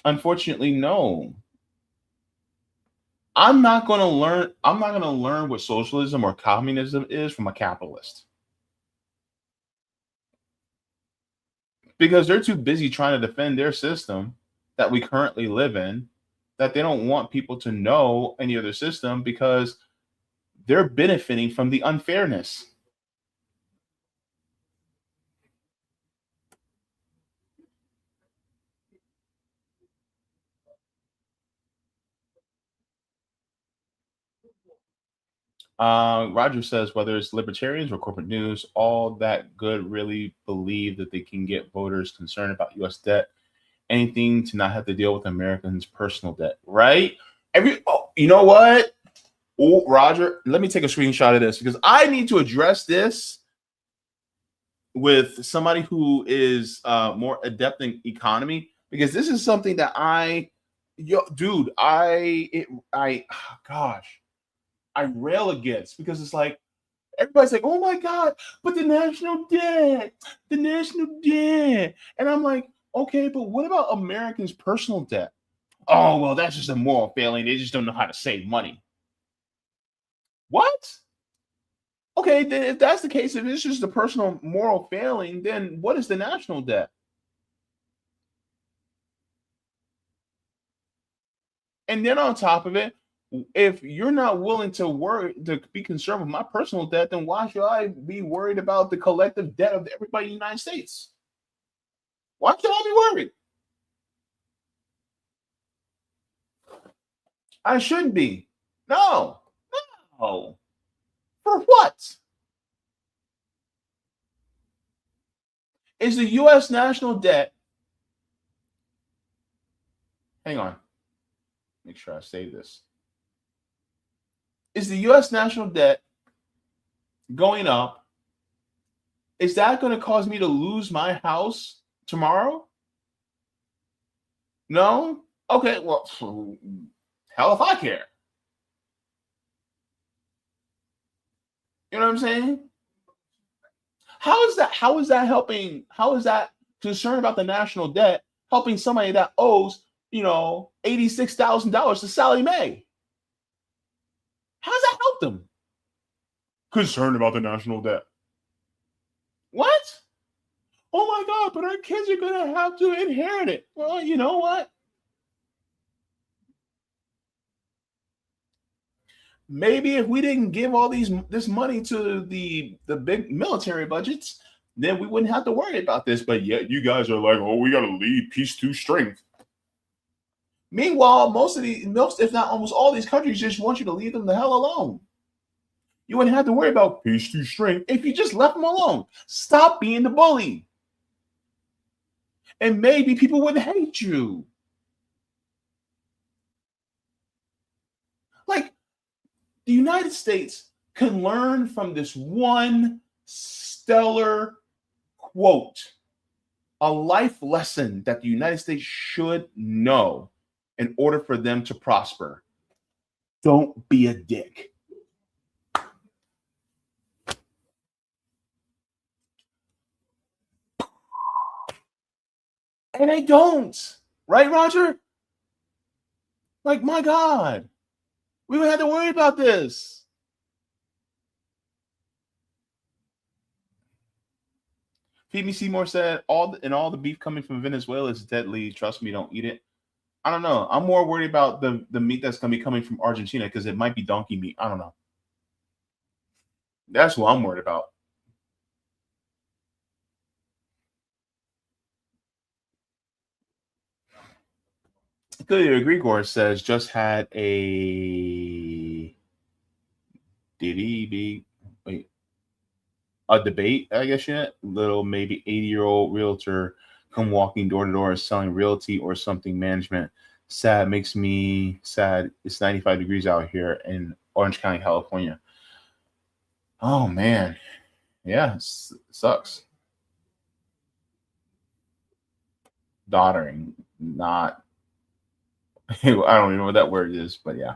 Unfortunately, no. I'm not going to learn what socialism or communism is from a capitalist. Because they're too busy trying to defend their system that we currently live in, that they don't want people to know any other system because they're benefiting from the unfairness. Roger says whether it's libertarians or corporate news, all that good really believe that they can get voters concerned about U.S. debt, anything to not have to deal with Americans' personal debt, right? You know what? Oh, Roger, let me take a screenshot of this because I need to address this with somebody who is more adept in economy because this is something that I rail against because it's like everybody's like, oh my God, but the national debt, and I'm like, okay, but what about Americans' personal debt? Oh well, that's just a moral failing. They just don't know how to save money. What? Okay, then if that's the case, if it's just a personal moral failing, then what is the national debt? And then on top of it, if you're not willing to be concerned with my personal debt, then why should I be worried about the collective debt of everybody in the United States? Why should I be worried? I shouldn't be. No. For what? Is the U.S. national debt? Hang on. Make sure I save this. Is the U.S. national debt going up? Is that going to cause me to lose my house tomorrow? No? Okay, well, hell if I care. You know what I'm saying? How is that helping? How is that concern about the national debt helping somebody that owes, $86,000 to Sally Mae? How does that help them? Concerned about the national debt. What? Oh my God, but our kids are going to have to inherit it. Well, you know what? Maybe if we didn't give all this money to the big military budgets, then we wouldn't have to worry about this. But yet you guys are like, oh, we got to lead peace through strength. Meanwhile, most, if not almost all these countries just want you to leave them the hell alone. You wouldn't have to worry about peace through strength if you just left them alone. Stop being the bully. And maybe people wouldn't hate you. Like, the United States can learn from this one stellar quote, a life lesson that the United States should know in order for them to prosper. Don't be a dick. And they don't. Right, Roger? Like, my God. We would have to worry about this. Feed Me Seymour said, all the beef coming from Venezuela is deadly. Trust me, don't eat it. I don't know. I'm more worried about the meat that's going to be coming from Argentina because it might be donkey meat. I don't know. That's what I'm worried about. Clearly, Grigor says just had a a debate, I guess yet. Little maybe 80-year-old realtor come walking door to door selling realty or something management. Sad, makes me sad. It's 95 degrees out here in Orange County, California. Oh man. Yeah, sucks. Doddering, not I don't even know what that word is, but yeah.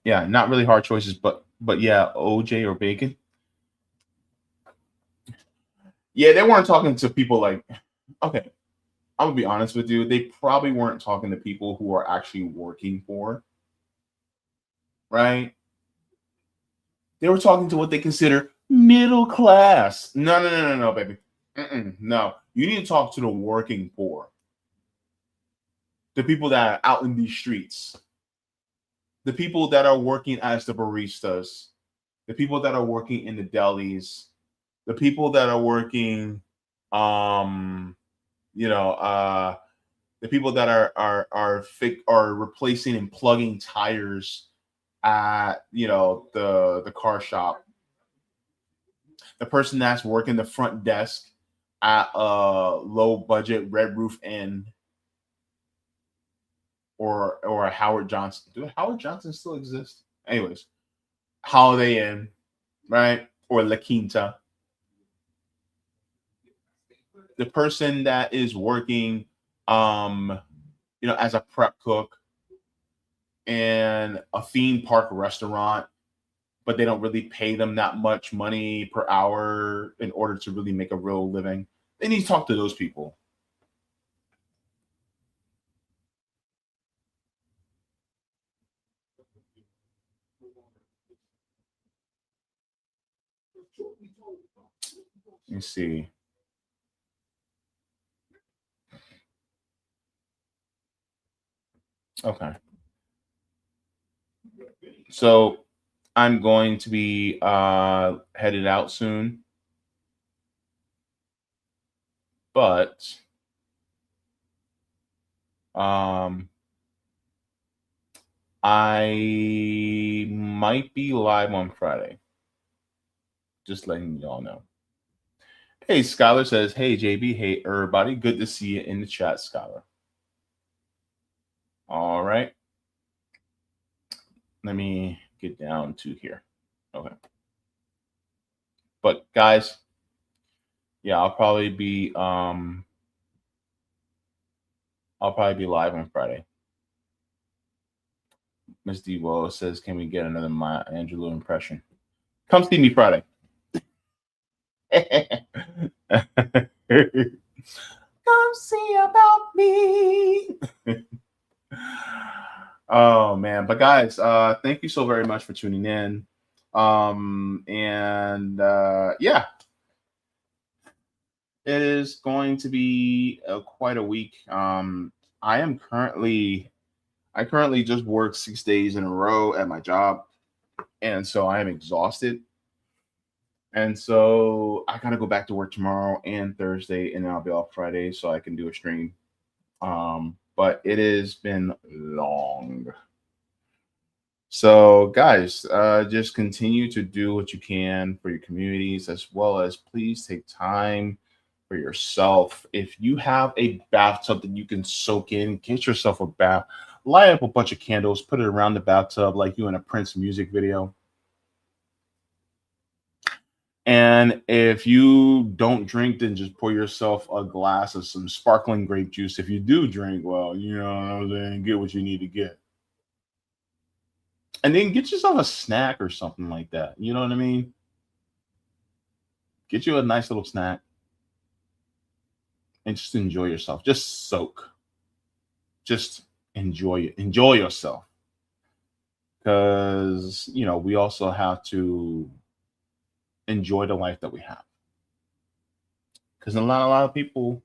Yeah, not really hard choices, but yeah, OJ or bacon. Yeah, they weren't talking to people like, okay, I'm gonna be honest with you. They probably weren't talking to people who are actually working for, right? They were talking to what they consider middle class. No, baby. No, you need to talk to the working poor, the people that are out in these streets, the people that are working as the baristas, the people that are working in the delis, the people that are working, you know, the people that are replacing and plugging tires at the car shop, the person that's working the front desk at a low budget Red Roof Inn or a Howard Johnson. Do Howard Johnson still exist? Anyways, Holiday Inn, right? Or La Quinta. The person that is working as a prep cook in a theme park restaurant, but they don't really pay them that much money per hour in order to really make a real living. They need to talk to those people. Let me see. Okay. So I'm going to be headed out soon. But I might be live on Friday. Just letting y'all know. Hey, Skylar says, hey, JB, hey, everybody. Good to see you in the chat, Skylar. All right. Let me get down to here. Okay. But guys, yeah, I'll probably be live on Friday. Miss Devo says, can we get another Maya Angelou impression? Come see me Friday. Come see about me. Oh man, but guys, thank you so very much for tuning in. Yeah, it is going to be quite a week. I currently just work 6 days in a row at my job, and so I am exhausted. And so I gotta go back to work tomorrow and Thursday, and then I'll be off Friday so I can do a stream. But it has been long. So guys, just continue to do what you can for your communities, as well as please take time for yourself. If you have a bathtub that you can soak in, get yourself a bath, light up a bunch of candles, put it around the bathtub like you in a Prince music video. And if you don't drink, then just pour yourself a glass of some sparkling grape juice. If you do drink, well, you know what I'm saying, get what you need to get. And then get yourself a snack or something like that. You know what I mean? Get you a nice little snack and just enjoy yourself. Just soak. Just enjoy it. Enjoy yourself. Because, we also have to enjoy the life that we have. Because not a lot of people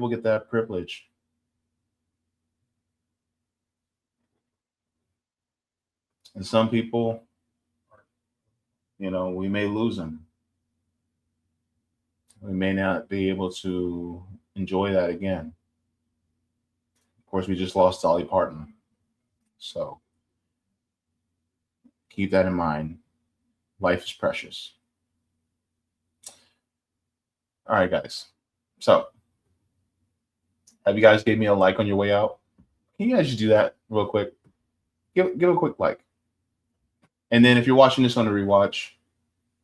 get that privilege. And some people, we may lose them. We may not be able to enjoy that again. Of course, we just lost Dolly Parton. So keep that in mind. Life is precious. All right, guys. So have you guys gave me a like on your way out? Can you guys just do that real quick? Give a quick like. And then if you're watching this on the rewatch,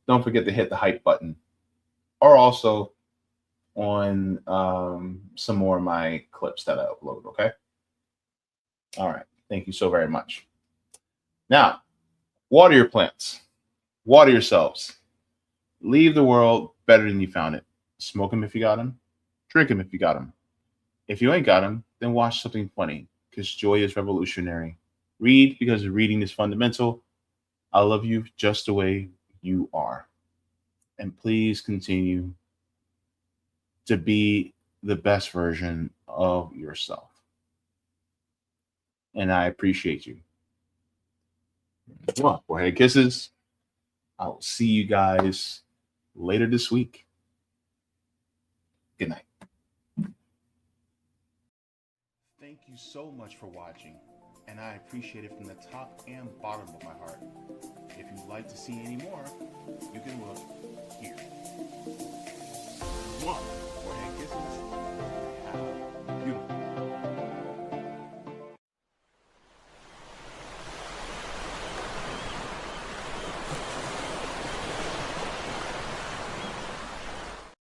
don't forget to hit the hype button. Or also on some more of my clips that I upload, okay? All right. Thank you so very much. Now, water your plants. Water yourselves. Leave the world better than you found it. Smoke them if you got them. Drink them if you got them. If you ain't got them, then watch something funny, because joy is revolutionary. Read, because reading is fundamental. I love you just the way you are. And please continue to be the best version of yourself. And I appreciate you. Forehead kisses. I will see you guys later this week. Good night. Thank you so much for watching, and I appreciate it from the top and bottom of my heart. If you'd like to see any more, you can look here. Forehead kisses.